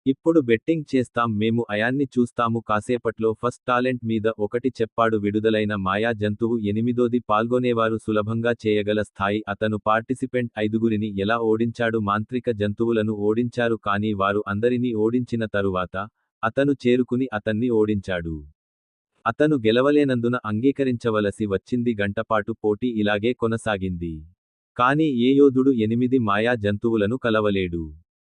ఇప్పుడు బెట్టింగ్ చేస్తాం మేము అయాన్ని చూస్తాము కాసేపట్లో ఫస్ట్ టాలెంట్ మీద ఒకటి చెప్పాడు విడుదలైన మాయా జంతువు 8ది పాల్గొనేవారు సులభంగా చేయగల స్థాయి అతను పార్టిసిపెంట్ 5గురిని ఎలా ఓడించాడు మాంత్రిక జంతువులను ఓడించారు కానీ వారు అందరినీ ఓడించిన తరువాత అతను చేరుకుని అతన్ని ఓడించాడు. అతను గెలవలేనందున అంగీకరించవలసి వచ్చింది గంటపాటు పోటీ ఇలాగే కొనసాగింది. కానీ ఏ యోధుడు 8 మాయా జంతువులను కలవలేడు.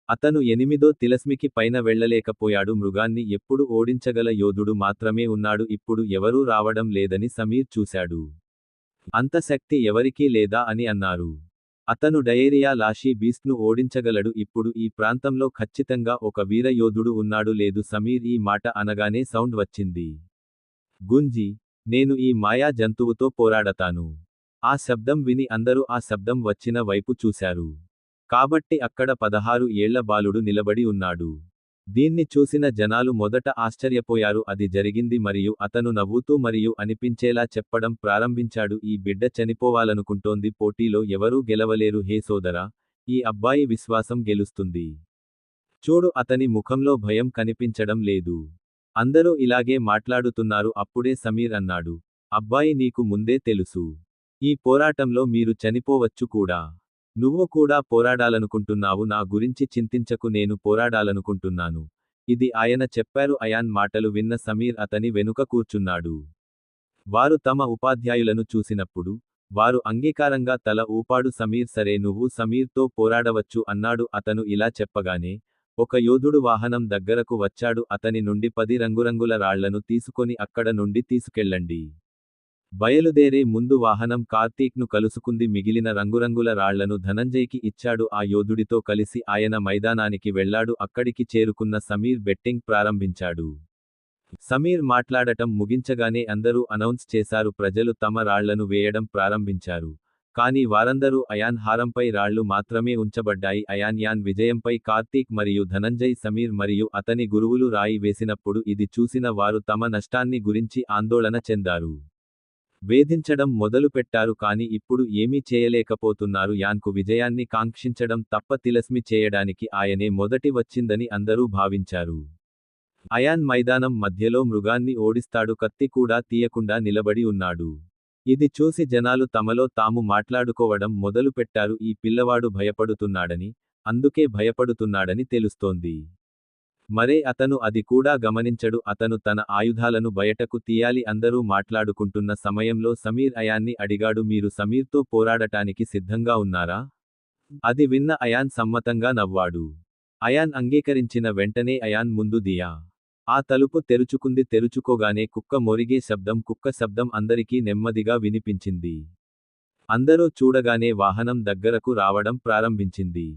అతను 8దో తిలస్మికి పైన వెళ్ళలేకపోయాడు మృగాన్ని ఎప్పుడు ఓడించగల యోధుడు మాత్రమే ఉన్నాడు ఇప్పుడు ఎవరూ రావడం లేదని సమీర్ చూశాడు. అంత శక్తి ఎవరికీ లేదా అని అన్నారు. అతను డయేరియా లాషీ బీస్ట్ను ఓడించగలడు ఇప్పుడు ఈ ప్రాంతంలో ఖచ్చితంగా ఒక వీర యోధుడు ఉన్నాడు లేదు సమీర్ ఈ మాట అనగానే సౌండ్ వచ్చింది. గుంజి నేను ఈ మాయా జంతువుతో పోరాడతాను. ఆ శబ్దం విని అందరూ ఆ శబ్దం వచ్చిన వైపు చూశారు. కాబట్టి అక్కడ 16 ఏళ్ల బాలుడు నిలబడి ఉన్నాడు. దీన్ని చూసిన జనాలు మొదట ఆశ్చర్యపోయారు అది జరిగింది మరియు అతను నవ్వుతూ మరియు అనిపించేలా చెప్పడం ప్రారంభించాడు ఈ బిడ్డ చనిపోవాలనుకుంటోంది పోటీలో ఎవరూ గెలవలేరు హే సోదరా, ఈ అబ్బాయి విశ్వాసం గెలుస్తుంది. చూడు అతని ముఖంలో భయం కనిపించడం లేదు. అందరూ ఇలాగే మాట్లాడుతున్నారు అప్పుడే సమీర్ అన్నాడు. అబ్బాయి నీకు ముందే తెలుసు. ఈ పోరాటంలో మీరు చనిపోవచ్చు కూడా. నువ్వు కూడా పోరాడాలనుకుంటున్నావు నా గురించి చింతించకు నేను పోరాడాలనుకుంటున్నాను. ఇది ఆయన చెప్పారు అయాన్ మాటలు విన్న సమీర్ అతని వెనుక కూర్చున్నాడు. వారు తమ ఉపాధ్యాయులను చూసినప్పుడు వారు అంగీకారంగా తల ఊపాడు సమీర్ సరే నువ్వు సమీర్తో పోరాడవచ్చు అన్నాడు అతను ఇలా చెప్పగానే ఒక యోధుడు వాహనం దగ్గరకు వచ్చాడు అతని నుండి 10 రంగురంగుల రాళ్లను తీసుకొని అక్కడ నుండి తీసుకెళ్ళండి. బయలుదేరే ముందు వాహనం కార్తీక్ను కలుసుకుంది మిగిలిన రంగురంగుల రాళ్లను ధనంజయ్కి ఇచ్చాడు ఆ యోధుడితో కలిసి ఆయన మైదానానికి వెళ్లాడు అక్కడికి చేరుకున్న సమీర్ బెట్టింగ్ ప్రారంభించాడు. సమీర్ మాట్లాడటం ముగించగానే అందరూ అనౌన్స్ చేశారు ప్రజలు తమ రాళ్లను వేయడం ప్రారంభించారు. కానీ వారందరూ అయాన్ హారంపై రాళ్లు మాత్రమే ఉంచబడ్డాయి అయాన్ విజయంపై కార్తీక్ మరియు ధనంజయ్ సమీర్ మరియు అతని గురువులు రాయి వేసినప్పుడు ఇది చూసిన వారు తమ నష్టాన్ని గురించి ఆందోళన చెందారు. వేధించడం మొదలుపెట్టారు కానీ ఇప్పుడు ఏమీ చేయలేకపోతున్నారు యాన్కు విజయాన్ని కాంక్షించడం తప్ప తిలస్మి చేయడానికి ఆయనే మొదటి వచ్చిందని అందరూ భావించారు. అయాన్ మైదానం మధ్యలో మృగాన్ని ఓడిస్తాడు కత్తి కూడా తీయకుండా నిలబడి ఉన్నాడు. ఇది చూసి జనాలు తమలో తాము మాట్లాడుకోవడం మొదలుపెట్టారు ఈ పిల్లవాడు భయపడుతున్నాడని అందుకే భయపడుతున్నాడని తెలుస్తోంది. మరే అతను అది కూడా గమనించడు అతను తన ఆయుధాలను బయటకు తీయాలి అందరూ మాట్లాడుకుంటున్న సమయంలో సమీర్ అయాన్ని అడిగాడు మీరు సమీర్తో పోరాడటానికి సిద్ధంగా ఉన్నారా? అది విన్న అయాన్ సమ్మతంగా నవ్వాడు. అయాన్ అంగీకరించిన వెంటనే అయాన్ ముందు దియా ఆ తలుపు తెరుచుకోగానే కుక్క మొరిగే కుక్క శబ్దం అందరికీ నెమ్మదిగా వినిపించింది. అందరూ చూడగానే వాహనం దగ్గరకు రావడం ప్రారంభించింది.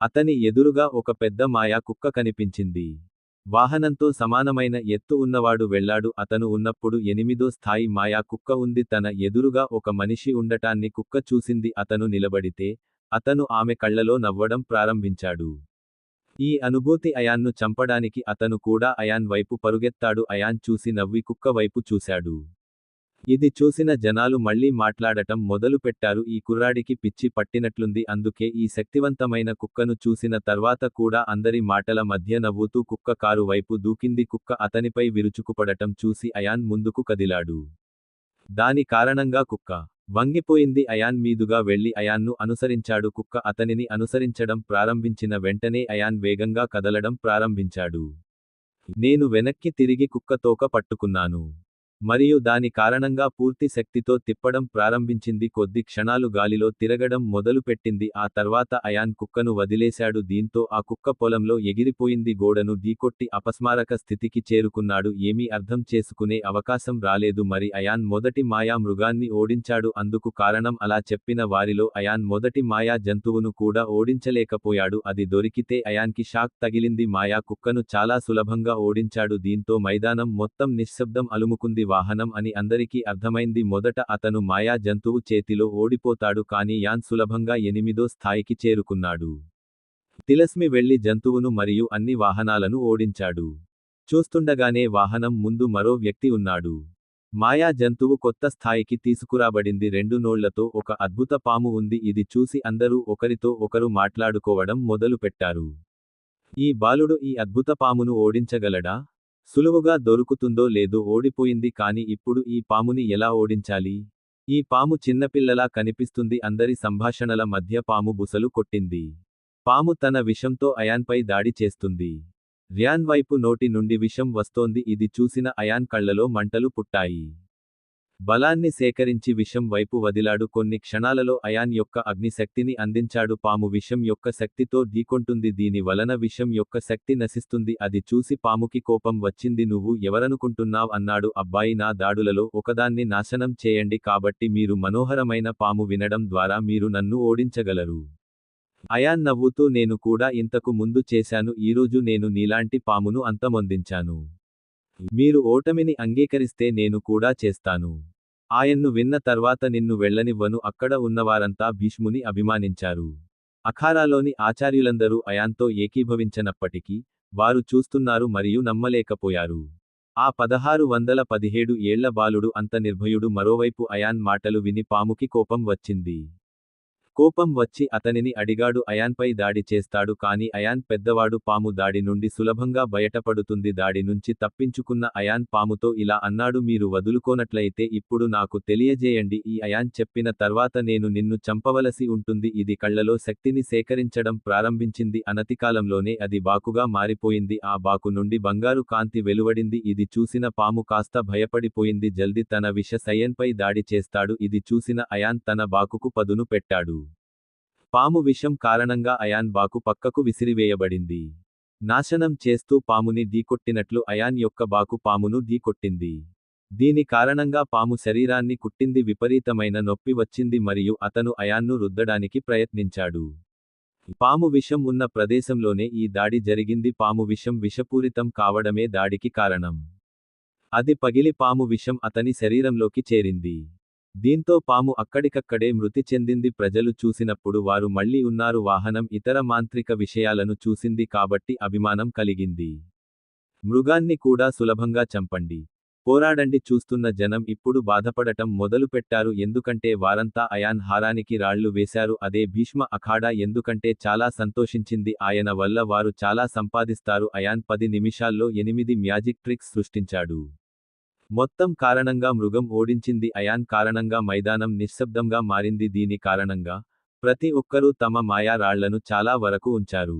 అతని ఎదురుగా ఒక పెద్ద మాయా కుక్క కనిపించింది. వాహనంతో సమానమైన ఎత్తు ఉన్నవాడు వెళ్ళాడు. అతను ఉన్నప్పుడు 8దో స్థాయి మాయా కుక్క ఉంది. తన ఎదురుగా ఒక మనిషి ఉండటాన్ని కుక్క చూసింది. అతను నిలబడితే అతను ఆమె కళ్ళలో నవ్వడం ప్రారంభించాడు. ఈ అనుభూతి అయాన్ను చంపడానికి అతను కూడా అయాన్ వైపు పరుగెత్తాడు. అయాన్ చూసి నవ్వి కుక్క వైపు చూశాడు. ఇది చూసిన జనాలు మళ్ళీ మాట్లాడటం మొదలుపెట్టారు. ఈ కుర్రాడికి పిచ్చి పట్టినట్లుంది. అందుకే ఈ శక్తివంతమైన కుక్కను చూసిన తర్వాత కూడా అందరి మాటల మధ్య నవ్వుతూ కుక్క కారు వైపు దూకింది. కుక్క అతనిపై విరుచుకుపడటం చూసి అయాన్ ముందుకు కదిలాడు. దాని కారణంగా కుక్క వంగిపోయింది. అయాన్ మీదుగా వెళ్లి అయాన్ను అనుసరించాడు. కుక్క అతనిని అనుసరించడం ప్రారంభించిన వెంటనే అయాన్ వేగంగా కదలడం ప్రారంభించాడు. నేను వెనక్కి తిరిగి కుక్క తోక పట్టుకున్నాను. మరియు దాని కారణంగా పూర్తి శక్తితో తిప్పడం ప్రారంభించింది. కొద్ది క్షణాలు గాలిలో తిరగడం మొదలుపెట్టింది. ఆ తర్వాత అయాన్ కుక్కను వదిలేశాడు. దీంతో ఆ కుక్క పొలంలో ఎగిరిపోయింది. గోడను ఢీకొట్టి అపస్మారక స్థితికి చేరుకున్నాడు. ఏమీ అర్థం చేసుకునే అవకాశం రాలేదు. మరి అయాన్ మొదటి మాయా మృగాన్ని ఓడించాడు. అందుకు కారణం అలా చెప్పిన వారిలో అయాన్ మొదటి మాయా జంతువును కూడా ఓడించలేకపోయాడు. అది దొరికితే అయాన్కి షాక్ తగిలింది. మాయా కుక్కను చాలా సులభంగా ఓడించాడు. దీంతో మైదానం మొత్తం నిశ్శబ్దం అలుముకుంది. వాహనం అని అందరికీ అర్థమైంది. మొదట అతను మాయా జంతువు చేతిలో ఓడిపోతాడు. కానీ యాన్ సులభంగా 8దో స్థాయికి చేరుకున్నాడు. తిలస్మి వెళ్లి జంతువును మరియు అన్ని వాహనాలను ఓడించాడు. చూస్తుండగానే వాహనం ముందు మరో వ్యక్తి ఉన్నాడు. మాయా జంతువు కొత్త స్థాయికి తీసుకురాబడింది. 2 నోళ్లతో ఒక అద్భుత పాము ఉంది. ఇది చూసి అందరూ ఒకరితో ఒకరు మాట్లాడుకోవడం మొదలుపెట్టారు. ఈ బాలుడు ఈ అద్భుత పామును ఓడించగలడా? సులువుగా దొరుకుతుందో లేదో ఓడిపోయింది. కాని ఇప్పుడు ఈ పాముని ఎలా ఓడించాలి? ఈ పాము చిన్నపిల్లలా కనిపిస్తుంది. అందరి సంభాషణల మధ్య పాము బుసలు కొట్టింది. పాము తన విషంతో అయాన్పై దాడి చేస్తుంది. ర్యాన్ వైపు నోటి నుండి విషం వస్తోంది. ఇది చూసిన అయాన్ కళ్లలో మంటలు పుట్టాయి. బలాన్ని సేకరించి విషం వైపు వదిలాడు. కొన్ని క్షణాలలో అయాన్ యొక్క అగ్ని శక్తిని అందించాడు. పాము విషం యొక్క శక్తితో ఢీకొంటుంది. దీని వలన విషం యొక్క శక్తి నశిస్తుంది. అది చూసి పాముకి కోపం వచ్చింది. నువ్వు ఎవరనుకుంటున్నావ్ అన్నాడు. అబ్బాయి, నా దాడులలో ఒకదాన్ని నాశనం చేయండి. కాబట్టి మీరు మనోహరమైన పాము వినడం ద్వారా మీరు నన్ను ఓడించగలరు. అయాన్ నవ్వుతూ, నేను కూడా ఇంతకు ముందు చేశాను. ఈరోజు నేను నీలాంటి పామును అంతమొందించాను. మీరు ఓటమిని అంగీకరిస్తే నేను కూడా చేస్తాను. ఆయన్ను విన్న తర్వాత నిన్ను వెళ్ళనివ్వను. అక్కడ ఉన్నవారంతా భీష్ముని అభిమానించారు. అఖారాలోని ఆచార్యులందరూ అయాన్తో ఏకీభవించనప్పటికీ వారు చూస్తున్నారు మరియు నమ్మలేకపోయారు. ఆ 1617 ఏళ్ల బాలుడు అంత నిర్భయుడు. మరోవైపు అయాన్ మాటలు విని పాముకి కోపం వచ్చింది. కోపం వచ్చి అతనిని అడిగాడు. అయాన్పై దాడి చేస్తాడు. కాని అయాన్ పెద్దవాడు. పాము దాడి నుండి సులభంగా బయటపడుతుంది. దాడి నుంచి తప్పించుకున్న అయాన్ పాముతో ఇలా అన్నాడు, మీరు వదులుకోనట్లయితే ఇప్పుడు నాకు తెలియజేయండి. ఈ అయాన్ చెప్పిన తర్వాత నేను నిన్ను చంపవలసి ఉంటుంది. ఇది కళ్లలో శక్తిని సేకరించడం ప్రారంభించింది. అనతికాలంలోనే అది బాకుగా మారిపోయింది. ఆ బాకు నుండి బంగారు కాంతి వెలువడింది. ఇది చూసిన పాము కాస్త భయపడిపోయింది. జల్ది తన విష సయ్యన్పై దాడి చేస్తాడు. ఇది చూసిన అయాన్ తన బాకుకు పదును పెట్టాడు. పాము విషం కారణంగా అయాన్ బాకు పక్కకు విసిరివేయబడింది. నాశనం చేస్తూ పాముని ఢీకొట్టినట్లు అయాన్ యొక్క బాకు పామును ఢీకొట్టింది. దీని కారణంగా పాము శరీరాన్ని కుట్టింది. విపరీతమైన నొప్పి వచ్చింది మరియు అతను అయాన్ను రుద్దడానికి ప్రయత్నించాడు. పాము విషం ఉన్న ప్రదేశంలోనే ఈ దాడి జరిగింది. పాము విషం విషపూరితం కావడమే దాడికి కారణం. అది పగిలి పాము విషం అతని శరీరంలోకి చేరింది. దీంతో పాము అక్కడికక్కడే మృతి చెందింది. ప్రజలు చూసినప్పుడు వారు మళ్ళీ ఉన్నారు. వాహనం ఇతర మాంత్రిక విషయాలను చూసింది కాబట్టి అభిమానం కలిగింది. మృగాన్ని కూడా సులభంగా చంపండి, పోరాడండి. చూస్తున్న జనం ఇప్పుడు బాధపడటం మొదలుపెట్టారు. ఎందుకంటే వారంతా అయాన్ హారానికి రాళ్లు వేశారు. అదే భీష్మ అఖాడా. ఎందుకంటే చాలా సంతోషించింది. ఆయన వల్ల వారు చాలా సంపాదిస్తారు. అయాన్ 10 నిమిషాల్లో 8 మ్యాజిక్ ట్రిక్స్ సృష్టించాడు. మొత్తం కారణంగా మృగం ఓడించింది. అయాన్ కారణంగా మైదానం నిశ్శబ్దంగా మారింది. దీని కారణంగా ప్రతి ఒక్కరూ తమ మాయా రాళ్లను చాలా వరకు ఉంచారు.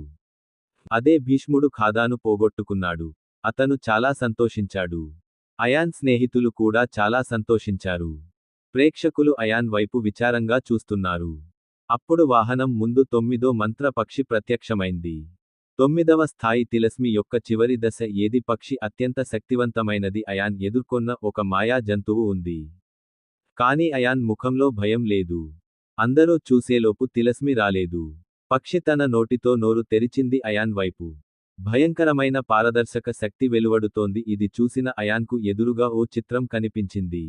అదే భీష్ముడు ఖాదాను పోగొట్టుకున్నాడు. అతను చాలా సంతోషించాడు. అయాన్ స్నేహితులు కూడా చాలా సంతోషించారు. ప్రేక్షకులు అయాన్ వైపు విచారంగా చూస్తున్నారు. అప్పుడు వాహనం ముందు 9దో మంత్ర పక్షి ప్రత్యక్షమైంది. 9వ స్థాయి తిలస్మి యొక్క చివరి దశ ఏది పక్షి అత్యంత శక్తివంతమైనది అయాన్ ఎదుర్కొన్న ఒక మాయా జంతువు ఉంది. కాని అయాన్ ముఖంలో భయం లేదు. అందరూ చూసేలోపు తిలస్మి రాలేదు. పక్షి తన నోటితో నోరు తెరిచింది అయాన్ వైపు. భయంకరమైన పారదర్శక శక్తి వెలువడుతోంది. ఇది చూసిన అయాన్కు ఎదురుగా ఓ చిత్రం కనిపించింది.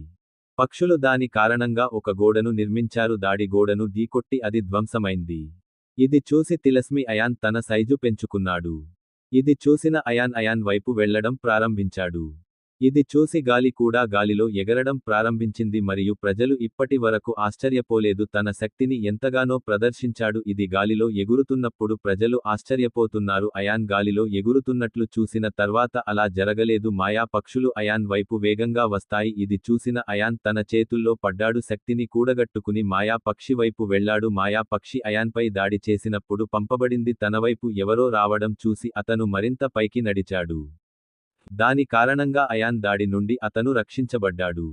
పక్షులు దాని కారణంగా ఒక గోడను నిర్మించారు. దాడి గోడను ఢీకొట్టి అది ధ్వంసమైంది. ఇది చూసి తిలస్మి అయాన్ తన సైజు పెంచుకున్నాడు. ఇది చూసిన అయాన్ వైపు వెళ్లడం ప్రారంభించాడు. ఇది చూసి గాలి కూడా గాలిలో ఎగరడం ప్రారంభించింది మరియు ప్రజలు ఇప్పటి వరకు ఆశ్చర్యపోలేదు. తన శక్తిని ఎంతగానో ప్రదర్శించాడు. ఇది గాలిలో ఎగురుతున్నప్పుడు ప్రజలు ఆశ్చర్యపోతున్నారు. అయాన్ గాలిలో ఎగురుతున్నట్లు చూసిన తర్వాత అలా జరగలేదు. మాయా పక్షులు అయాన్ వైపు వేగంగా వస్తాయి. ఇది చూసిన అయాన్ తన చేతుల్లో పడ్డాడు. శక్తిని కూడగట్టుకుని మాయా పక్షి వైపు వెళ్లాడు. మాయా పక్షి అయాన్పై దాడి చేసినప్పుడు పంపబడింది. తన వైపు ఎవరో రావడం చూసి అతను మరింత పైకి నడిచాడు. దాని కారణంగా అయాన్ దాడి నుండి అతను రక్షించబడ్డాడు.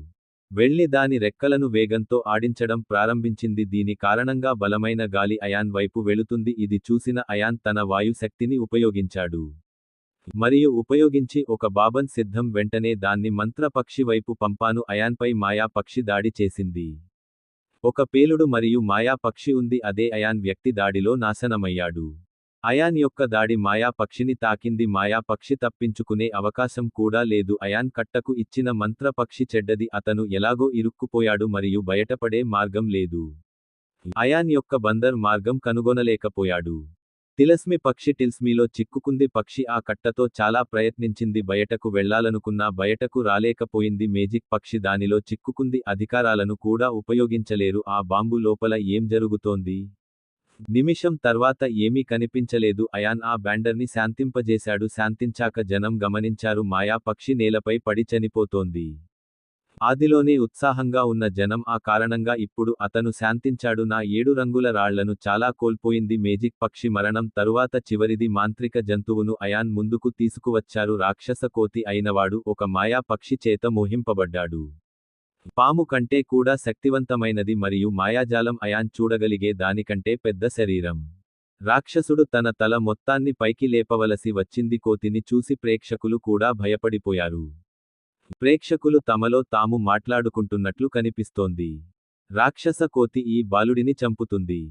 వెళ్లి దాని రెక్కలను వేగంతో ఆడించడం ప్రారంభించింది. దీని కారణంగా బలమైన గాలి అయాన్ వైపు వెళుతుంది. ఇది చూసిన అయాన్ తన వాయు శక్తిని ఉపయోగించాడు. మరియు ఉపయోగించి ఒక బాబన్ సిద్ధం వెంటనే దాన్ని మంత్ర పక్షి వైపు పంపాను. అయాన్పై మాయా పక్షి దాడి చేసింది. ఒక పేలుడు మరియు మాయా పక్షి ఉంది. అదే అయాన్ వ్యక్తి దాడిలో నాశనమయ్యాడు. అయాన్ యొక్క దాడి మాయా పక్షిని తాకింది. మాయా పక్షి తప్పించుకునే అవకాశం కూడా లేదు. అయాన్ కట్టకు ఇచ్చిన మంత్ర పక్షి చెడ్డది. అతను ఎలాగో ఇరుక్కుపోయాడు మరియు బయటపడే మార్గం లేదు. అయాన్ యొక్క బందర్ మార్గం కనుగొనలేకపోయాడు. తిలస్మి పక్షి టిల్స్మీలో చిక్కుకుంది. పక్షి ఆ కట్టతో చాలా ప్రయత్నించింది. బయటకు వెళ్లాలనుకున్నా బయటకు రాలేకపోయింది. మేజిక్ పక్షి దానిలో చిక్కుకుంది. అధికారాలను కూడా ఉపయోగించలేరు. ఆ బాంబు లోపల ఏం జరుగుతోంది? నిమిషం తర్వాత ఏమీ కనిపించలేదు. అయాన్ ఆ బ్యాండర్ని శాంతింపజేశాడు. శాంతించాక జనం గమనించారు మాయా పక్షి నేలపై పడి చనిపోతోంది. ఆదిలోనే ఉత్సాహంగా ఉన్న జనం ఆ కారణంగా ఇప్పుడు అతను శాంతించాడు. నా 7 రంగుల రాళ్లను చాలా కోల్పోయింది. మేజిక్ పక్షి మరణం తరువాత చివరిది మాంత్రిక జంతువును అయాన్ ముందుకు తీసుకువచ్చారు. రాక్షస కోతి అయినవాడు ఒక మాయా పక్షి చేత మోహింపబడ్డాడు. పాము కంటే కూడా శక్తివంతమైనది మరియు మాయాజాలం. అయాన్ చూడగలిగే దానికంటే పెద్ద శరీరం. రాక్షసుడు తన తల మొత్తాన్ని పైకి లేపవలసి వచ్చింది. కోతిని చూసి ప్రేక్షకులు కూడా భయపడిపోయారు. ప్రేక్షకులు తమలో తాము మాట్లాడుకుంటున్నట్లు కనిపిస్తోంది. రాక్షస కోతి ఈ బాలుడిని చంపుతుంది.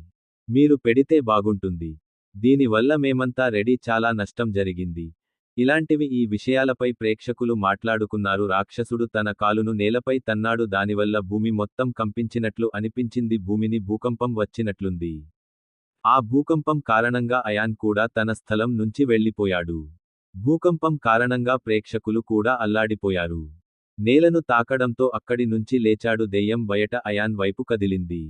మీరు పెడితే బాగుంటుంది. దీనివల్ల మేమంతా రెడీ. చాలా నష్టం జరిగింది. ఇలాంటివి ఈ విషయాలపై ప్రేక్షకులు మాట్లాడుకున్నారు. రాక్షసుడు తన కాలును నేలపై తన్నాడు. దానివల్ల భూమి మొత్తం కంపించినట్లు అనిపించింది. భూమిని భూకంపం వచ్చినట్లుంది. ఆ భూకంపం కారణంగా అయాన్ కూడా తన స్థలం నుంచి వెళ్లిపోయాడు. భూకంపం కారణంగా ప్రేక్షకులు కూడా అల్లాడిపోయారు. నేలను తాకడంతో అక్కడి నుంచి లేచాడు. దెయ్యం బయట అయాన్ వైపు కదిలింది.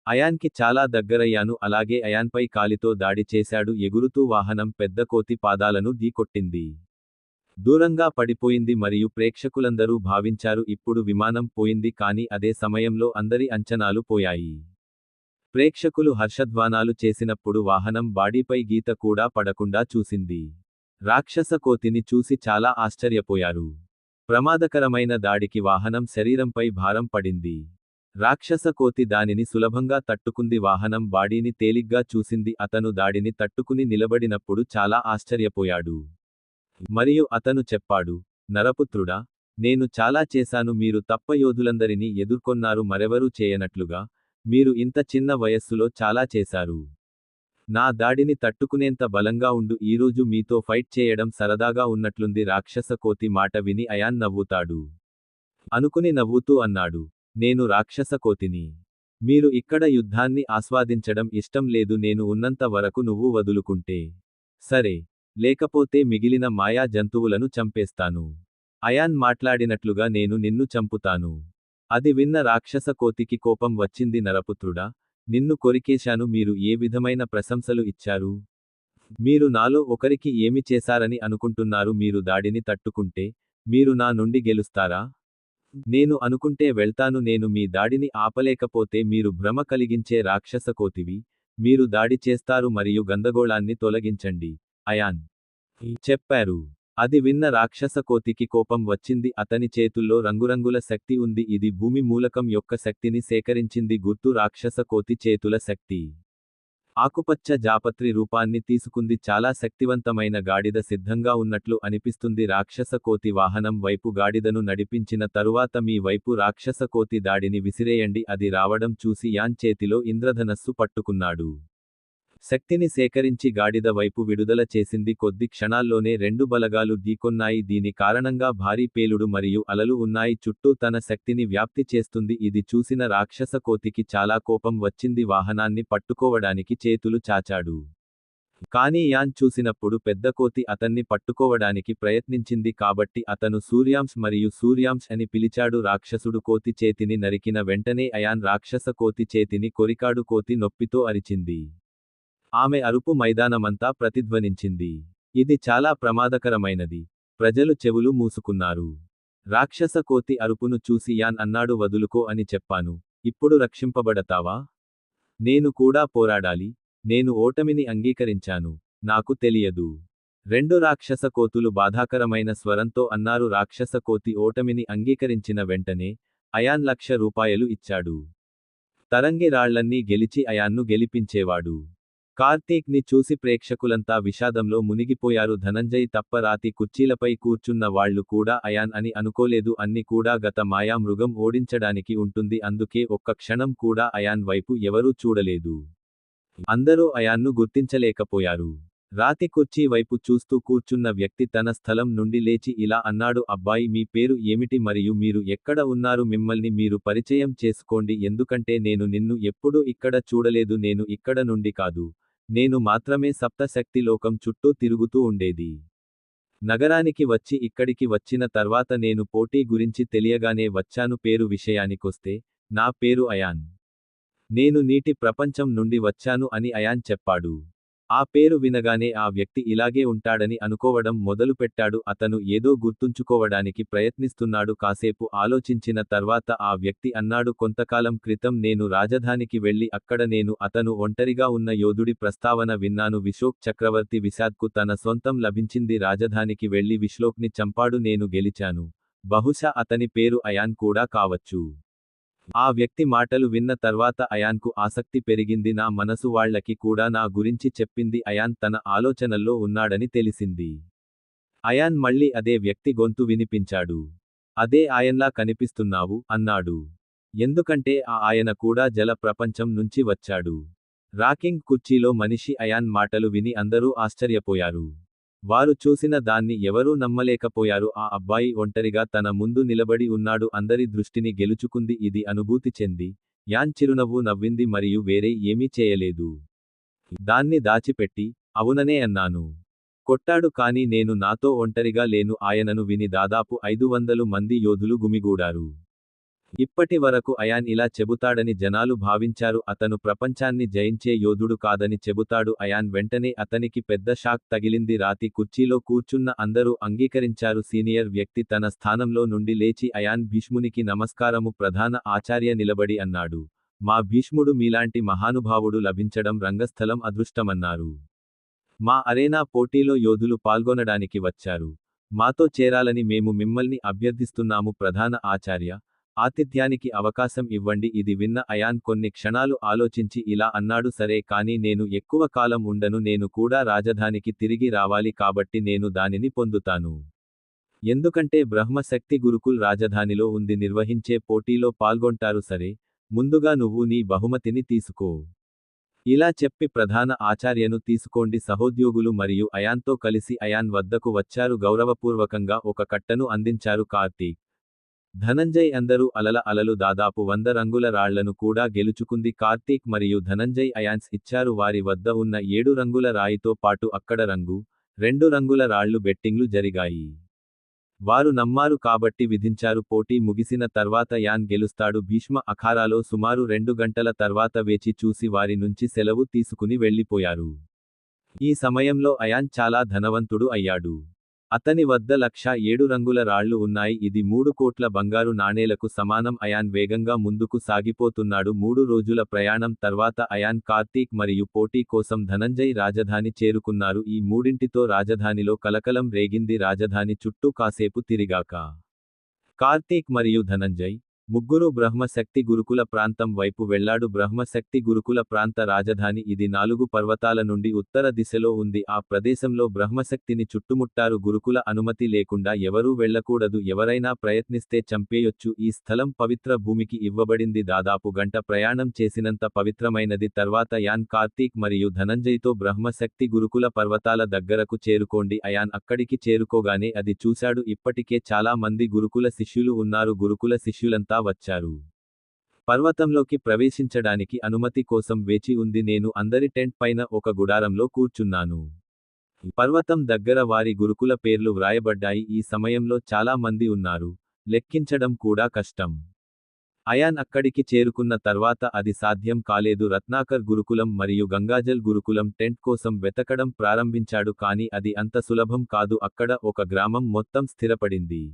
అయాన్కి చాలా దగ్గరయ్యాను. అలాగే అయాన్పై కాలితో దాడి చేశాడు. ఎగురుతూ వాహనం పెద్ద కోతి పాదాలను ఢీకొట్టింది. దూరంగా పడిపోయింది మరియు ప్రేక్షకులందరూ భావించారు ఇప్పుడు విమానం పోయింది. కానీ అదే సమయంలో అందరి అంచనాలు పోయాయి. ప్రేక్షకులు హర్షధ్వానాలు చేసినప్పుడు వాహనం బాడీపై గీత కూడా పడకుండా చూసింది. రాక్షస కోతిని చూసి చాలా ఆశ్చర్యపోయారు. ప్రమాదకరమైన దాడికి వాహనం శరీరంపై భారం పడింది. రాక్షస కోతి దానిని సులభంగా తట్టుకుంది. వాహనం బాడీని తేలిగ్గా చూసింది. అతను దాడిని తట్టుకుని నిలబడినప్పుడు చాలా ఆశ్చర్యపోయాడు. మరియు అతను చెప్పాడు, నరపుత్రుడా, నేను చాలా చేశాను. మీరు తప్ప యోధులందరినీ ఎదుర్కొన్నారు. మరెవరూ చేయనట్లుగా. మీరు ఇంత చిన్న వయస్సులో చాలా చేశారు. నా దాడిని తట్టుకునేంత బలంగా ఉండు. ఈరోజు మీతో ఫైట్ చేయడం సరదాగా ఉన్నట్లుంది. రాక్షస కోతి మాట విని అయాన్ నవ్వుతాడు. అనుకుని నవ్వుతూ అన్నాడు, నేను రాక్షస కోతిని. మీరు ఇక్కడ యుద్ధాన్ని ఆస్వాదించడం ఇష్టం లేదు. నేను ఉన్నంత వరకు నువ్వు వదులుకుంటే సరే. లేకపోతే మిగిలిన మాయా జంతువులను చంపేస్తాను. అయాన్ మాట్లాడినట్లుగా నేను నిన్ను చంపుతాను. అది విన్న రాక్షస కోతికి కోపం వచ్చింది. నరపుత్రుడా, నిన్ను కొరికేశాను. మీరు ఏ విధమైన ప్రశంసలు ఇచ్చారు? మీరు నాలో ఒకరికి ఏమి చేశారని అనుకుంటున్నారు? మీరు దాడిని తట్టుకుంటే మీరు నా నుండి గెలుస్తారా? నేను అనుకుంటే వెళ్తాను. నేను మీ దాడిని ఆపలేకపోతే మీరు భ్రమ కలిగించే రాక్షస కోతివి. మీరు దాడి చేస్తారు మరియు గందగోళాన్ని తొలగించండి, అయాన్ చెప్పారు. అది విన్న రాక్షస కోతికి కోపం వచ్చింది. అతని చేతుల్లో రంగురంగుల శక్తి ఉంది. ఇది భూమి మూలకం యొక్క శక్తిని సేకరించింది. గుర్తు రాక్షస కోతి చేతుల శక్తి. ఆకుపచ్చ జాపత్రి రూపాన్ని తీసుకుంది. చాలా శక్తివంతమైన గాడిద సిద్ధంగా ఉన్నట్లు అనిపిస్తుంది. రాక్షస కోతి వాహనం వైపు గాడిదను నడిపించిన తరువాత మీ వైపు రాక్షస కోతి దాడిని విసిరేయండి. అది రావడం చూసి యాన్ చేతిలో ఇంద్రధనస్సు పట్టుకున్నాడు. శక్తిని సేకరించి గాడిద వైపు విడుదల చేసింది. కొద్ది క్షణాల్లోనే రెండు బలగాలు ఢీకొన్నాయి. దీని కారణంగా భారీ పేలుడు మరియు అలలు ఉన్నాయి. చుట్టూ తన శక్తిని వ్యాప్తి చేస్తుంది. ఇది చూసిన రాక్షస కోతికి చాలా కోపం వచ్చింది. వాహనాన్ని పట్టుకోవడానికి చేతులు చాచాడు. కానీ యాన్ చూసినప్పుడు పెద్ద కోతి అతన్ని పట్టుకోవడానికి ప్రయత్నించింది కాబట్టి అతను సూర్యాంశ్ మరియు సూర్యాంశ్ అని పిలిచాడు. రాక్షసుడు కోతి చేతిని నరికిన వెంటనే అయాన్ రాక్షస కోతి చేతిని కొరికాడు. కోతి నొప్పితో అరిచింది. ఆమె అరుపు మైదానమంతా ప్రతిధ్వనించింది. ఇది చాలా ప్రమాదకరమైనది. ప్రజలు చెవులు మూసుకున్నారు. రాక్షస కోతి అరుపును చూసి యాన్ అన్నాడు, వదులుకో అని చెప్పాను. ఇప్పుడు రక్షింపబడతావా? నేను కూడా పోరాడాలి. నేను ఓటమిని అంగీకరించాను. నాకు తెలియదు. రెండు రాక్షస కోతులు బాధాకరమైన స్వరంతో అన్నారు. రాక్షస కోతి ఓటమిని అంగీకరించిన వెంటనే అయాన్ ₹1,00,000 ఇచ్చాడు. తరంగి రాళ్లన్నీ గెలిచి అయాన్ను గెలిపించేవాడు. కార్తీక్ ని చూసి ప్రేక్షకులంతా విషాదంలో మునిగిపోయారు. ధనంజయ్ తప్ప రాతి కుర్చీలపై కూర్చున్న వాళ్లు కూడా అయాన్ అని అనుకోలేదు. అన్ని కూడా గత మాయా మృగం ఓడించడానికి ఉంటుంది. అందుకే ఒక్క క్షణం కూడా అయాన్ వైపు ఎవరూ చూడలేదు. అందరూ అయాన్ను గుర్తించలేకపోయారు. రాతి కుర్చీ వైపు చూస్తూ కూర్చున్న వ్యక్తి తన స్థలం నుండి లేచి ఇలా అన్నాడు, అబ్బాయి, మీ పేరు ఏమిటి మరియు మీరు ఎక్కడ ఉన్నారు? మిమ్మల్ని మీరు పరిచయం చేసుకోండి. ఎందుకంటే నేను నిన్ను ఎప్పుడూ ఇక్కడ చూడలేదు. నేను ఇక్కడ నుండి కాదు. నేను మాత్రమే సప్తశక్తి లోకం చుట్టూ తిరుగుతూ ఉండేది. నగరానికి వచ్చి ఇక్కడికి వచ్చిన తర్వాత నేను పోటీ గురించి తెలియగానే వచ్చాను. పేరు విషయానికొస్తే నా పేరు అయాన్. నేను నీటి ప్రపంచం నుండి వచ్చాను అని అయాన్ చెప్పాడు. ఆ పేరు వినగానే ఆ వ్యక్తి ఇలాగే ఉంటాడని అనుకోవడం మొదలుపెట్టాడు. అతను ఏదో గుర్తుంచుకోవడానికి ప్రయత్నిస్తున్నాడు. కాసేపు ఆలోచించిన తర్వాత ఆ వ్యక్తి అన్నాడు, కొంతకాలం క్రితం నేను రాజధానికి వెళ్లి అక్కడ నేను అతను ఒంటరిగా ఉన్న యోధుడి ప్రస్తావన విన్నాను. విశోక్ చక్రవర్తి విషాద్కు తన సొంతం లభించింది. రాజధానికి వెళ్లి విశ్లోక్ని చంపాడు. నేను గెలిచాను. బహుశా అతని పేరు అయాన్ కూడా కావచ్చు. ఆ వ్యక్తి మాటలు విన్న తర్వాత అయాన్కు ఆసక్తి పెరిగింది. నా మనసు వాళ్లకి కూడా నా గురించి చెప్పింది. అయాన్ తన ఆలోచనల్లో ఉన్నాడని తెలిసింది. అయాన్ మళ్ళీ అదే వ్యక్తి గొంతు వినిపించాడు. అదే ఆయన్లా కనిపిస్తున్నావు అన్నాడు. ఎందుకంటే ఆయన కూడా జల ప్రపంచం నుంచి వచ్చాడు. రాకింగ్ కుర్చీలో మనిషి అయాన్ మాటలు విని అందరూ ఆశ్చర్యపోయారు. వారు చూసిన దాన్ని ఎవరూ నమ్మలేకపోయారు. ఆ అబ్బాయి ఒంటరిగా తన ముందు నిలబడి ఉన్నాడు. అందరి దృష్టిని గెలుచుకుంది. ఇది అనుభూతి చెంది యాన్ చిరునవ్వు నవ్వింది మరియు వేరే ఏమీ చేయలేదు. దాన్ని దాచిపెట్టి అవుననే అన్నాను. కొట్టాడు. కానీ నేను నాతో ఒంటరిగా లేను. ఆయనను విని దాదాపు 500 మంది యోధులు గుమిగూడారు. ఇప్పటి వరకు అయాన్ ఇలా చెబుతాడని జనాలు భావించారు. అతను ప్రపంచాన్ని జయించే యోధుడు కాదని చెబుతాడు. అయాన్ వెంటనే అతనికి పెద్ద షాక్ తగిలింది. రాతి కుర్చీలో కూర్చున్న అందరూ అంగీకరించారు. సీనియర్ వ్యక్తి తన స్థానంలో నుండి లేచి అయాన్ భీష్మునికి నమస్కారము. ప్రధాన ఆచార్య నిలబడి అన్నాడు, మా భీష్ముడు మీలాంటి మహానుభావుడు లభించడం రంగస్థలం అదృష్టమన్నారు. మా అరేనా పోటీలో యోధులు పాల్గొనడానికి వచ్చారు. మాతో చేరాలని మేము మిమ్మల్ని అభ్యర్థిస్తున్నాము. ప్రధాన ఆచార్య, ఆతిథ్యానికి అవకాశం ఇవ్వండి. ఇది విన్న అయాన్ కొన్ని క్షణాలు ఆలోచించి ఇలా అన్నాడు, సరే, కానీ నేను ఎక్కువ కాలం ఉండను. నేను కూడా రాజధానికి తిరిగి రావాలి. కాబట్టి నేను దానిని పొందుతాను. ఎందుకంటే బ్రహ్మశక్తి గురుకుల్ రాజధానిలో ఉంది. నిర్వహించే పోటీలో పాల్గొంటారు. సరే, ముందుగా నువ్వు నీ బహుమతిని తీసుకో. ఇలా చెప్పి ప్రధాన ఆచార్యను తీసుకోండి. సహోద్యోగులు మరియు అయాన్తో కలిసి అయాన్ వద్దకు వచ్చారు. గౌరవపూర్వకంగా ఒక కట్టను అందించారు. కార్తీక్, ధనంజయ్ అందరూ అలలు దాదాపు 100 రంగుల రాళ్లను కూడా గెలుచుకుంది. కార్తీక్ మరియు ధనంజయ్ అయాన్స్ ఇచ్చారు. వారి వద్ద ఉన్న 7 రంగుల రాయితో పాటు అక్కడ 2 రంగుల రాళ్లు బెట్టింగ్లు జరిగాయి. వారు నమ్మారు కాబట్టి విధించారు. పోటీ ముగిసిన తర్వాత యాన్ గెలుస్తాడు. భీష్మ అఖారాలో సుమారు 2 గంటల తర్వాత వేచి చూసి వారి నుంచి సెలవు తీసుకుని వెళ్లిపోయారు. ఈ సమయంలో అయాన్ చాలా ధనవంతుడు అయ్యాడు. అతని వద్ద 1,07 రంగుల రాళ్లు ఉన్నాయి. ఇది 3 కోట్ల బంగారు నాణేలకు సమానం. అయాన్ వేగంగా ముందుకు సాగిపోతున్నాడు. 3 రోజుల ప్రయాణం తర్వాత అయాన్, కార్తీక్ మరియు పోటీ కోసం ధనంజయ్ రాజధాని చేరుకున్నారు. ఈ మూడింటితో రాజధానిలో కలకలం రేగింది. రాజధాని చుట్టూ కాసేపు తిరిగాక కార్తీక్ మరియు ధనంజయ్ ముగ్గురు బ్రహ్మశక్తి గురుకుల ప్రాంతం వైపు వెళ్లాడు. బ్రహ్మశక్తి గురుకుల ప్రాంత రాజధాని ఇది 4 పర్వతాల నుండి ఉత్తర దిశలో ఉంది. ఆ ప్రదేశంలో బ్రహ్మశక్తిని చుట్టుముట్టారు. గురుకుల అనుమతి లేకుండా ఎవరూ వెళ్లకూడదు. ఎవరైనా ప్రయత్నిస్తే చంపేయొచ్చు. ఈ స్థలం పవిత్ర భూమికి ఇవ్వబడింది. దాదాపు గంట ప్రయాణం చేసినంత పవిత్రమైనది. తర్వాత యాన్ కార్తీక్ మరియు ధనంజయ్తో బ్రహ్మశక్తి గురుకుల పర్వతాల దగ్గరకు చేరుకోండి. అయాన్ అక్కడికి చేరుకోగానే అది చూశాడు. ఇప్పటికే చాలా మంది గురుకుల శిష్యులు ఉన్నారు. గురుకుల శిష్యులంతా వచ్చారు. పర్వతంలోకి ప్రవేశించడానికి అనుమతి కోసం వేచి ఉంది. నేను అందరి టెంట్ పైన ఒక గుడారంలో కూర్చున్నాను. పర్వతం దగ్గర వారి గురుకుల పేర్లు వ్రాయబడ్డాయి. ఈ సమయంలో చాలా మంది ఉన్నారు. లెక్కించడం కూడా కష్టం. అయాన్ అక్కడికి చేరుకున్న తర్వాత అది సాధ్యం కాలేదు. రత్నాకర్ గురుకులం మరియు గంగాజల్ గురుకులం టెంట్ కోసం వెతకడం ప్రారంభించాడు. కానీ అది అంత సులభం కాదు. అక్కడ ఒక గ్రామం మొత్తం స్థిరపడింది.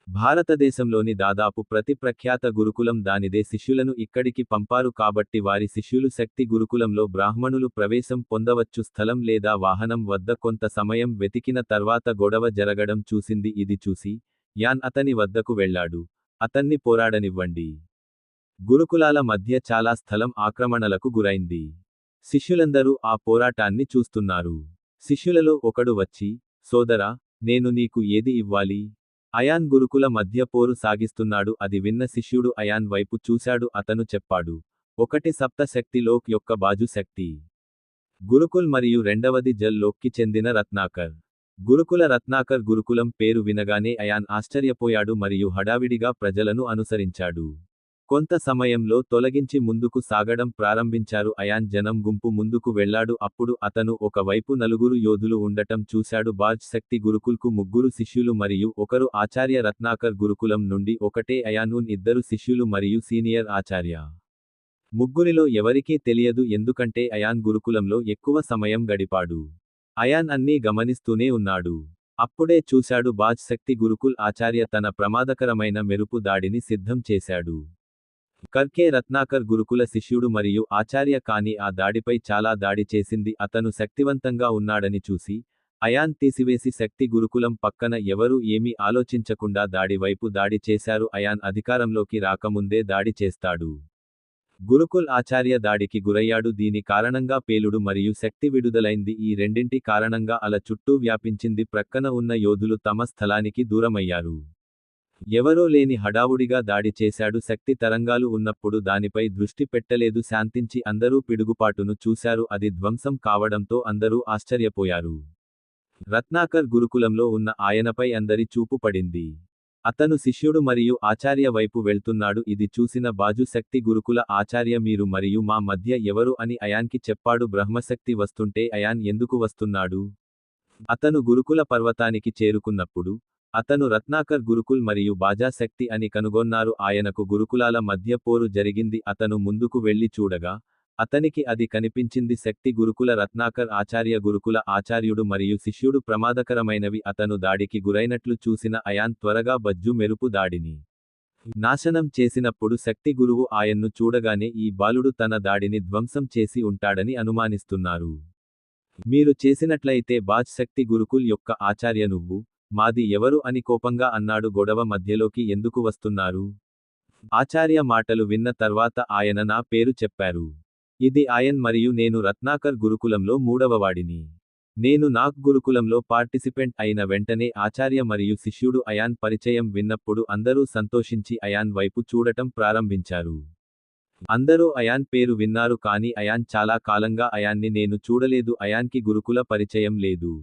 భారతదేశంలోని దాదాపు ప్రతి ప్రఖ్యాత గురుకులం దానిదే శిష్యులను ఇక్కడికి పంపారు. కాబట్టి వారి శిష్యులు శక్తి గురుకులంలో బ్రాహ్మణులు ప్రవేశం పొందవచ్చు. స్థలం లేదా వాహనం వద్ద కొంత సమయం వెతికిన తర్వాత గొడవ జరగడం చూసింది. ఇది చూసి యాన్ అతని వద్దకు వెళ్ళాడు. అతన్ని పోరాడనివ్వండి. గురుకులాల మధ్య చాలా స్థలం ఆక్రమణలకు గురైంది. శిష్యులందరూ ఆ పోరాటాన్ని చూస్తున్నారు. శిష్యులలో ఒకడు వచ్చి, సోదరా, నేను నీకు ఏది ఇవ్వాలి? అయాన్ గురుకుల మధ్య పోరు సాగిస్తున్నాడు. అది విన్న శిష్యుడు అయాన్ వైపు చూశాడు. అతను చెప్పాడు, ఒకటి సప్త శక్తి లోక్ యొక్క బాజు శక్తి గురుకుల్ మరియు రెండవది జల్ లోక్కి చెందిన రత్నాకర్ గురుకుల. రత్నాకర్ గురుకులం పేరు వినగానే అయాన్ ఆశ్చర్యపోయాడు మరియు హడావిడిగా ప్రజలను అనుసరించాడు. కొంత సమయంలో తొలగించి ముందుకు సాగడం ప్రారంభించారు. అయాన్ జనం గుంపు ముందుకు వెళ్లాడు. అప్పుడు అతను ఒక వైపు 4 యోధులు ఉండటం చూశాడు. బాజ్ శక్తి గురుకుల్కు 3 శిష్యులు మరియు ఒకరు ఆచార్య. రత్నాకర్ గురుకులం నుండి ఒకటే అయానూన్ 2 శిష్యులు మరియు సీనియర్ ఆచార్య. ముగ్గురిలో ఎవరికీ తెలియదు ఎందుకంటే అయాన్ గురుకులంలో ఎక్కువ సమయం గడిపాడు. అయాన్ అన్నీ గమనిస్తూనే ఉన్నాడు. అప్పుడే చూశాడు బాజ్ శక్తి గురుకుల్ ఆచార్య తన ప్రమాదకరమైన మెరుపు దాడిని సిద్ధం చేశాడు. కర్కే రత్నాకర్ గురుకుల శిష్యుడు మరియు ఆచార్య, కానీ ఆ దాడిపై చాలా దాడి చేసింది. అతను శక్తివంతంగా ఉన్నాడని చూసి అయాన్ తీసివేసి శక్తి గురుకులం పక్కన ఎవరూ ఏమీ ఆలోచించకుండా దాడి వైపు దాడి చేశారు. అయాన్ అధికారంలోకి రాకముందే దాడి చేస్తాడు. గురుకుల్ ఆచార్య దాడికి గురయ్యాడు. దీని కారణంగా పేలుడు మరియు శక్తి విడుదలైంది. ఈ రెండింటి కారణంగా అల చుట్టూ వ్యాపించింది. ప్రక్కన ఉన్న యోధులు తమ స్థలానికి దూరమయ్యారు. ఎవరో లేని హడావుడిగా దాడి చేశాడు. శక్తి తరంగాలు ఉన్నప్పుడు దానిపై దృష్టి పెట్టలేదు. శాంతించి అందరూ పిడుగుపాటును చూశారు. అది ధ్వంసం కావడంతో అందరూ ఆశ్చర్యపోయారు. రత్నాకర్ గురుకులంలో ఉన్న ఆయనపై అందరి చూపు పడింది. అతను శిష్యుడు మరియు ఆచార్య వైపు వెళ్తున్నాడు. ఇది చూసిన బాజు శక్తి గురుకుల ఆచార్య, మీరు మరియు మా మధ్య ఎవరు అని అయాన్కి చెప్పాడు. బ్రహ్మశక్తి వస్తుంటే అయాన్ ఎందుకు వస్తున్నాడు? అతను గురుకుల పర్వతానికి చేరుకున్నప్పుడు అతను రత్నాకర్ గురుకుల్ మరియు బాజా శక్తి అని కనుగొన్నారు. ఆయనకు గురుకులాల మధ్య పోరు జరిగింది. అతను ముందుకు వెళ్లి చూడగా అతనికి అది కనిపించింది. శక్తి గురుకుల రత్నాకర్ ఆచార్య గురుకుల ఆచార్యుడు మరియు శిష్యుడు ప్రమాదకరమైనవి. అతను దాడికి గురైనట్లు చూసిన అయాన్ త్వరగా బజ్జు మెరుపు దాడిని నాశనం చేసినప్పుడు శక్తి గురువు ఆయన్ను చూడగానే ఈ బాలుడు తన దాడిని ధ్వంసం చేసి ఉంటాడని అనుమానిస్తున్నారు. మీరు చేసినట్లయితే బాజ్ శక్తి గురుకుల్ యొక్క ఆచార్య నువ్వు మాది ఎవరు అని కోపంగా అన్నాడు. గొడవ మధ్యలోకి ఎందుకు వస్తున్నారు? ఆచార్య మాటలు విన్న తర్వాత ఆయన నా పేరు చెప్పారు. ఇది ఆయన్ మరియు నేను రత్నాకర్ గురుకులంలో 3వ వాడిని. నేను నాక్ గురుకులంలో పార్టిసిపెంట్ అయిన వెంటనే ఆచార్య మరియు శిష్యుడు అయాన్ పరిచయం విన్నప్పుడు అందరూ సంతోషించి అయాన్ వైపు చూడటం ప్రారంభించారు. అందరూ అయాన్ పేరు విన్నారు కానీ అయాన్ చాలా కాలంగా అయాన్ని నేను చూడలేదు. అయాన్కి గురుకుల పరిచయం లేదు.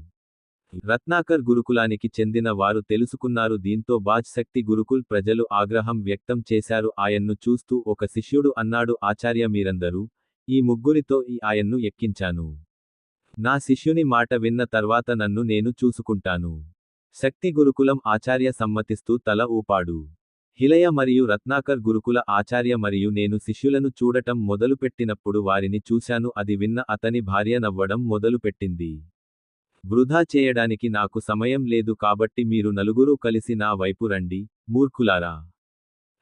రత్నాకర్ గురుకులానికి చెందిన వారు తెలుసుకున్నారు. దీంతో బాజ్ శక్తి గురుకుల్ ప్రజలు ఆగ్రహం వ్యక్తం చేశారు. ఆయన్ను చూస్తూ ఒక శిష్యుడు అన్నాడు, ఆచార్య, మీరందరూ ఈ ముగ్గురితో ఈ ఆయన్ను ఎక్కించాను. నా శిష్యుని మాట విన్న తర్వాత నన్ను నేను చూసుకుంటాను. శక్తి గురుకులం ఆచార్య సమ్మతిస్తూ తల ఊపాడు. హిలయ మరియు రత్నాకర్ గురుకుల ఆచార్య మరియు నేను శిష్యులను చూడటం మొదలుపెట్టినప్పుడు వారిని చూశాను. అది విన్న అతని భార్య నవ్వడం మొదలుపెట్టింది. వృధా చేయడానికి నాకు సమయం లేదు కాబట్టి మీరు నలుగురూ కలిసి నా వైపు రండి, మూర్ఖులారా.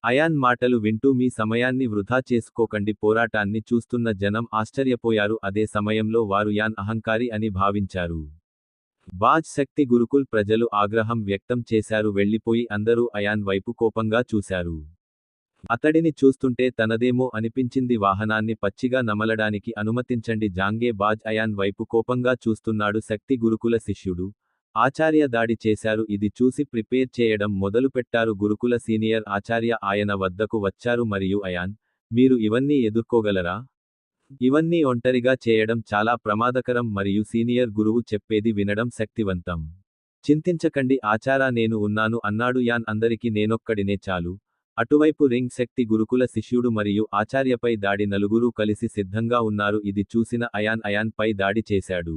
అయాన్ మాటలు వింటూ మీ సమయాన్ని వృధా చేసుకోకండి. పోరాటాన్ని చూస్తున్న జనం ఆశ్చర్యపోయారు. అదే సమయంలో వారు యాన్ అహంకారి అని భావించారు. బాజ్ శక్తి గురుకుల్ ప్రజలు ఆగ్రహం వ్యక్తం చేశారు. వెళ్లిపోయి అందరూ అయాన్ వైపు కోపంగా చూశారు. అతడిని చూస్తుంటే తనదేమో అనిపించింది. వాహనాన్ని పచ్చిగా నమలడానికి అనుమతించండి. జాంగే బాజ్ అయాన్ వైపు కోపంగా చూస్తున్నాడు. శక్తి గురుకుల శిష్యుడు ఆచార్య దాడి చేశారు. ఇది చూసి ప్రిపేర్ చేయడం మొదలుపెట్టారు. గురుకుల సీనియర్ ఆచార్య ఆయన వద్దకు వచ్చారు మరియు అయాన్, మీరు ఇవన్నీ ఎదుర్కోగలరా? ఇవన్నీ ఒంటరిగా చేయడం చాలా ప్రమాదకరం మరియు సీనియర్ గురువు చెప్పేది వినడం శక్తివంతం. చింతించకండి ఆచారా, నేను ఉన్నాను అన్నాడు యాన్. అందరికి నేనొక్కడినే చాలు. అటువైపు రింగ్ శక్తి గురుకుల శిష్యుడు మరియు ఆచార్యపై దాడి. నలుగురూ కలిసి సిద్ధంగా ఉన్నారు. ఇది చూసిన అయాన్ పై దాడి చేశాడు.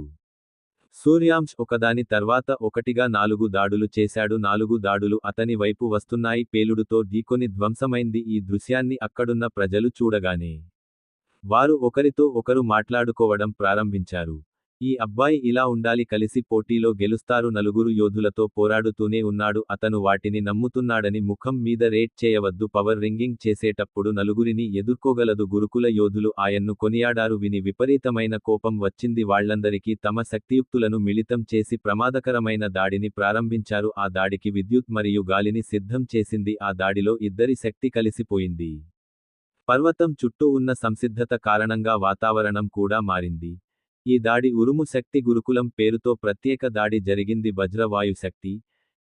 సూర్యాంశ్ ఒకదాని తర్వాత ఒకటిగా 4 దాడులు చేశాడు. 4 దాడులు అతని వైపు వస్తున్నాయి. పేలుడుతో ఢీకొని ధ్వంసమైంది. ఈ దృశ్యాన్ని అక్కడున్న ప్రజలు చూడగానే వారు ఒకరితో ఒకరు మాట్లాడుకోవడం ప్రారంభించారు. ఈ అబ్బాయి ఇలా ఉండాలి, కలిసి పోటీలో గెలుస్తారు. నలుగురు యోధులతో పోరాడుతూనే ఉన్నాడు. అతను వాటిని నమ్ముతున్నాడని ముఖం మీద రేట్ చేయవద్దు. పవర్ రింగింగ్ చేసేటప్పుడు నలుగురిని ఎదుర్కోగలదు. గురుకుల యోధులు ఆయన్ను కొనియాడారు. విని విపరీతమైన కోపం వచ్చింది. వాళ్ళందరికీ తమ శక్తియుక్తులను మిళితం చేసి ప్రమాదకరమైన దాడిని ప్రారంభించారు. ఆ దాడికి విద్యుత్ మరియు గాలిని సిద్ధం చేసింది. ఆ దాడిలో ఇద్దరి శక్తి కలిసిపోయింది. పర్వతం చుట్టూ ఉన్న సంసిద్ధత కారణంగా వాతావరణం కూడా మారింది. ఈ దాడి ఉరుము శక్తి గురుకులం పేరుతో ప్రత్యేక దాడి జరిగింది. వజ్రవాయు శక్తి.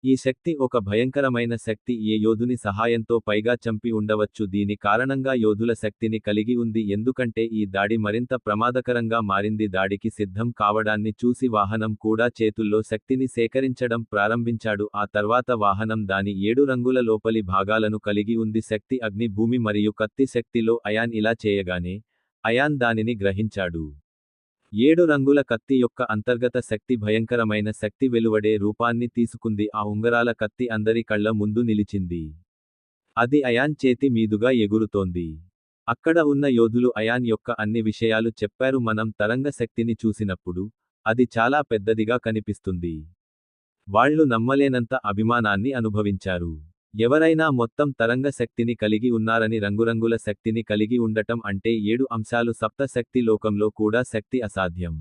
ఈ శక్తి ఒక భయంకరమైన శక్తి. ఏ యోధుని సహాయంతో పైగా చంపి ఉండవచ్చు. దీని కారణంగా యోధుల శక్తిని కలిగి ఉంది. ఎందుకంటే ఈ దాడి మరింత ప్రమాదకరంగా మారింది. దాడికి సిద్ధం కావడాన్ని చూసి వాహనం కూడా చేతుల్లో శక్తిని సేకరించడం ప్రారంభించాడు. ఆ తర్వాత వాహనం దాని 7 రంగుల లోపలి భాగాలను కలిగి ఉంది. శక్తి, అగ్ని, భూమి మరియు కత్తి శక్తిలో అయాన్ ఇలా చేయగానే అయాన్ దానిని గ్రహించాడు. 7 రంగుల కత్తి యొక్క అంతర్గత శక్తి భయంకరమైన శక్తి వెలువడే రూపాన్ని తీసుకుంది. ఆ ఉంగరాల కత్తి అందరి కళ్ళ ముందు నిలిచింది. అది అయాన్ చేతి మీదుగా ఎగురుతోంది. అక్కడ ఉన్న యోధులు అయాన్ యొక్క అన్ని విషయాలు చెప్పారు. మనం తరంగ శక్తిని చూసినప్పుడు అది చాలా పెద్దదిగా కనిపిస్తుంది. వాళ్ళు నమ్మలేనంత అభిమానాన్ని అనుభవించారు. ఎవరైనా మొత్తం తరంగ శక్తిని కలిగి ఉన్నారని, రంగురంగుల శక్తిని కలిగి ఉండటం అంటే 7 అంశాలు, సప్త శక్తి లోకంలో కూడా శక్తి అసాధ్యం.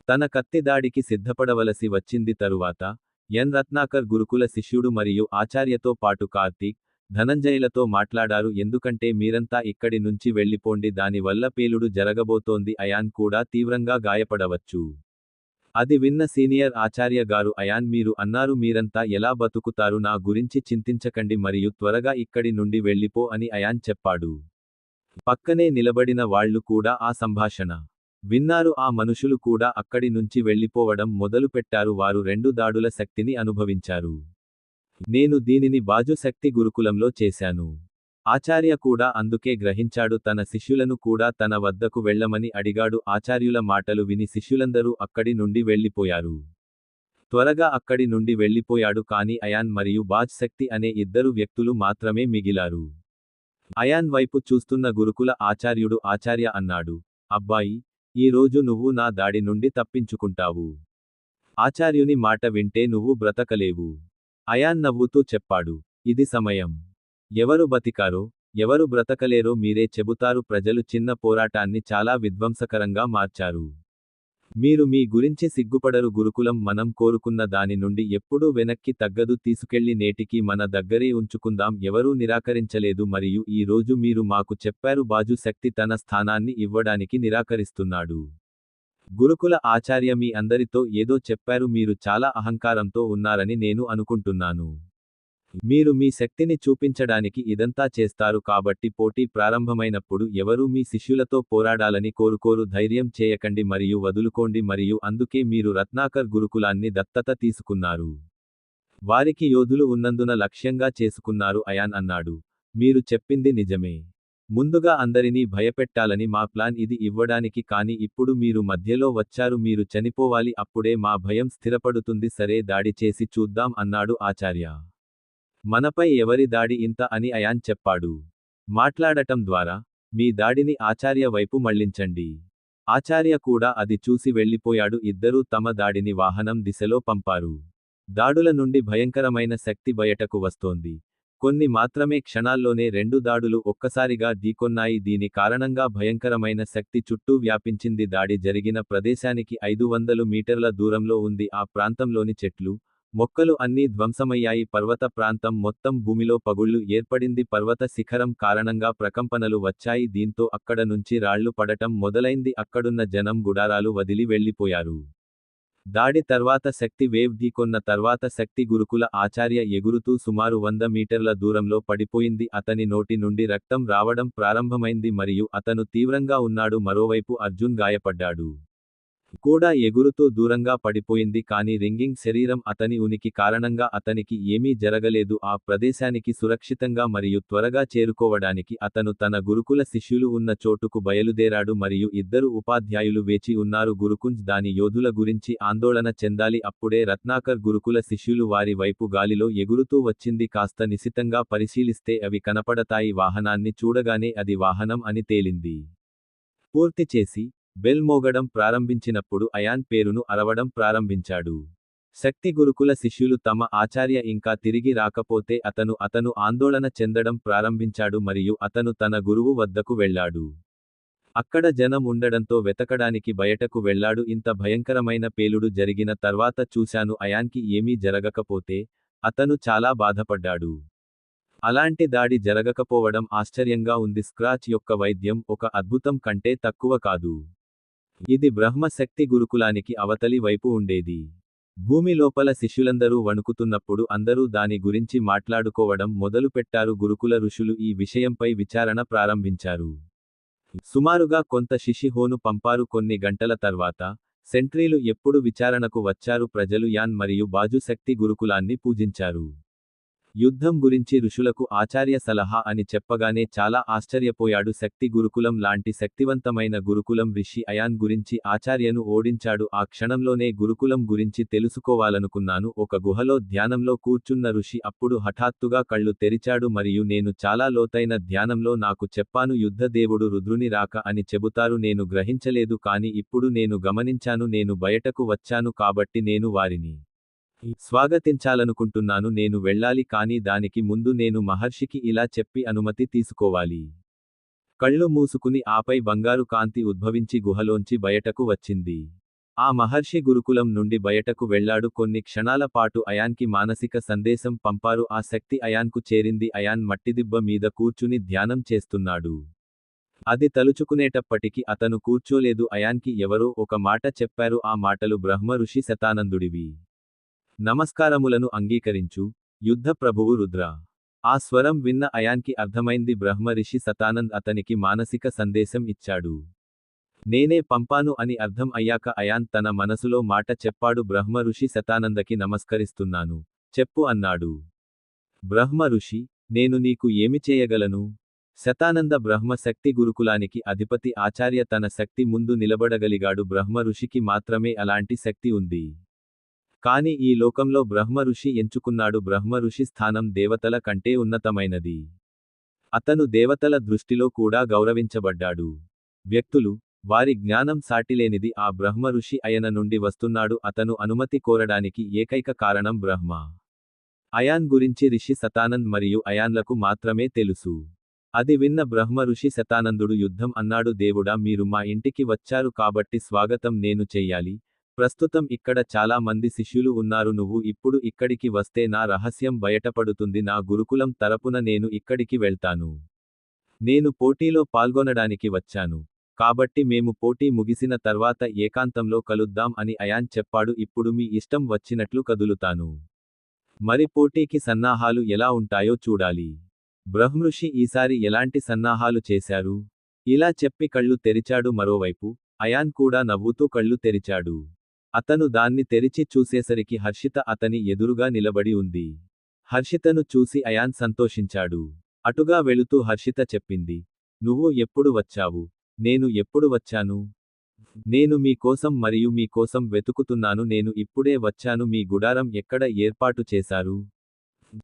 తన కత్తి దాడికి సిద్ధపడవలసి వచ్చింది. తరువాత ఎన్ రత్నాకర్ గురుకుల శిష్యుడు మరియు ఆచార్యతో పాటు కార్తీక్, ధనంజయలతో మాట్లాడారు. ఎందుకంటే మీరంతా ఇక్కడి నుంచి వెళ్ళిపోండి, దాని వల్ల పేలుడు జరగబోతోంది. అయాన్ కూడా తీవ్రంగా గాయపడవచ్చు. అది విన్న సీనియర్ ఆచార్య గారు, అయాన్, మీరు అన్నారు, మీరంతా ఎలా బతుకుతారు? నా గురించి చింతించకండి మరియు త్వరగా ఇక్కడి నుండి వెళ్ళిపో అని అయాన్ చెప్పాడు. పక్కనే నిలబడిన వాళ్ళు కూడా ఆ సంభాషణ విన్నారు. ఆ మనుషులు కూడా అక్కడి నుంచి వెళ్ళిపోవడం మొదలుపెట్టారు. వారు 2 దాడుల శక్తిని అనుభవించారు. నేను దీనిని బాజు శక్తి గురుకులంలో చేశాను. ఆచార్య కూడా అందుకే గ్రహించాడు. తన శిష్యులను కూడా తన వద్దకు వెళ్ళమని అడిగాడు. ఆచార్యుల మాటలు విని శిష్యులందరూ అక్కడి నుండి వెళ్ళిపోయారు. త్వరగా అక్కడి నుండి వెళ్ళిపోయాడు. కానీ అయాన్ మరియు బాజ్ శక్తి అనే 2 వ్యక్తులు మాత్రమే మిగిలారు. అయాన్ వైపు చూస్తున్న గురుకుల ఆచార్యుడు ఆచార్య అన్నాడు, అబ్బాయి, ఈ రోజు నువ్వు నా దాడి నుండి తప్పించుకుంటావు. ఆచార్యుని మాట వింటే నువ్వు బ్రతకలేవు. అయాన్ నవ్వుతూ చెప్పాడు, ఇది సమయం. ఎవరు బతికారో, ఎవరు బ్రతకలేరో మీరే చెబుతారు. ప్రజలు చిన్న పోరాటాన్ని చాలా విధ్వంసకరంగా మార్చారు. మీరు మీ గురించి సిగ్గుపడరు. గురుకులం మనం కోరుకున్న దాని నుండి ఎప్పుడూ వెనక్కి తగ్గదు. తీసుకెళ్లి నేటికి మన దగ్గరే ఉంచుకుందాం. ఎవరూ నిరాకరించలేదు మరియు ఈ రోజు మీరు మాకు చెప్పారు. బాజు శక్తి తన స్థానాన్ని ఇవ్వడానికి నిరాకరిస్తున్నాడు. గురుకుల ఆచార్య మీ అందరితో ఏదో చెప్పారు. మీరు చాలా అహంకారంతో ఉన్నారని నేను అనుకుంటున్నాను. మీరు మీ శక్తిని చూపించడానికి ఇదంతా చేస్తారు. కాబట్టి పోటీ ప్రారంభమైనప్పుడు ఎవరూ మీ శిష్యులతో పోరాడాలని కోరుకోరు. ధైర్యం చేయకండి మరియు వదులుకోండి. మరియు అందుకే మీరు రత్నాకర్ గురుకులాన్ని దత్తత తీసుకున్నారు. వారికి యోధులు ఉన్నందున లక్ష్యంగా చేసుకున్నారు. అయాన్ అన్నాడు, మీరు చెప్పింది నిజమే. ముందుగా అందరినీ భయపెట్టాలని మా ప్లాన్ ఇది ఇవ్వడానికి. కానీ ఇప్పుడు మీరు మధ్యలో వచ్చారు. మీరు చనిపోవాలి, అప్పుడే మా భయం స్థిరపడుతుంది. సరే, దాడి చేసి చూద్దాం అన్నాడు ఆచార్య. మనపై ఎవరి దాడి ఇంత అని అయాన్ చెప్పాడు. మాట్లాడటం ద్వారా మీ దాడిని ఆచార్య వైపు మళ్లించండి. ఆచార్య కూడా అది చూసి వెళ్ళిపోయాడు. ఇద్దరూ తమ దాడిని వాహనం దిశలో పంపారు. దాడుల నుండి భయంకరమైన శక్తి బయటకు వస్తోంది. కొన్ని మాత్రమే క్షణాల్లోనే 2 దాడులు ఒక్కసారిగా ఢీకొన్నాయి. దీని కారణంగా భయంకరమైన శక్తి చుట్టూ వ్యాపించింది. దాడి జరిగిన ప్రదేశానికి 500 మీటర్ల దూరంలో ఉంది. ఆ ప్రాంతంలోని చెట్లు, మొక్కలు అన్నీ ధ్వంసమయ్యాయి. పర్వత ప్రాంతం మొత్తం భూమిలో పగుళ్లు ఏర్పడింది. పర్వత శిఖరం కారణంగా ప్రకంపనలు వచ్చాయి. దీంతో అక్కడ నుంచి రాళ్లు పడటం మొదలైంది. అక్కడున్న జనం గుడారాలు వదిలి వెళ్లిపోయారు. దాడి తర్వాత శక్తి వేవ్ ఢీకొన్న తర్వాత శక్తి గురుకుల ఆచార్య ఎగురుతూ సుమారు 100 మీటర్ల దూరంలో పడిపోయింది. అతని నోటి నుండి రక్తం రావడం ప్రారంభమైంది మరియు అతను తీవ్రంగా ఉన్నాడు. మరోవైపు అర్జున్ గాయపడ్డాడు. కూడా ఎగురుతూ దూరంగా పడిపోయింది. కానీ రింగింగ్ శరీరం అతని ఉనికి కారణంగా అతనికి ఏమీ జరగలేదు. ఆ ప్రదేశానికి సురక్షితంగా మరియు త్వరగా చేరుకోవడానికి అతను తన గురుకుల శిష్యులు ఉన్న చోటుకు బయలుదేరాడు మరియు ఇద్దరు ఉపాధ్యాయులు వేచి ఉన్నారు. గురుకుంజ్ దాని యోధుల గురించి ఆందోళన చెందాలి. అప్పుడే రత్నాకర్ గురుకుల శిష్యులు వారి వైపు గాలిలో ఎగురుతూ వచ్చింది. కాస్త నిశితంగా పరిశీలిస్తే అవి కనపడతాయి. వాహనాన్ని చూడగానే అది వాహనం అని తేలింది. పూర్తి చేసి బెల్ మోగడం ప్రారంభించినప్పుడు అయాన్ పేరును అరవడం ప్రారంభించాడు. శక్తి గురుకుల శిష్యులు తమ ఆచార్య ఇంకా తిరిగి రాకపోతే అతను ఆందోళన చెందడం ప్రారంభించాడు మరియు అతను తన గురువు వద్దకు వెళ్ళాడు. అక్కడ జనం ఉండడంతో వెతకడానికి బయటకు వెళ్ళాడు. ఇంత భయంకరమైన పేలుడు జరిగిన తర్వాత చూశాను. అయాన్కి ఏమీ జరగకపోతే అతను చాలా బాధపడ్డాడు. అలాంటి దాడి జరగకపోవడం ఆశ్చర్యంగా ఉంది. స్క్రాచ్ యొక్క వైద్యం ఒక అద్భుతం కంటే తక్కువ కాదు. ఇది బ్రహ్మ శక్తి గురుకులానికి అవతలి వైపు ఉండేది. భూమి లోపల శిష్యులందరూ వణుకుతున్నప్పుడు అందరూ దాని గురించి మాట్లాడుకోవడం మొదలుపెట్టారు. గురుకుల ఋషులు ఈ విషయంపై విచారణ ప్రారంభించారు. సుమారుగా కొంత శిషిహోను పంపారు. కొన్ని గంటల తర్వాత సెంట్రీలు ఎప్పుడు విచారణకు వచ్చారు. ప్రజలు యాన్ మరియు బాజు శక్తి గురుకులాన్ని పూజించారు. యుద్ధం గురించి ఋషులకు ఆచార్య సలహా అని చెప్పగానే చాలా ఆశ్చర్యపోయాడు. శక్తి గురుకులం లాంటి శక్తివంతమైన గురుకులం రిషి అయాన్ గురించి ఆచార్యను ఓడించాడు. ఆ క్షణంలోనే గురుకులం గురించి తెలుసుకోవాలనుకున్నాను. ఒక గుహలో ధ్యానంలో కూర్చున్న ఋషి అప్పుడు హఠాత్తుగా కళ్ళు తెరిచాడు మరియు నేను చాలా లోతైన ధ్యానంలో నాకు చెప్పాను యుద్ధ దేవుడు రుద్రుని రాక అని చెబుతారు. నేను గ్రహించలేదు కానీ ఇప్పుడు నేను గమనించాను. నేను బయటకు వచ్చాను కాబట్టి నేను వారిని స్వాగతించాలనుకుంటున్నాను. నేను వెళ్ళాలి కానీ దానికి ముందు నేను మహర్షికి ఇలా చెప్పి అనుమతి తీసుకోవాలి. కళ్ళు మూసుకుని ఆపై బంగారు కాంతి ఉద్భవించి గుహలోంచి బయటకు వచ్చింది. ఆ మహర్షి గురుకులం నుండి బయటకు వెళ్ళాడు. కొన్ని క్షణాల పాటు అయాన్కి మానసిక సందేశం పంపారు. ఆ శక్తి అయాన్కు చేరింది. అయాన్ మట్టిదిబ్బ మీద కూర్చుని ధ్యానం చేస్తున్నాడు. అది తలుచుకునేటప్పటికి అతను కూర్చోలేదు. అయాన్కి ఎవరో ఒక మాట చెప్పారు. ఆ మాటలు బ్రహ్మ ఋషి శతానందుడివి. నమస్కారములను అంగీకరించు యుద్ధ ప్రభువు రుద్ర. ఆ స్వరం విన్న అయాన్కి అర్థమైంది బ్రహ్మ ఋషి శతానంద్ అతనికి మానసిక సందేశం ఇచ్చాడు. నేనే పంపాను అని అర్థం అయ్యాక అయాన్ తన మనసులో మాట చెప్పాడు. బ్రహ్మ ఋషి శతానందకి నమస్కరిస్తున్నాను. చెప్పు అన్నాడు. బ్రహ్మ ఋషి నేను నీకు ఏమి చేయగలను? శతానంద బ్రహ్మ శక్తి గురుకులానికి అధిపతి ఆచార్య తన శక్తి ముందు నిలబడగలిగాడు. బ్రహ్మ ఋషికి మాత్రమే అలాంటి శక్తి ఉంది. కానీ ఈ లోకంలో బ్రహ్మ ఋషి ఎంచుకున్నాడు. బ్రహ్మ ఋషి స్థానం దేవతల కంటే ఉన్నతమైనది. అతను దేవతల దృష్టిలో కూడా గౌరవించబడ్డాడు. వ్యక్తులు వారి జ్ఞానం సాటిలేనిది. ఆ బ్రహ్మ ఋషి అయన నుండి వస్తున్నాడు. అతను అనుమతి కోరడానికి ఏకైక కారణం బ్రహ్మ. అయాన్ గురించి రిషి శతానంద్ మరియు అయాన్లకు మాత్రమే తెలుసు. అది విన్న బ్రహ్మ ఋషి శతానందుడు యుద్ధం అన్నాడు. దేవుడా మీరు మా ఇంటికి వచ్చారు కాబట్టి స్వాగతం నేను చెయ్యాలి. ప్రస్తుతం ఇక్కడ చాలా మంది శిష్యులు ఉన్నారు. నువ్వు ఇప్పుడు ఇక్కడికి వస్తే నా రహస్యం బయటపడుతుంది. నా గురుకులం తరపున నేను ఇక్కడికి వెళ్తాను. నేను పోటీలో పాల్గొనడానికి వచ్చాను. కాబట్టి మేము పోటీ ముగిసిన తర్వాత ఏకాంతంలో కలుద్దాం అని అయాన్ చెప్పాడు. ఇప్పుడు మీ ఇష్టం వచ్చినట్లు కదులుతాను. మరి పోటీకి సన్నాహాలు ఎలా ఉంటాయో చూడాలి. బ్రహ్మఋషి ఈసారి ఎలాంటి సన్నాహాలు చేశారు? ఇలా చెప్పి కళ్ళు తెరిచాడు. మరోవైపు అయాన్ కూడా నవ్వుతూ కళ్ళు తెరిచాడు. అతను దాన్ని తెరిచి చూసేసరికి హర్షిత అతని ఎదురుగా నిలబడి ఉంది. హర్షితను చూసి అయాన్ సంతోషించాడు. అటుగా వెళుతూ హర్షిత చెప్పింది. నువ్వు ఎప్పుడు వచ్చావు? నేను ఎప్పుడు వచ్చాను? నేను మీ కోసం మరియు మీ కోసం వెతుకుతున్నాను. నేను ఇప్పుడే వచ్చాను. మీ గుడారం ఎక్కడ ఏర్పాటు చేశారు?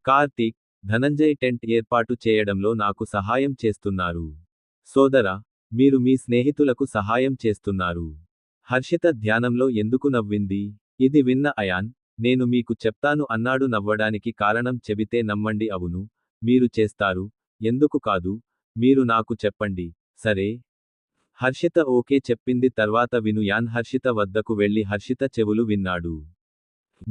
కార్తీక్, ధనంజయ్ టెంట్ ఏర్పాటు చేయడంలో నాకు సహాయం చేస్తున్నారు. సోదరా, మీరు మీ స్నేహితులకు సహాయం చేస్తున్నారు. హర్షిత ధ్యానంలో ఎందుకు నవ్వింది? ఇది విన్న అయాన్, నేను మీకు చెప్తాను అన్నాడు. నవ్వడానికి కారణం చెబితే నమ్మండి. అవును, మీరు చేస్తారు. ఎందుకు కాదు? మీరు నాకు చెప్పండి. సరే. హర్షిత ఓకే చెప్పింది. తర్వాత విను యాన్ హర్షిత వద్దకు వెళ్లి హర్షిత చెవులు విన్నాడు.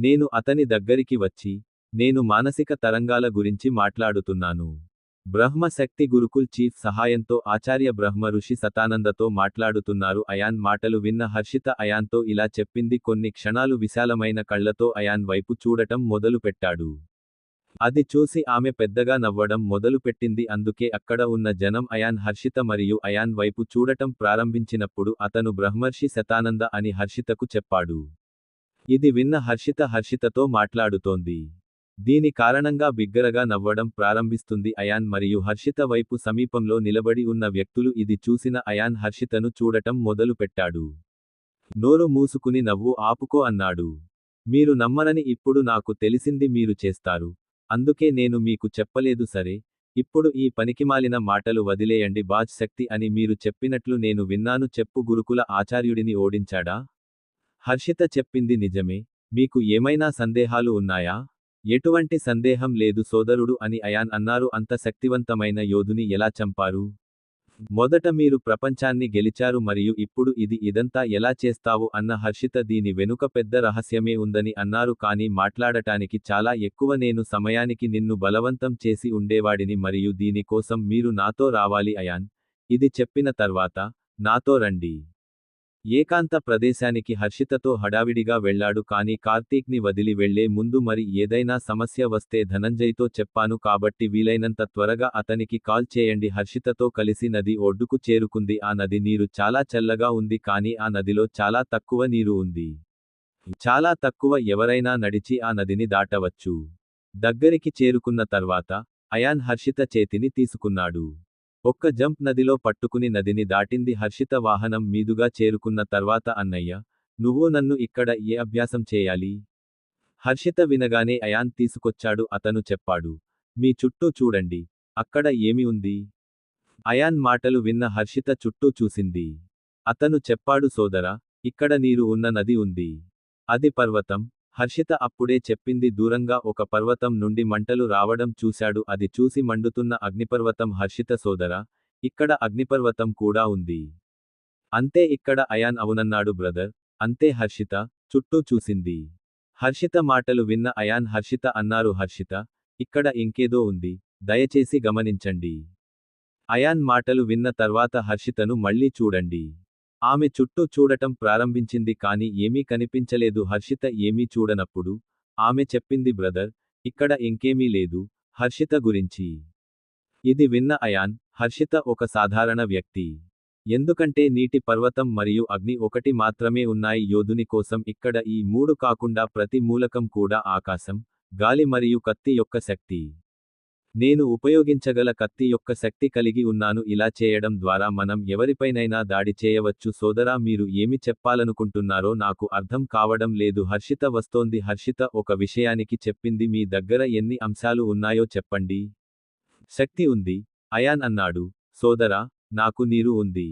నేను అతని దగ్గరికి వచ్చి, నేను మానసిక తరంగాల గురించి మాట్లాడుతున్నాను. బ్రహ్మ శక్తి గురుకుల్ చీఫ్ సహాయంతో ఆచార్య బ్రహ్మ ఋషి సతానందతో మాట్లాడుతున్నారు. అయాన్ మాటలు విన్న హర్షిత అయాన్తో ఇలా చెప్పింది. కొన్ని క్షణాలు విశాలమైన కళ్లతో అయాన్ వైపు చూడటం మొదలుపెట్టాడు. అది చూసి ఆమె పెద్దగా నవ్వడం మొదలుపెట్టింది. అందుకే అక్కడ ఉన్న జనం అయాన్ హర్షిత మరియు అయాన్ వైపు చూడటం ప్రారంభించినప్పుడు అతను బ్రహ్మర్షి శతానంద అని హర్షితకు చెప్పాడు. ఇది విన్న హర్షితతో మాట్లాడుతోంది. దీని కారణంగా బిగ్గరగా నవ్వడం ప్రారంభిస్తుంది. అయాన్ మరియు హర్షిత వైపు సమీపంలో నిలబడి ఉన్న వ్యక్తులు ఇది చూసిన అయాన్ హర్షితను చూడటం మొదలుపెట్టాడు. నోరు మూసుకుని నవ్వు ఆపుకో అన్నాడు. మీరు నమ్మరని ఇప్పుడు నాకు తెలిసింది. మీరు చేస్తారు. అందుకే నేను మీకు చెప్పలేదు. సరే, ఇప్పుడు ఈ పనికిమాలిన మాటలు వదిలేయండి. బాజ్ శక్తి అని మీరు చెప్పినట్లు నేను విన్నాను. చెప్పు, గురుకుల ఆచార్యుడిని ఓడించాడా? హర్షిత చెప్పింది నిజమే. మీకు ఏమైనా సందేహాలు ఉన్నాయా? ఎటువంటి సందేహం లేదు సోదరుడు అని అయాన్ అన్నారు. అంత శక్తివంతమైన యోధుని ఎలా చంపారు? మొదట మీరు ప్రపంచాన్ని గెలిచారు మరియు ఇప్పుడు ఇదంతా ఎలా చేస్తావు అన్న హర్షిత. దీని వెనుక పెద్ద రహస్యమే ఉందని అన్నారు. కానీ మాట్లాడటానికి చాలా ఎక్కువ. నేను సమయానికి నిన్ను బలవంతం చేసి ఉండేవాడిని మరియు దీని కోసం మీరు నాతో రావాలి అయాన్. ఇది చెప్పిన తర్వాత, నాతో రండి. ఏకాంత ప్రదేశానికి హర్షితతో హడావిడిగా వెళ్ళాడు. కానీ కార్తీక్ని వదిలి వెళ్లే ముందు మరి ఏదైనా సమస్య వస్తే ధనంజయ్తో చెప్పాను కాబట్టి వీలైనంత త్వరగా అతనికి కాల్ చేయండి. హర్షితతో కలిసి నది ఒడ్డుకు చేరుకుంది. ఆ నది నీరు చాలా చల్లగా ఉంది. కానీ ఆ నదిలో చాలా తక్కువ నీరు ఉంది. చాలా తక్కువ. ఎవరైనా నడిచి ఆ నదిని దాటవచ్చు. దగ్గరికి చేరుకున్న తర్వాత అయాన్ హర్షిత చేతిని తీసుకున్నాడు. ఒక్క జంప్ నదిలో పట్టుకుని నదిని దాటింది. హర్షిత వాహనం మీదుగా చేరుకున్న తర్వాత అన్నయ్య, నువ్వు నన్ను ఇక్కడ ఏ అభ్యాసం చేయాలి? హర్షిత వినగానే అయాన్ తీసుకొచ్చాడు. అతను చెప్పాడు, మీ చుట్టూ చూడండి. అక్కడ ఏమి ఉంది? అయాన్ మాటలు విన్న హర్షిత చుట్టూ చూసింది. అతను చెప్పాడు, సోదరా, ఇక్కడ నీరు ఉన్న నది ఉంది. అది పర్వతం. హర్షిత అప్పుడే చెప్పింది. దూరంగా ఒక పర్వతం నుండి మంటలు రావడం చూశాడు. అది చూసి మండుతున్న అగ్నిపర్వతం. హర్షిత సోదరా, ఇక్కడ అగ్నిపర్వతం కూడా ఉంది. అంతే ఇక్కడ అయాన్ అవునన్నాడు. బ్రదర్, అంతే. హర్షిత చుట్టూ చూసింది. హర్షిత మాటలు విన్న అయాన్ హర్షిత అన్నారు. హర్షిత, ఇక్కడ ఇంకేదో ఉంది. దయచేసి గమనించండి. అయాన్ మాటలు విన్న తర్వాత హర్షితను మళ్ళీ చూడండి. ఆమె చుట్టూ చూడటం ప్రారంభించింది. కానీ ఏమీ కనిపించలేదు. హర్షిత ఏమీ చూడనప్పుడు ఆమె చెప్పింది, బ్రదర్, ఇక్కడ ఇంకేమీ లేదు. హర్షిత గురించి. ఇది విన్న అయాన్, హర్షిత ఒక సాధారణ వ్యక్తి. ఎందుకంటే నీటి పర్వతం మరియు అగ్ని ఒకటి మాత్రమే ఉన్నాయి. యోధుని కోసం ఇక్కడ ఈ మూడు కాకుండా ప్రతి మూలకం కూడా ఆకాశం, గాలి మరియు కత్తి యొక్క శక్తి. నేను ఉపయోగించగల కత్తి యొక్క శక్తి కలిగి ఉన్నాను. ఇలా చేయడం ద్వారా మనం ఎవరిపైనైనా దాడి చేయవచ్చు. సోదరా, మీరు ఏమి చెప్పాలనుకుంటున్నారో నాకు అర్థం కావడం లేదు. హర్షిత వస్తోంది. హర్షిత ఒక విషయానికి చెప్పింది. మీ దగ్గర ఎన్ని అంశాలు ఉన్నాయో చెప్పండి. శక్తి ఉంది, అయాన్ అన్నాడు. సోదరా, నాకు నీరు ఉంది.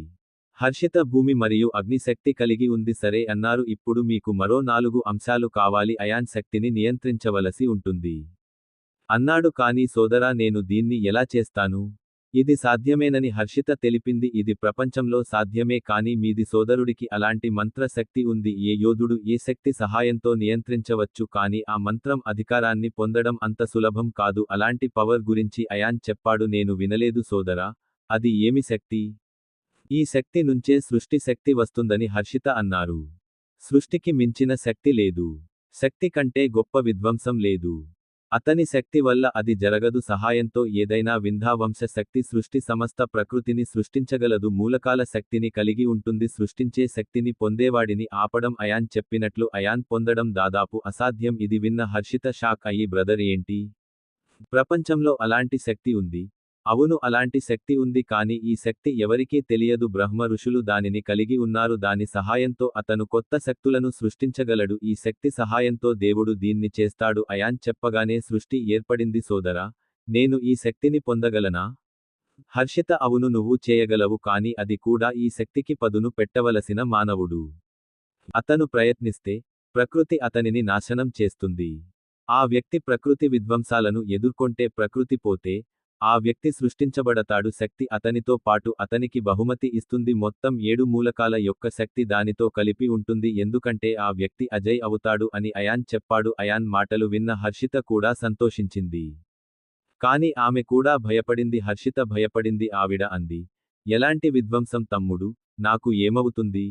హర్షిత భూమి మరియు అగ్ని శక్తి కలిగి ఉంది. సరే అన్నారు. ఇప్పుడు మీకు మరో 4 అంశాలు కావాలి. అయాన్ శక్తిని నియంత్రించవలసి ఉంటుంది అన్నాడు. కానీ సోదరా, నేను దీన్ని ఎలా చేస్తాను? ఇది సాధ్యమేనని హర్షిత తెలిపింది. ఇది ప్రపంచంలో సాధ్యమే. కానీ మీది సోదరుడికి అలాంటి మంత్ర శక్తి ఉంది. ఏ యోధుడు ఏ శక్తి సహాయంతో నియంత్రించవచ్చు. కానీ ఆ మంత్రం అధికారాన్ని పొందడం అంత సులభం కాదు. అలాంటి పవర్ గురించి అయాన్ చెప్పాడు. నేను వినలేదు సోదరా. అది ఏమి శక్తి? ఈ శక్తి నుంచే సృష్టి శక్తి వస్తుందని హర్షిత అన్నారు. సృష్టికి మించిన శక్తి లేదు. శక్తి కంటే గొప్ప విధ్వంసం లేదు. అతని శక్తి వల్ల అది జరగదు. సహాయంతో ఏదైనా వింధ్యావంశ శక్తి సృష్టి సమస్త ప్రకృతిని సృష్టించగలదు. మూలకాల శక్తిని కలిగి ఉంటుంది. సృష్టించే శక్తిని పొందేవాడిని ఆపడం అయాన్ చెప్పినట్లు అయాన్ పొందడం దాదాపు అసాధ్యం. ఇది విన్న హర్షిత షాక్ అయ్యి, బ్రదర్, ఏంటి? ప్రపంచంలో అలాంటి శక్తి ఉంది? అవును, అలాంటి శక్తి ఉంది. కానీ ఈ శక్తి ఎవరికీ తెలియదు. బ్రహ్మ ఋషులు దానిని కలిగి ఉన్నారు. దాని సహాయంతో అతను కొత్త శక్తులను సృష్టించగలడు. ఈ శక్తి సహాయంతో దేవుడు దీన్ని చేస్తాడు. అయాన్ చెప్పగానే సృష్టి ఏర్పడింది. సోదరా, నేను ఈ శక్తిని పొందగలనా? హర్షిత అవును, నువ్వు చేయగలవు. కానీ అది కూడా ఈ శక్తికి పదును పెట్టవలసిన మానవుడు. అతను ప్రయత్నిస్తే ప్రకృతి అతనిని నాశనం చేస్తుంది. ఆ వ్యక్తి ప్రకృతి విధ్వంసాలను ఎదుర్కొంటే ప్రకృతి పోతే ఆ వ్యక్తి సృష్టించబడతాడు. శక్తి అతనితో పాటు అతనికి బహుమతి ఇస్తుంది. మొత్తం 7 మూలకాల యొక్క శక్తి దానితో కలిపి ఉంటుంది. ఎందుకంటే ఆ వ్యక్తి అజయ్ అవుతాడు అని అయాన్ చెప్పాడు. అయాన్ మాటలు విన్న హర్షిత కూడా సంతోషించింది. కాని ఆమె కూడా భయపడింది. హర్షిత భయపడింది. ఆవిడ అంది, ఎలాంటి విధ్వంసం తమ్ముడు, నాకు ఏమవుతుంది?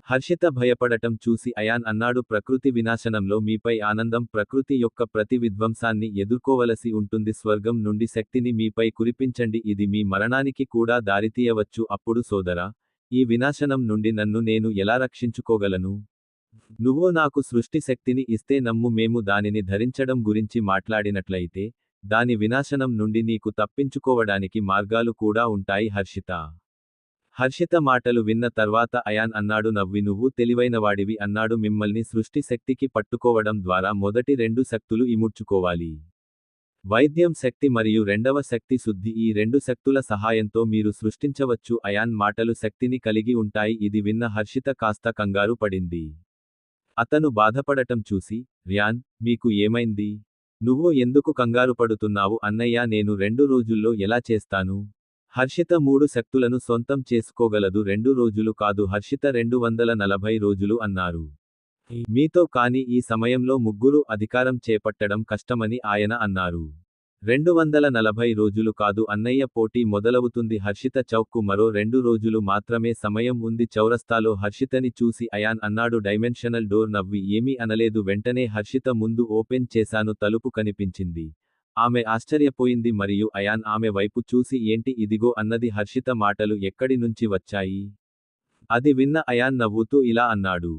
హర్షిత భయపడటం చూసి అయాన్ అన్నాడు, ప్రకృతి వినాశనంలో మీపై ఆనందం. ప్రకృతి యొక్క ప్రతి విధ్వంసాన్ని ఎదుర్కోవలసి ఉంటుంది. స్వర్గం నుండి శక్తిని మీపై కురిపించండి. ఇది మీ మరణానికి కూడా దారితీయవచ్చు. అప్పుడు సోదరా, ఈ వినాశనం నుండి నన్ను నేను ఎలా రక్షించుకోగలను? నువ్వు నాకు సృష్టి శక్తిని ఇస్తే నమ్ము. మేము దానిని ధరించడం గురించి మాట్లాడినట్లయితే దాని వినాశనం నుండి నీకు తప్పించుకోవడానికి మార్గాలు కూడా ఉంటాయి. హర్షిత మాటలు విన్న తర్వాత అయాన్ అన్నాడు, నవ్వి, నువ్వు తెలివైనవాడివి అన్నాడు. మిమ్మల్ని సృష్టి శక్తికి పట్టుకోవడం ద్వారా మొదటి 2 శక్తులు ఇముడ్చుకోవాలి. వైద్యం శక్తి మరియు రెండవ శక్తి శుద్ధి. ఈ 2 శక్తుల సహాయంతో మీరు సృష్టించవచ్చు. అయాన్ మాటలు శక్తిని కలిగి ఉంటాయి. ఇది విన్న హర్షిత కాస్త కంగారు పడింది. అతను బాధపడటం చూసి, ర్యాన్, మీకు ఏమైంది? నువ్వు ఎందుకు కంగారు పడుతున్నావు అన్నయ్యా? నేను 2 రోజుల్లో ఎలా చేస్తాను? హర్షిత 3 శక్తులను సొంతం చేసుకోగలదు. 2 రోజులు కాదు హర్షిత, 240 రోజులు అన్నారు. మీతో కాని ఈ సమయంలో ముగ్గురు అధికారం చేపట్టడం కష్టమని ఆయన అన్నారు. 240 రోజులు కాదు అన్నయ్య, పోటీ మొదలవుతుంది. హర్షిత చౌక్కు మరో 2 రోజులు మాత్రమే సమయం ఉంది. చౌరస్తాలో హర్షితని చూసి అయాన్ అన్నాడు, డైమెన్షనల్ డోర్. నవ్వి ఏమీ అనలేదు. వెంటనే హర్షిత ముందు ఓపెన్ చేశాను. తలుపు కనిపించింది. ఆమె ఆశ్చర్యపోయింది మరియు అయాన్ ఆమె వైపు చూసి ఏంటి ఇదిగో అన్నది. హర్షిత మాటలు ఎక్కడి నుంచి వచ్చాయి? అది విన్న అయాన్ నవ్వుతూ ఇలా అన్నాడు,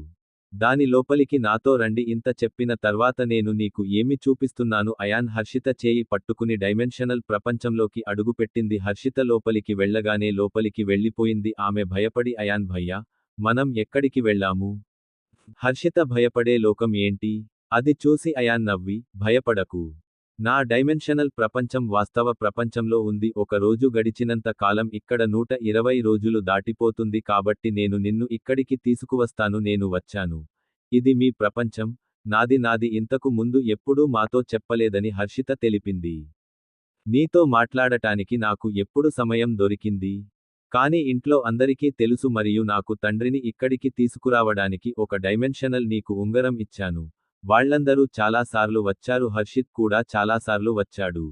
దాని లోపలికి నాతో రండి. ఇంత చెప్పిన తర్వాత నేను నీకు ఏమి చూపిస్తున్నాను. అయాన్ హర్షిత చేయి పట్టుకుని డైమెన్షనల్ ప్రపంచంలోకి అడుగుపెట్టింది. హర్షిత లోపలికి వెళ్ళగానే లోపలికి వెళ్ళిపోయింది. ఆమె భయపడి, అయాన్ భయ్యా, మనం ఎక్కడికి వెళ్ళాము? హర్షిత భయపడే లోకం ఏంటి? అది చూసి అయాన్ నవ్వి, భయపడకు. నా డైమెన్షనల్ ప్రపంచం వాస్తవ ప్రపంచంలో ఉంది. ఒక రోజు గడిచినంత కాలం ఇక్కడ 120 రోజులు దాటిపోతుంది. కాబట్టి నేను నిన్ను ఇక్కడికి తీసుకువస్తాను. నేను వచ్చాను. ఇది మీ ప్రపంచం, నాది ఇంతకు ముందు ఎప్పుడూ మాతో చెప్పలేదని హర్షిత తెలిపింది. నీతో మాట్లాడటానికి నాకు ఎప్పుడు సమయం దొరికింది? కానీ ఇంట్లో అందరికీ తెలుసు మరియు నాకు తండ్రిని ఇక్కడికి తీసుకురావడానికి ఒక డైమెన్షనల్ నీకు ఉంగరం ఇచ్చాను. వాళ్ళందరూ చాలాసార్లు వచ్చారు. హర్షిత్ కూడా చాలాసార్లు వచ్చాడు.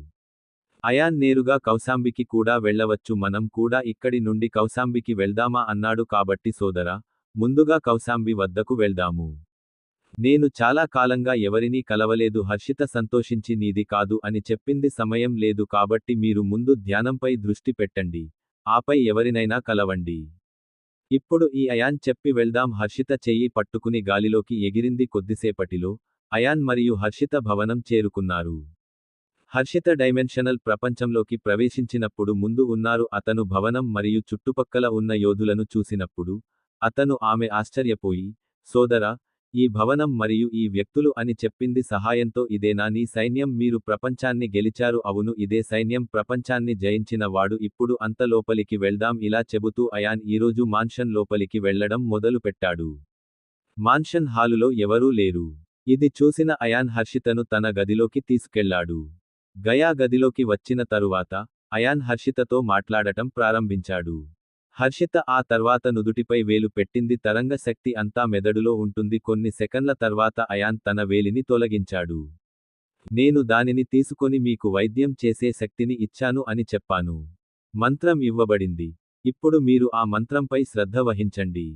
అయాన్ నేరుగా కౌశాంబికి కూడా వెళ్ళవచ్చు. మనం కూడా ఇక్కడి నుండి కౌశాంబికి వెళ్దామా అన్నాడు. కాబట్టి సోదరా, ముందుగా కౌశాంబి వద్దకు వెళ్దాము. నేను చాలా కాలంగా ఎవరినీ కలవలేదు. హర్షిత సంతోషించి నీది కాదు అని చెప్పింది. సమయం లేదు కాబట్టి మీరు ముందు ధ్యానంపై దృష్టి పెట్టండి, ఆపై ఎవరినైనా కలవండి. ఇప్పుడు ఈ అయాన్ చెప్పి వెళ్దాం. హర్షిత చెయ్యి పట్టుకుని గాలిలోకి ఎగిరింది. కొద్దిసేపటిలో అయాన్ మరియు హర్షిత భవనం చేరుకున్నారు. హర్షిత డైమెన్షనల్ ప్రపంచంలోకి ప్రవేశించినప్పుడు ముందు ఉన్నారు. అతను భవనం మరియు చుట్టుపక్కల ఉన్న యోధులను చూసినప్పుడు అతను ఆమె ఆశ్చర్యపోయి, సోదరా, ఈ భవనం మరియు ఈ వ్యక్తులు అని చెప్పింది. సహాయంతో ఇదేనా నీ సైన్యం? మీరు ప్రపంచాన్ని గెలిచారు. అవును, ఇదే సైన్యం. ప్రపంచాన్ని జయించిన వాడు. ఇప్పుడు అంత లోపలికి వెళ్దాం. ఇలా చెబుతూ అయాన్ ఈరోజు మాన్షన్ లోపలికి వెళ్లడం మొదలుపెట్టాడు. మాన్షన్ హాలులో ఎవరూ లేరు. ఇది చూసిన అయాన్ హర్షితను తన గదిలోకి తీసుకెళ్లాడు. గయా గదిలోకి వచ్చిన తరువాత అయాన్ హర్షితతో మాట్లాడటం ప్రారంభించాడు. హర్షిత ఆ తర్వాత నుదుటిపై వేలు పెట్టింది. తరంగ శక్తి అంతా మెదడులో ఉంటుంది. కొన్ని సెకన్ల తర్వాత అయాన్ తన వేలిని తొలగించాడు. నేను దానిని తీసుకొని మీకు వైద్యం చేసే శక్తిని ఇచ్చాను అని చెప్పాను. మంత్రం ఇవ్వబడింది. ఇప్పుడు మీరు ఆ మంత్రంపై శ్రద్ధ వహించండి.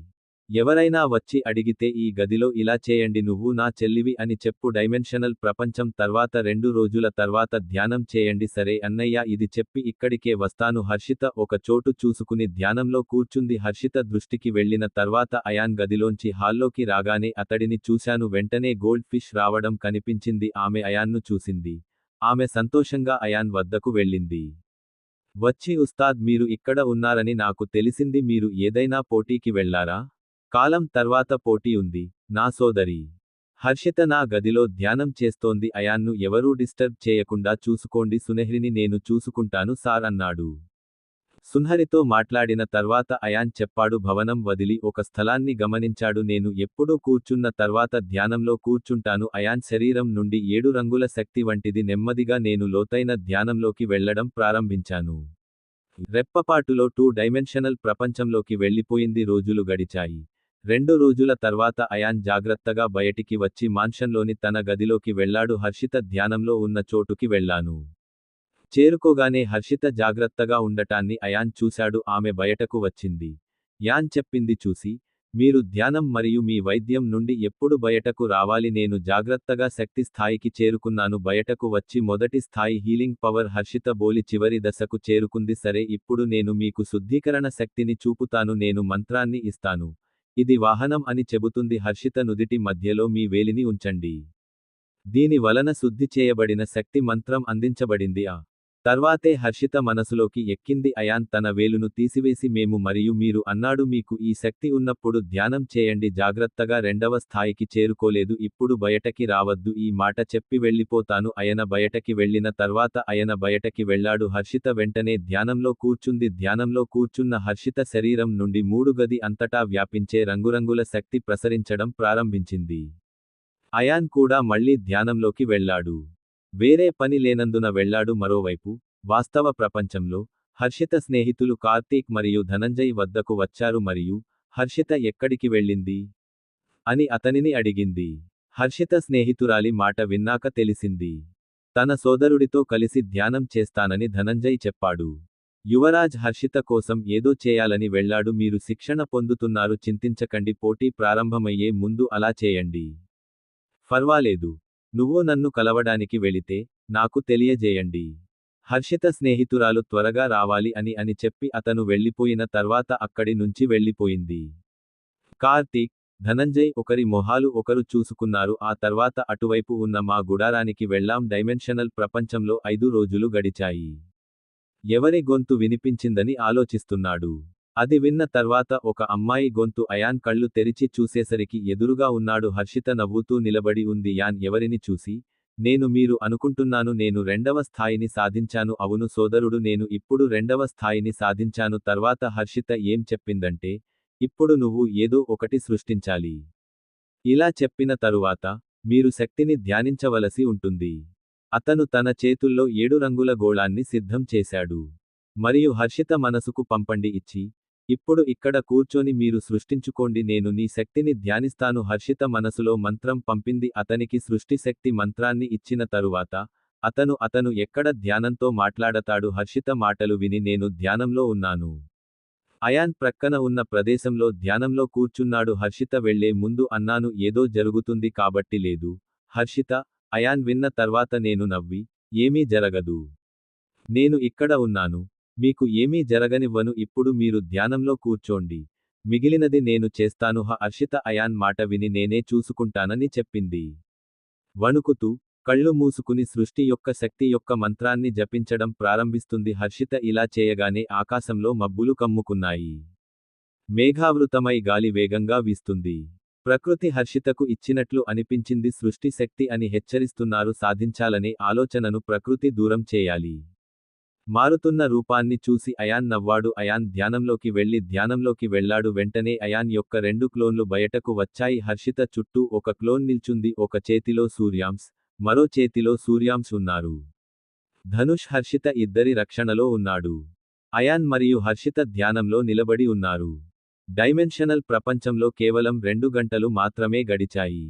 ఎవరైనా వచ్చి అడిగితే ఈ గదిలో ఇలా చేయండి, నువ్వు నా చెల్లివి అని చెప్పు. డైమెన్షనల్ ప్రపంచం తర్వాత 2 రోజుల తర్వాత ధ్యానం చేయండి. సరే అన్నయ్య, ఇది చెప్పి ఇక్కడికే వస్తాను. హర్షిత ఒక చోటు చూసుకుని ధ్యానంలో కూర్చుంది. హర్షిత దృష్టికి వెళ్లిన తర్వాత అయాన్ గదిలోంచి హాల్లోకి రాగానే అతడిని చూశాను. వెంటనే గోల్డ్ ఫిష్ రావడం కనిపించింది. ఆమె అయాన్ను చూసింది. ఆమె సంతోషంగా అయాన్ వద్దకు వెళ్ళింది. వచ్చి, ఉస్తాద్, మీరు ఇక్కడ ఉన్నారని నాకు తెలిసింది. మీరు ఏదైనా పోటీకి వెళ్లారా? కాలం తర్వాత పోటీ ఉంది, నా సోదరి. హర్షిత నా గదిలో ధ్యానం చేస్తోంది. అయాన్ను ఎవరూ డిస్టర్బ్ చేయకుండా చూసుకోండి. సునెహ్రిని నేను చూసుకుంటాను సార్ అన్నాడు. సున్హరితో మాట్లాడిన తర్వాత అయాన్ చెప్పాడు. భవనం వదిలి ఒక స్థలాన్ని గమనించాడు. నేను ఎప్పుడూ కూర్చున్న తర్వాత ధ్యానంలో కూర్చుంటాను. అయాన్ శరీరం నుండి 7 రంగుల శక్తి వంటిది. నెమ్మదిగా నేను లోతైన ధ్యానంలోకి వెళ్లడం ప్రారంభించాను. రెప్పపాటులో 2 డైమెన్షనల్ ప్రపంచంలోకి వెళ్ళిపోయింది. రోజులు గడిచాయి. 2 రోజుల తర్వాత అయాన్ జాగ్రత్తగా బయటికి వచ్చి మాన్షన్లోని తన గదిలోకి వెళ్లాడు. హర్షిత ధ్యానంలో ఉన్న చోటుకి వెళ్లాను. చేరుకోగానే హర్షిత జాగ్రత్తగా ఉండటాన్ని అయాన్ చూశాడు. ఆమె బయటకు వచ్చింది. యాన్ చెప్పింది చూసి, మీరు ధ్యానం మరియు మీ వైద్యం నుండి ఎప్పుడు బయటకు రావాలి. నేను జాగ్రత్తగా శక్తి స్థాయికి చేరుకున్నాను. బయటకు వచ్చి మొదటి స్థాయి హీలింగ్ పవర్ హర్షిత బోలి చివరి దశకు చేరుకుంది. సరే, ఇప్పుడు నేను మీకు శుద్ధీకరణ శక్తిని చూపుతాను. నేను మంత్రాన్ని ఇస్తాను. ఇది వాహనం అని చెబుతుంది. హర్షిత నుదిటి మధ్యలో మీ వేలిని ఉంచండి. దీని వలన శుద్ధి చేయబడిన శక్తి మంత్రం అందించబడింది. తర్వాతే హర్షిత మనసులోకి ఎక్కింది. అయాన్ తన వేలును తీసివేసి మేము మరియు మీరు అన్నాడు. మీకు ఈ శక్తి ఉన్నప్పుడు ధ్యానం చేయండి. జాగ్రత్తగా 2వ స్థాయికి చేరుకోలేదు. ఇప్పుడు బయటకి రావద్దు. ఈ మాట చెప్పి వెళ్ళిపోతాను. అయన బయటకి వెళ్ళిన తర్వాత అయన బయటకి వెళ్ళాడు. హర్షిత వెంటనే ధ్యానంలో కూర్చుంది. ధ్యానంలో కూర్చున్న హర్షిత శరీరం నుండి 3 గది అంతటా వ్యాపించే రంగురంగుల శక్తి ప్రసరించడం ప్రారంభించింది. అయాన్ కూడా మళ్ళీ ధ్యానంలోకి వెళ్ళాడు. వేరే పని లేనందున వెళ్ళాడు. మరోవైపు వాస్తవ ప్రపంచంలో హర్షిత స్నేహితులు కార్తీక్ మరియు ధనంజయ్ వద్దకు వచ్చారు మరియు హర్షిత ఎక్కడికి వెళ్ళింది అని అతనిని అడిగింది. హర్షిత స్నేహితురాలి మాట విన్నాక తెలిసింది. తన సోదరుడితో కలిసి ధ్యానం చేస్తానని ధనంజయ్ చెప్పాడు. యువరాజ్ హర్షిత కోసం ఏదో చేయాలని వెళ్ళాడు. మీరు శిక్షణ పొందుతున్నారు, చింతించకండి. పోటీ ప్రారంభమయ్యే ముందు అలా చేయండి. ఫర్వాలేదు. నువ్వు నన్ను కలవడానికి వెళితే నాకు తెలియజేయండి. హర్షిత స్నేహితురాలు త్వరగా రావాలి అని చెప్పి అతను వెళ్ళిపోయిన తర్వాత అక్కడి నుంచి వెళ్ళిపోయింది. కార్తీక్, ధనంజయ్ ఒకరి మొహాలు ఒకరు చూసుకున్నారు. ఆ తర్వాత అటువైపు ఉన్న మా గుడారానికి వెళ్ళాం. డైమెన్షనల్ ప్రపంచంలో 5 రోజులు గడిచాయి. ఎవరి గొంతు వినిపించిందని ఆలోచిస్తున్నాడు. అది విన్న తర్వాత ఒక అమ్మాయి గొంతు. అయాన్ కళ్ళు తెరిచి చూసేసరికి ఎదురుగా ఉన్నాడు. హర్షిత నవ్వుతూ నిలబడి ఉంది. యాన్ ఎవరిని చూసి, నేను మీరు అనుకుంటున్నాను నేను 2వ స్థాయిని సాధించాను. అవును సోదరుడు, నేను ఇప్పుడు 2వ స్థాయిని సాధించాను. తర్వాత హర్షిత ఏం చెప్పిందంటే, ఇప్పుడు నువ్వు ఏదో ఒకటి సృష్టించాలి. ఇలా చెప్పిన తరువాత, మీరు శక్తిని ధ్యానించవలసి ఉంటుంది. అతను తన చేతుల్లో 7 రంగుల గోళాన్ని సిద్ధం చేశాడు. మరియు హర్షిత మనసుకు పంపండి ఇచ్చి, ఇప్పుడు ఇక్కడ కూర్చొని మీరు సృష్టించుకోండి. నేను నీ శక్తిని ధ్యానిస్తాను. హర్షిత మనసులో మంత్రం పంపింది. అతనికి సృష్టి శక్తి మంత్రాన్ని ఇచ్చిన తరువాత, అతను ఎక్కడ ధ్యానంతో మాట్లాడతాడు. హర్షిత మాటలు విని నేను ధ్యానంలో ఉన్నాను. అయాన్ ప్రక్కన ఉన్న ప్రదేశంలో ధ్యానంలో కూర్చున్నాడు. హర్షిత వెళ్లే ముందు అన్నాను ఏదో జరుగుతుంది కాబట్టి లేదు. హర్షిత, అయాన్ విన్న తర్వాత నేను నవ్వి, ఏమీ జరగదు. నేను ఇక్కడ ఉన్నాను. మీకు ఏమీ జరగనివ్వను. ఇప్పుడు మీరు ధ్యానంలో కూర్చోండి. మిగిలినది నేను చేస్తాను. హర్షిత అయాన్ మాట విని నేనే చూసుకుంటానని చెప్పింది. వణుకుతూ, కళ్ళు మూసుకుని సృష్టి యొక్క శక్తి యొక్క మంత్రాన్ని జపించడం ప్రారంభిస్తుంది. హర్షిత ఇలా చేయగానే ఆకాశంలో మబ్బులు కమ్ముకున్నాయి. మేఘావృతమై గాలి వేగంగా వీస్తుంది. ప్రకృతి హర్షితకు ఇచ్చినట్లు అనిపించింది. సృష్టి శక్తి అని హెచ్చరిస్తున్నారు. సాధించాలనే ఆలోచనను ప్రకృతి దూరం చేయాలి. మారుతున్న రూపాన్ని చూసి అయాన్ నవ్వాడు. అయాన్ ధ్యానంలోకి వెళ్లి ధ్యానంలోకి వెళ్లాడు. వెంటనే అయాన్ యొక్క 2 క్లోన్లు బయటకు వచ్చాయి. హర్షిత చుట్టూ ఒక క్లోన్ నిల్చుంది. ఒక చేతిలో సూర్యాంశ్, మరో చేతిలో సూర్యాంశ్ ఉన్నారు. ధనుష్ హర్షిత ఇద్దరి రక్షణలో ఉన్నాడు. అయాన్ మరియు హర్షిత ధ్యానంలో నిలబడి ఉన్నారు. డైమెన్షనల్ ప్రపంచంలో కేవలం 2 గంటలు మాత్రమే గడిచాయి.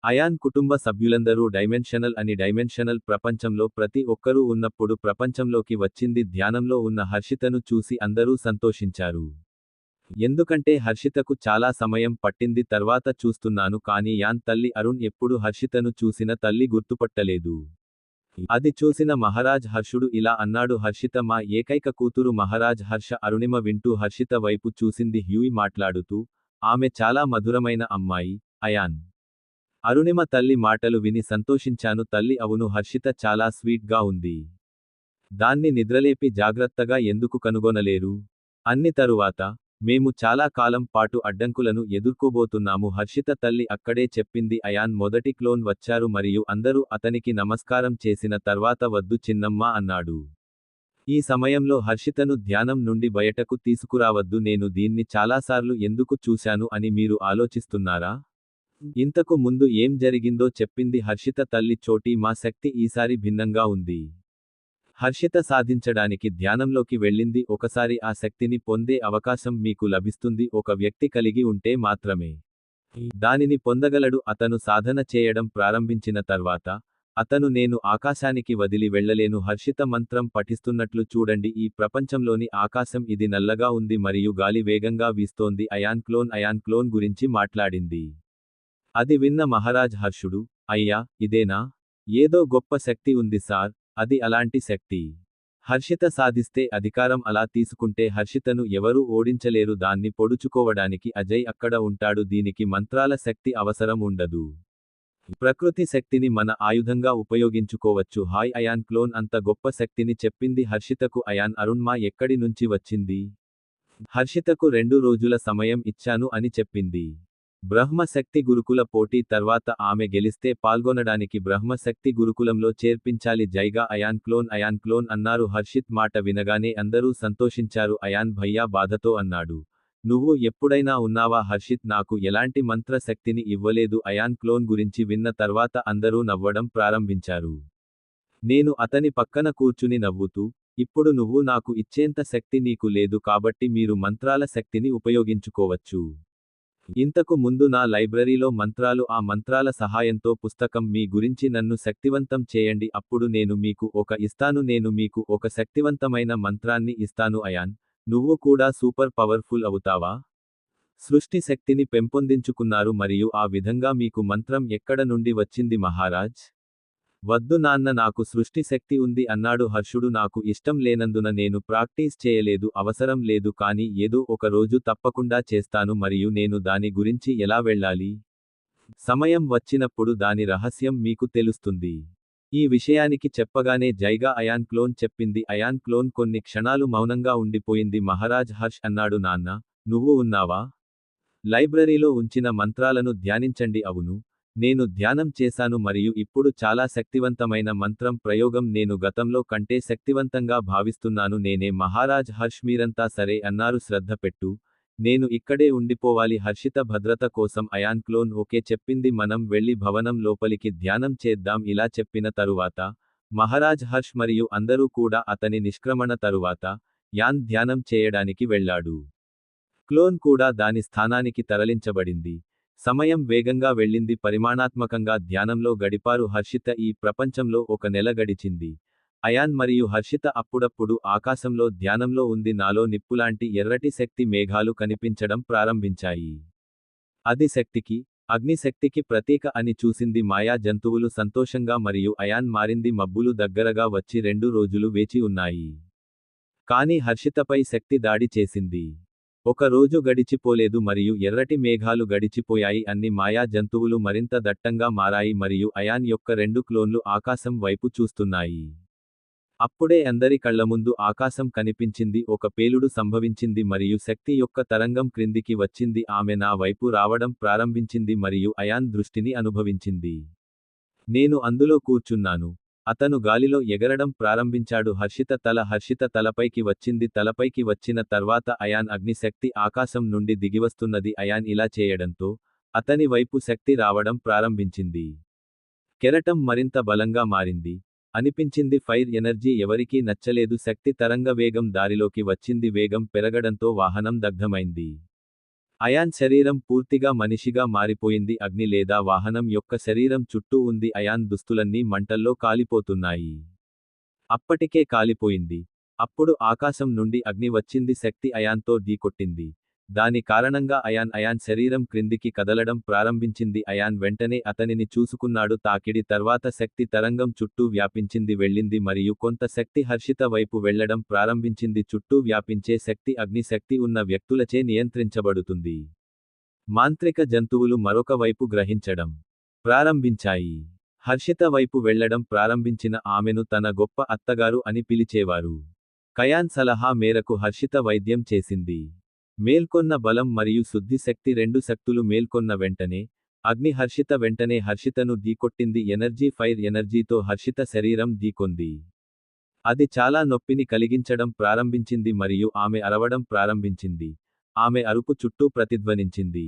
అయాన్ కుటుంబ సభ్యులందరూ డైమెన్షనల్ ప్రపంచంలో ప్రతి ఒక్కరూ ఉన్నప్పుడు ప్రపంచంలోకి వచ్చింది. ధ్యానంలో ఉన్న హర్షితను చూసి అందరూ సంతోషించారు. ఎందుకంటే హర్షితకు చాలా సమయం పట్టింది. తర్వాత చూస్తున్నాను కానీ యాన్ తల్లి అరుణ్ ఎప్పుడు హర్షితను చూసిన తల్లి గుర్తుపట్టలేదు. అది చూసిన మహారాజ్ హర్షుడు ఇలా అన్నాడు, హర్షిత మా ఏకైక కూతురు. మహారాజ్ హర్ష అరుణిమ వింటూ హర్షిత వైపు చూసింది. హ్యూయి మాట్లాడుతూ, ఆమె చాలా మధురమైన అమ్మాయి. అయాన్ అరుణిమ తల్లి మాటలు విని సంతోషించాను. తల్లి అవును, హర్షిత చాలా స్వీట్ గా ఉంది. దాన్ని నిద్రలేపి జాగ్రత్తగా ఎందుకు కనుగొనలేరు? అన్ని తరువాత, మేము చాలా కాలం పాటు అడ్డంకులను ఎదుర్కోబోతున్నాము. హర్షిత తల్లి అక్కడే చెప్పింది. అయాన్ మొదటి క్లోన్ వచ్చారు మరియు అందరూ అతనికి నమస్కారం చేసిన తర్వాత వద్దు చిన్నమ్మ అన్నాడు. ఈ సమయంలో హర్షితను ధ్యానం నుండి బయటకు తీసుకురావద్దు, నేను దీన్ని చాలాసార్లు ఎందుకు చూశాను అని మీరు ఆలోచిస్తున్నారా? ఇంతకు ముందు ఏం జరిగిందో చెప్పింది హర్షిత తల్లి చోటి, మా శక్తి ఈసారి భిన్నంగా ఉంది. హర్షిత సాధించడానికి ధ్యానంలోకి వెళ్ళింది. ఒకసారి ఆ శక్తిని పొందే అవకాశం మీకు లభిస్తుంది ఒక వ్యక్తి కలిగి ఉంటే మాత్రమే దానిని పొందగలడు. అతను సాధన చేయడం ప్రారంభించిన తర్వాత అతను నేను ఆకాశానికి వదిలి వెళ్ళలేను హర్షిత మంత్రం పఠిస్తున్నట్లు చూడండి, ఈ ప్రపంచంలోని ఆకాశం ఇది నల్లగా ఉంది మరియు గాలి వేగంగా వీస్తోంది. అయాన్ క్లోన్ గురించి మాట్లాడింది. అది విన్న మహారాజ్ హర్షుడు, అయ్యా ఇదేనా? ఏదో గొప్ప శక్తి ఉంది సార్. అది అలాంటి శక్తి హర్షిత సాధిస్తే అధికారం అలా తీసుకుంటే హర్షితను ఎవరూ ఓడించలేరు. దాన్ని పొడుచుకోవడానికి అజయ్ అక్కడ ఉంటాడు. దీనికి మంత్రాల శక్తి అవసరం ఉండదు. ప్రకృతి శక్తిని మన ఆయుధంగా ఉపయోగించుకోవచ్చు. హాయ్ అయాన్ క్లోన్ అంత గొప్ప శక్తిని చెప్పింది హర్షితకు. అరుణ్మా ఎక్కడి నుంచి వచ్చింది? హర్షితకు 2 రోజుల సమయం ఇచ్చాను అని చెప్పింది. బ్రహ్మశక్తి గురుకుల పోటీ తర్వాత ఆమె గెలిస్తే పాల్గొనడానికి బ్రహ్మశక్తి గురుకులంలో చేర్పించాలి. జైగా అయాన్ క్లోన్ అన్నారు. హర్షిత్ మాట వినగానే అందరూ సంతోషించారు. అయాన్ భయ్యా బాధతో అన్నాడు, నువ్వు ఎప్పుడైనా ఉన్నావా? హర్షిత్ నాకు ఎలాంటి మంత్ర శక్తిని ఇవ్వలేదు. అయాన్ క్లోన్ గురించి విన్న తర్వాత అందరూ నవ్వడం ప్రారంభించారు. నేను అతని పక్కన కూర్చుని నవ్వుతూ, ఇప్పుడు నువ్వు నాకు ఇచ్చేంత శక్తి నీకు లేదు కాబట్టి మీరు మంత్రాల శక్తిని ఉపయోగించుకోవచ్చు. ఇంతకు ముందు నా లైబ్రరీలో మంత్రాలు, ఆ మంత్రాల సహాయంతో పుస్తకం మీ గురించి నన్ను శక్తివంతం చేయండి, అప్పుడు నేను మీకు నేను మీకు ఒక శక్తివంతమైన మంత్రాన్ని ఇస్తాను. అయాన్, నువ్వు కూడా సూపర్ పవర్ఫుల్ అవుతావా? సృష్టి శక్తిని పెంపొందించుకున్నారు మరియు ఆ విధంగా మీకు మంత్రం ఎక్కడ నుండి వచ్చింది మహారాజ్? వద్దు నాన్న, నాకు సృష్టి శక్తి ఉంది అన్నాడు హర్షుడు. నాకు ఇష్టం లేనందున నేను ప్రాక్టీస్ చేయలేదు. అవసరం లేదు, కానీ ఏదో ఒక రోజు తప్పకుండా చేస్తాను. మరియు నేను దాని గురించి ఎలా వెళ్ళాలి? సమయం వచ్చినప్పుడు దాని రహస్యం మీకు తెలుస్తుంది. ఈ విషయానికి చెప్పగానే జైగా అయాన్ క్లోన్ చెప్పింది. అయాన్ క్లోన్ కొన్ని క్షణాలు మౌనంగా ఉండిపోయింది. మహారాజ్ హర్ష్ అన్నాడు, నాన్న, నువ్వు ఉన్నావా? లైబ్రరీలో ఉంచిన మంత్రాలను ధ్యానించండి. అవును, నేను ధ్యానం చేశాను మరియు ఇప్పుడు చాలా శక్తివంతమైన మంత్రం ప్రయోగం నేను గతంలో కంటే శక్తివంతంగా భావిస్తున్నాను. నేనే మహారాజ్ హర్ష్. మీరంతా సరే అన్నారు. శ్రద్ధ పెట్టు, నేను ఇక్కడే ఉండిపోవాలి హర్షిత భద్రత కోసం. అయాన్ క్లోన్ ఓకే చెప్పింది. మనం వెళ్లి భవనం లోపలికి ధ్యానం చేద్దాం. ఇలా చెప్పిన తరువాత మహారాజ్ హర్ష్ మరియు అందరూ కూడా అతని నిష్క్రమణ తరువాత యాన్ ధ్యానం చేయడానికి వెళ్ళాడు. క్లోన్ కూడా దాని స్థానానికి తరలించబడింది. సమయం వేగంగా వెళ్ళింది. పరిమాణాత్మకంగా ధ్యానంలో గడిపారు. హర్షిత ఈ ప్రపంచంలో 1 నెల గడిచింది. అయాన్ మరియు హర్షిత అప్పుడప్పుడు ఆకాశంలో ధ్యానంలో ఉంది. నాలో నిప్పులాంటి ఎర్రటి శక్తి మేఘాలు కనిపించడం ప్రారంభించాయి. అది శక్తికి, అగ్నిశక్తికి ప్రతీక అని చూసింది. మాయా జంతువులు సంతోషంగా మరియు అయాన్ మారింది. మబ్బులు దగ్గరగా వచ్చి 2 రోజులు వేచి ఉన్నాయి. కానీ హర్షితపై శక్తి దాడి చేసింది. ఒక రోజు గడిచిపోలేదు మరియు ఎర్రటి మేఘాలు గడిచిపోయాయి. అన్ని మాయా జంతువులు మరింత దట్టంగా మారాయి మరియు అయాన్ యొక్క 2 క్లోన్లు ఆకాశం వైపు చూస్తున్నాయి. అప్పుడే అందరి కళ్లముందు ఆకాశం కనిపించింది. ఒక పేలుడు సంభవించింది మరియు శక్తి యొక్క తరంగం క్రిందికి వచ్చింది. ఆమె నా వైపు రావడం ప్రారంభించింది మరియు అయాన్ దృష్టిని అనుభవించింది. నేను అందులో కూర్చున్నాను. అతను గాలిలో ఎగరడం ప్రారంభించాడు. హర్షిత తలపైకి వచ్చింది. తలపైకి వచ్చిన తర్వాత అయాన్ అగ్నిశక్తి ఆకాశం నుండి దిగివస్తున్నది. అయాన్ ఇలా చేయడంతో అతని వైపు శక్తి రావడం ప్రారంభించింది. కెరటం మరింత బలంగా మారింది అనిపించింది. ఫైర్ ఎనర్జీ ఎవరికీ నచ్చలేదు. శక్తి తరంగ వేగం దారిలోకి వచ్చింది. వేగం పెరగడంతో వాహనం దగ్ధమైంది. అయాన్ శరీరం పూర్తిగా మనిషిగా మారిపోయింది. అగ్ని లేదా వాహనం యొక్క శరీరం చుట్టూ ఉంది. అయాన్ దుస్తులన్నీ మంటల్లో కాలిపోతున్నాయి. అప్పటికే కాలిపోయింది. అప్పుడు ఆకాశం నుండి అగ్ని వచ్చింది. శక్తి అయాన్తో ఢీకొట్టింది. దాని కారణంగా అయాన్ శరీరం క్రిందికి కదలడం ప్రారంభించింది. అయాన్ వెంటనే అతనిని చూసుకున్నాడు. తాకిడి తర్వాత శక్తి తరంగం చుట్టూ వ్యాపించింది, వెళ్ళింది మరియు కొంత శక్తి హర్షిత వైపు వెళ్లడం ప్రారంభించింది. చుట్టూ వ్యాపించే శక్తి అగ్ని శక్తి ఉన్న వ్యక్తులచే నియంత్రించబడుతుంది. మాంత్రిక జంతువులు మరొక వైపు గ్రహించడం ప్రారంభించాయి. హర్షిత వైపు వెళ్లడం ప్రారంభించిన ఆమెను తన గొప్ప అత్తగారు అని పిలిచేవారు. కయాన్ సలహా మేరకు హర్షిత వైద్యం చేసింది. మేల్కొన్న బలం మరియు శుద్ధి శక్తి, 2 శక్తులు మేల్కొన్న వెంటనే అగ్ని వెంటనే హర్షితను ఢీకొట్టింది. ఫైర్ ఎనర్జీతో హర్షిత శరీరం ఢీకొంది. అది చాలా నొప్పిని కలిగించడం ప్రారంభించింది మరియు ఆమె అరవడం ప్రారంభించింది. ఆమె అరుపు చుట్టూ ప్రతిధ్వనించింది.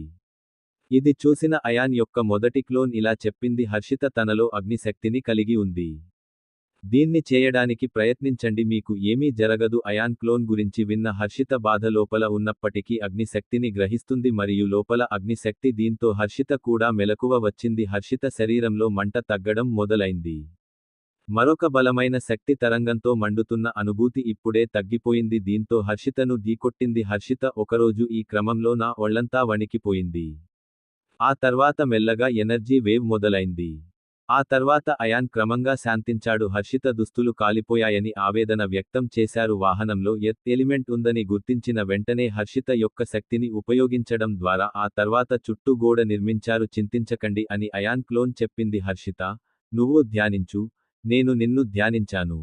ఇది చూసిన అయాన్ యొక్క మొదటి క్లోన్ ఇలా చెప్పింది, హర్షిత తనలో అగ్నిశక్తిని కలిగి ఉంది. దీన్ని చేయడానికి ప్రయత్నించండి, మీకు ఏమీ జరగదు. అయాన్ క్లోన్ గురించి విన్న హర్షిత బాధ లోపల ఉన్నప్పటికీ అగ్నిశక్తిని గ్రహిస్తుంది మరియు లోపల అగ్నిశక్తి, దీంతో హర్షిత కూడా మెలకువ వచ్చింది. హర్షిత శరీరంలో మంట తగ్గడం మొదలైంది. మరొక బలమైన శక్తి తరంగంతో మండుతున్న అనుభూతి ఇప్పుడే తగ్గిపోయింది. దీంతో హర్షితను ఢీకొట్టింది. హర్షిత ఒకరోజు ఈ క్రమంలో నా ఒళ్లంతా వణికిపోయింది. ఆ తర్వాత మెల్లగా ఎనర్జీ వేవ్ మొదలైంది. ఆ తర్వాత అయాన్ క్రమంగా శాంతించాడు. హర్షిత దుస్తులు కాలిపోయాయని ఆవేదన వ్యక్తం చేశారు. వాహనంలో ఎర్త్ ఎలిమెంట్ ఉందని గుర్తించిన వెంటనే హర్షిత యొక్క శక్తిని ఉపయోగించడం ద్వారా ఆ తర్వాత చుట్టూ గోడ నిర్మించారు. చింతించకండి అని అయాన్ క్లోన్ చెప్పింది. హర్షిత, నువ్వు ధ్యానించు, నేను నిన్ను ధ్యానించాను.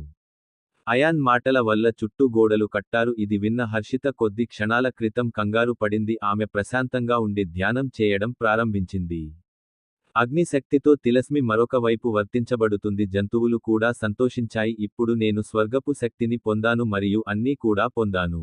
అయాన్ మాటల వల్ల చుట్టూ గోడలు కట్టారు. ఇది విన్న హర్షిత కొద్ది క్షణాల క్రితం కంగారు పడింది. ఆమె ప్రశాంతంగా ఉండి ధ్యానం చేయడం ప్రారంభించింది. అగ్నిశక్తితో తిలస్మి మరొక వైపు వర్తించబడుతుంది. జంతువులు కూడా సంతోషించాయి. ఇప్పుడు నేను స్వర్గపు శక్తిని పొందాను మరియు అన్నీ కూడా పొందాను.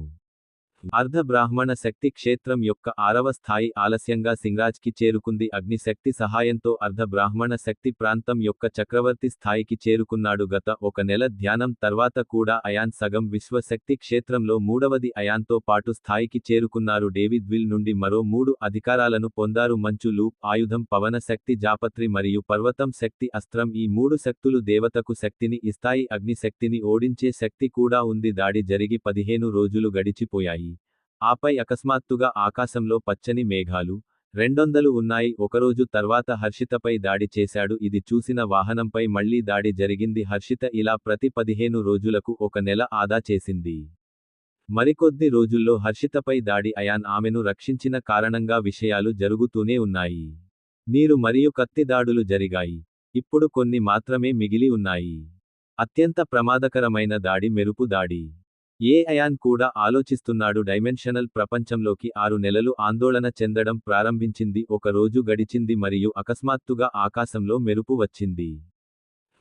అర్ధ బ్రాహ్మణ శక్తి క్షేత్రం యొక్క 6వ స్థాయి ఆలస్యంగా సింగ్రాజ్కి చేరుకుంది. అగ్నిశక్తి సహాయంతో అర్ధ బ్రాహ్మణ శక్తి ప్రాంతం యొక్క చక్రవర్తి స్థాయికి చేరుకున్నాడు. గత 1 నెల ధ్యానం తర్వాత కూడా అయాన్ సగం విశ్వశక్తి క్షేత్రంలో 3వది అయాన్తో పాటు స్థాయికి చేరుకున్నారు. డేవిడ్ విల్ నుండి మరో 3 అధికారాలను పొందారు. మంచు లూప్ ఆయుధం, పవన శక్తి జాపత్రి మరియు పర్వతం శక్తి అస్త్రం. ఈ 3 శక్తులు దేవతకు శక్తిని ఇస్తాయి. అగ్నిశక్తిని ఓడించే శక్తి కూడా ఉంది. దాడి జరిగి 15 రోజులు గడిచిపోయాయి. ఆపై అకస్మాత్తుగా ఆకాశంలో పచ్చని మేఘాలు 200 ఉన్నాయి. ఒకరోజు తర్వాత హర్షితపై దాడి చేశాడు. ఇది చూసిన వాహనంపై మళ్లీ దాడి జరిగింది. హర్షిత ఇలా ప్రతి 15 రోజులకు 1 నెల ఆదా చేసింది. మరికొద్ది రోజుల్లో హర్షితపై దాడి అయాన్ ఆమెను రక్షించిన కారణంగా విషయాలు జరుగుతూనే ఉన్నాయి. నీరు మరియు కత్తి దాడులు జరిగాయి. ఇప్పుడు కొన్ని మాత్రమే మిగిలి ఉన్నాయి. అత్యంత ప్రమాదకరమైన దాడి మెరుపు దాడి. అయాన్ కూడా ఆలోచిస్తున్నాడు. డైమెన్షనల్ ప్రపంచంలోకి 6 నెలలు ఆందోళన చెందడం ప్రారంభించింది. ఒక రోజు గడిచింది మరియు అకస్మాత్తుగా ఆకాశంలో మెరుపు వచ్చింది.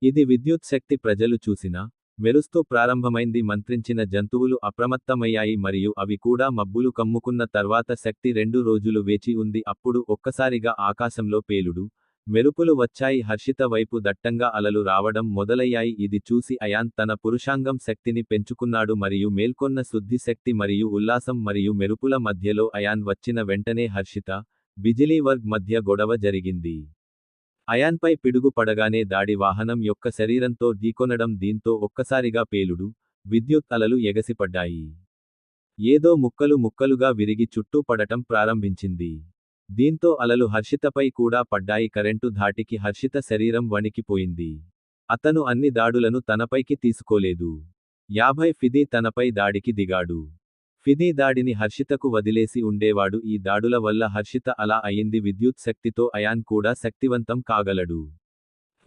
ఇది విద్యుత్ శక్తి. ప్రజలు చూసిన మెరుస్తూ ప్రారంభమైంది. మంత్రించిన జంతువులు అప్రమత్తమయ్యాయి మరియు అవి కూడా మబ్బులు కమ్ముకున్న తర్వాత శక్తి 2 రోజులు వేచి ఉంది. అప్పుడు ఒక్కసారిగా ఆకాశంలో పేలుడు, మెరుపులు వచ్చాయి. హర్షిత వైపు దట్టంగా అలలు రావడం మొదలయ్యాయి. ఇది చూసి అయాన్ తన పురుషాంగం శక్తిని పెంచుకున్నాడు మరియు మేల్కొన్న శుద్ధి శక్తి మరియు ఉల్లాసం మరియు మెరుపుల మధ్యలో అయాన్ వచ్చిన వెంటనే హర్షిత, బిజిలీ వర్గ్ మధ్య గొడవ జరిగింది. అయాన్పై పిడుగు పడగానే దాడి వాహనం యొక్క శరీరంతో ఢీకొనడం, దీంతో ఒక్కసారిగా పేలుడు, విద్యుత్ అలలు ఎగసిపడ్డాయి. ఏదో ముక్కలు ముక్కలుగా విరిగి చుట్టూ పడటం ప్రారంభించింది. దీంతో అలలు హర్షితపై కూడా పడ్డాయి. కరెంటు ధాటికి హర్షిత శరీరం వణికిపోయింది. అతను అన్ని దాడులను తనపైకి తీసుకోలేదు. 50 ఫిదీ తనపై దాడికి దిగాడు. ఫిదీ దాడిని హర్షితకు వదిలేసి ఉండేవాడు. ఈ దాడుల వల్ల హర్షిత అలా అయింది. విద్యుత్ శక్తితో అయాన్ కూడా శక్తివంతం కాగలడు.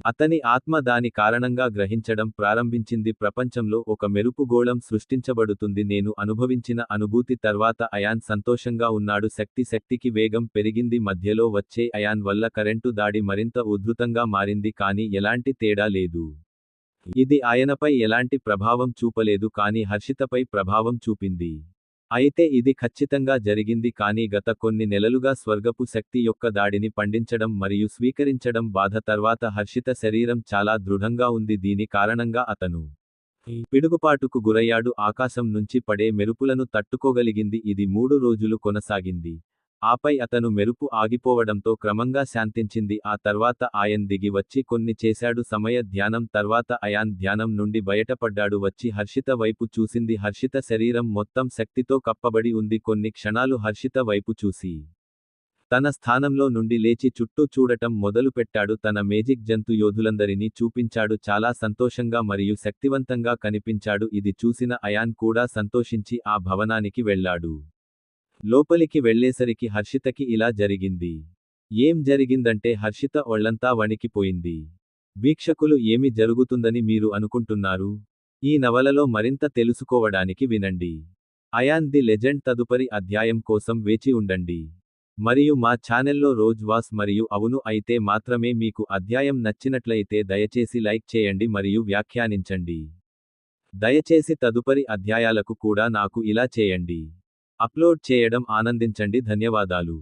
అతని ఆత్మ దాని కారణంగా గ్రహించడం ప్రారంభించింది. ప్రపంచంలో ఒక మెరుపు గోళం సృష్టించబడుతుంది. నేను అనుభవించిన అనుభూతి తర్వాత అయాన్ సంతోషంగా ఉన్నాడు. శక్తికి వేగం పెరిగింది. మధ్యలో వచ్చే అయాన్ వల్ల కరెంటు దాడి మరింత ఉధృతంగా మారింది, కానీ ఎలాంటి తేడా లేదు. ఇది ఆయనపై ఎలాంటి ప్రభావం చూపలేదు, కానీ హర్షితపై ప్రభావం చూపింది. అయితే ఇది ఖచ్చితంగా జరిగింది, కానీ గత కొన్ని నెలలుగా స్వర్గపు శక్తి యొక్క దాడిని పండించడం మరియు స్వీకరించడం బాధ తర్వాత హర్షిత శరీరం చాలా దృఢంగా ఉంది. దీని కారణంగా అతను పిడుగుపాటుకు గురయ్యాడు. ఆకాశం నుంచి పడే మెరుపులను తట్టుకోగలిగింది. ఇది 3 రోజులు కొనసాగింది. ఆపై అతను మెరుపు ఆగిపోవడంతో క్రమంగా శాంతించింది. ఆ తర్వాత అయాన్ దిగి వచ్చి కొన్ని చేశాడు. సమయ ధ్యానం తర్వాత అయాన్ ధ్యానం నుండి బయటపడ్డాడు. వచ్చి హర్షిత వైపు చూసింది. హర్షిత శరీరం మొత్తం శక్తితో కప్పబడి ఉంది. కొన్ని క్షణాలు హర్షిత వైపు చూసి తన స్థానంలో నుండి లేచి చుట్టూ చూడటం మొదలుపెట్టాడు. తన మేజిక్ జంతు యోధులందరినీ చూపించాడు. చాలా సంతోషంగా మరియు శక్తివంతంగా కనిపించాడు. ఇది చూసిన అయాన్ కూడా సంతోషించి ఆ భవనానికి వెళ్ళాడు. లోపలికి వెళ్లేసరికి హర్షితకి ఇలా జరిగింది. ఏం జరిగిందంటే హర్షిత ఒళ్లంతా వణికిపోయింది. వీక్షకులు, ఏమి జరుగుతుందని మీరు అనుకుంటున్నారు? ఈ నవలలో మరింత తెలుసుకోవడానికి వినండి. అయాన్ ది లెజెండ్ తదుపరి అధ్యాయం కోసం వేచి ఉండండి. మరియు మా ఛానెల్లో రోజ్ వాస్ మరియు అవును అయితే మాత్రమే మీకు అధ్యాయం నచ్చినట్లయితే దయచేసి లైక్ చేయండి మరియు వ్యాఖ్యానించండి. దయచేసి తదుపరి అధ్యాయాలకు కూడా నాకు ఇలా చేయండి. అప్లోడ్ చేయడం ఆనందించండి. ధన్యవాదాలు.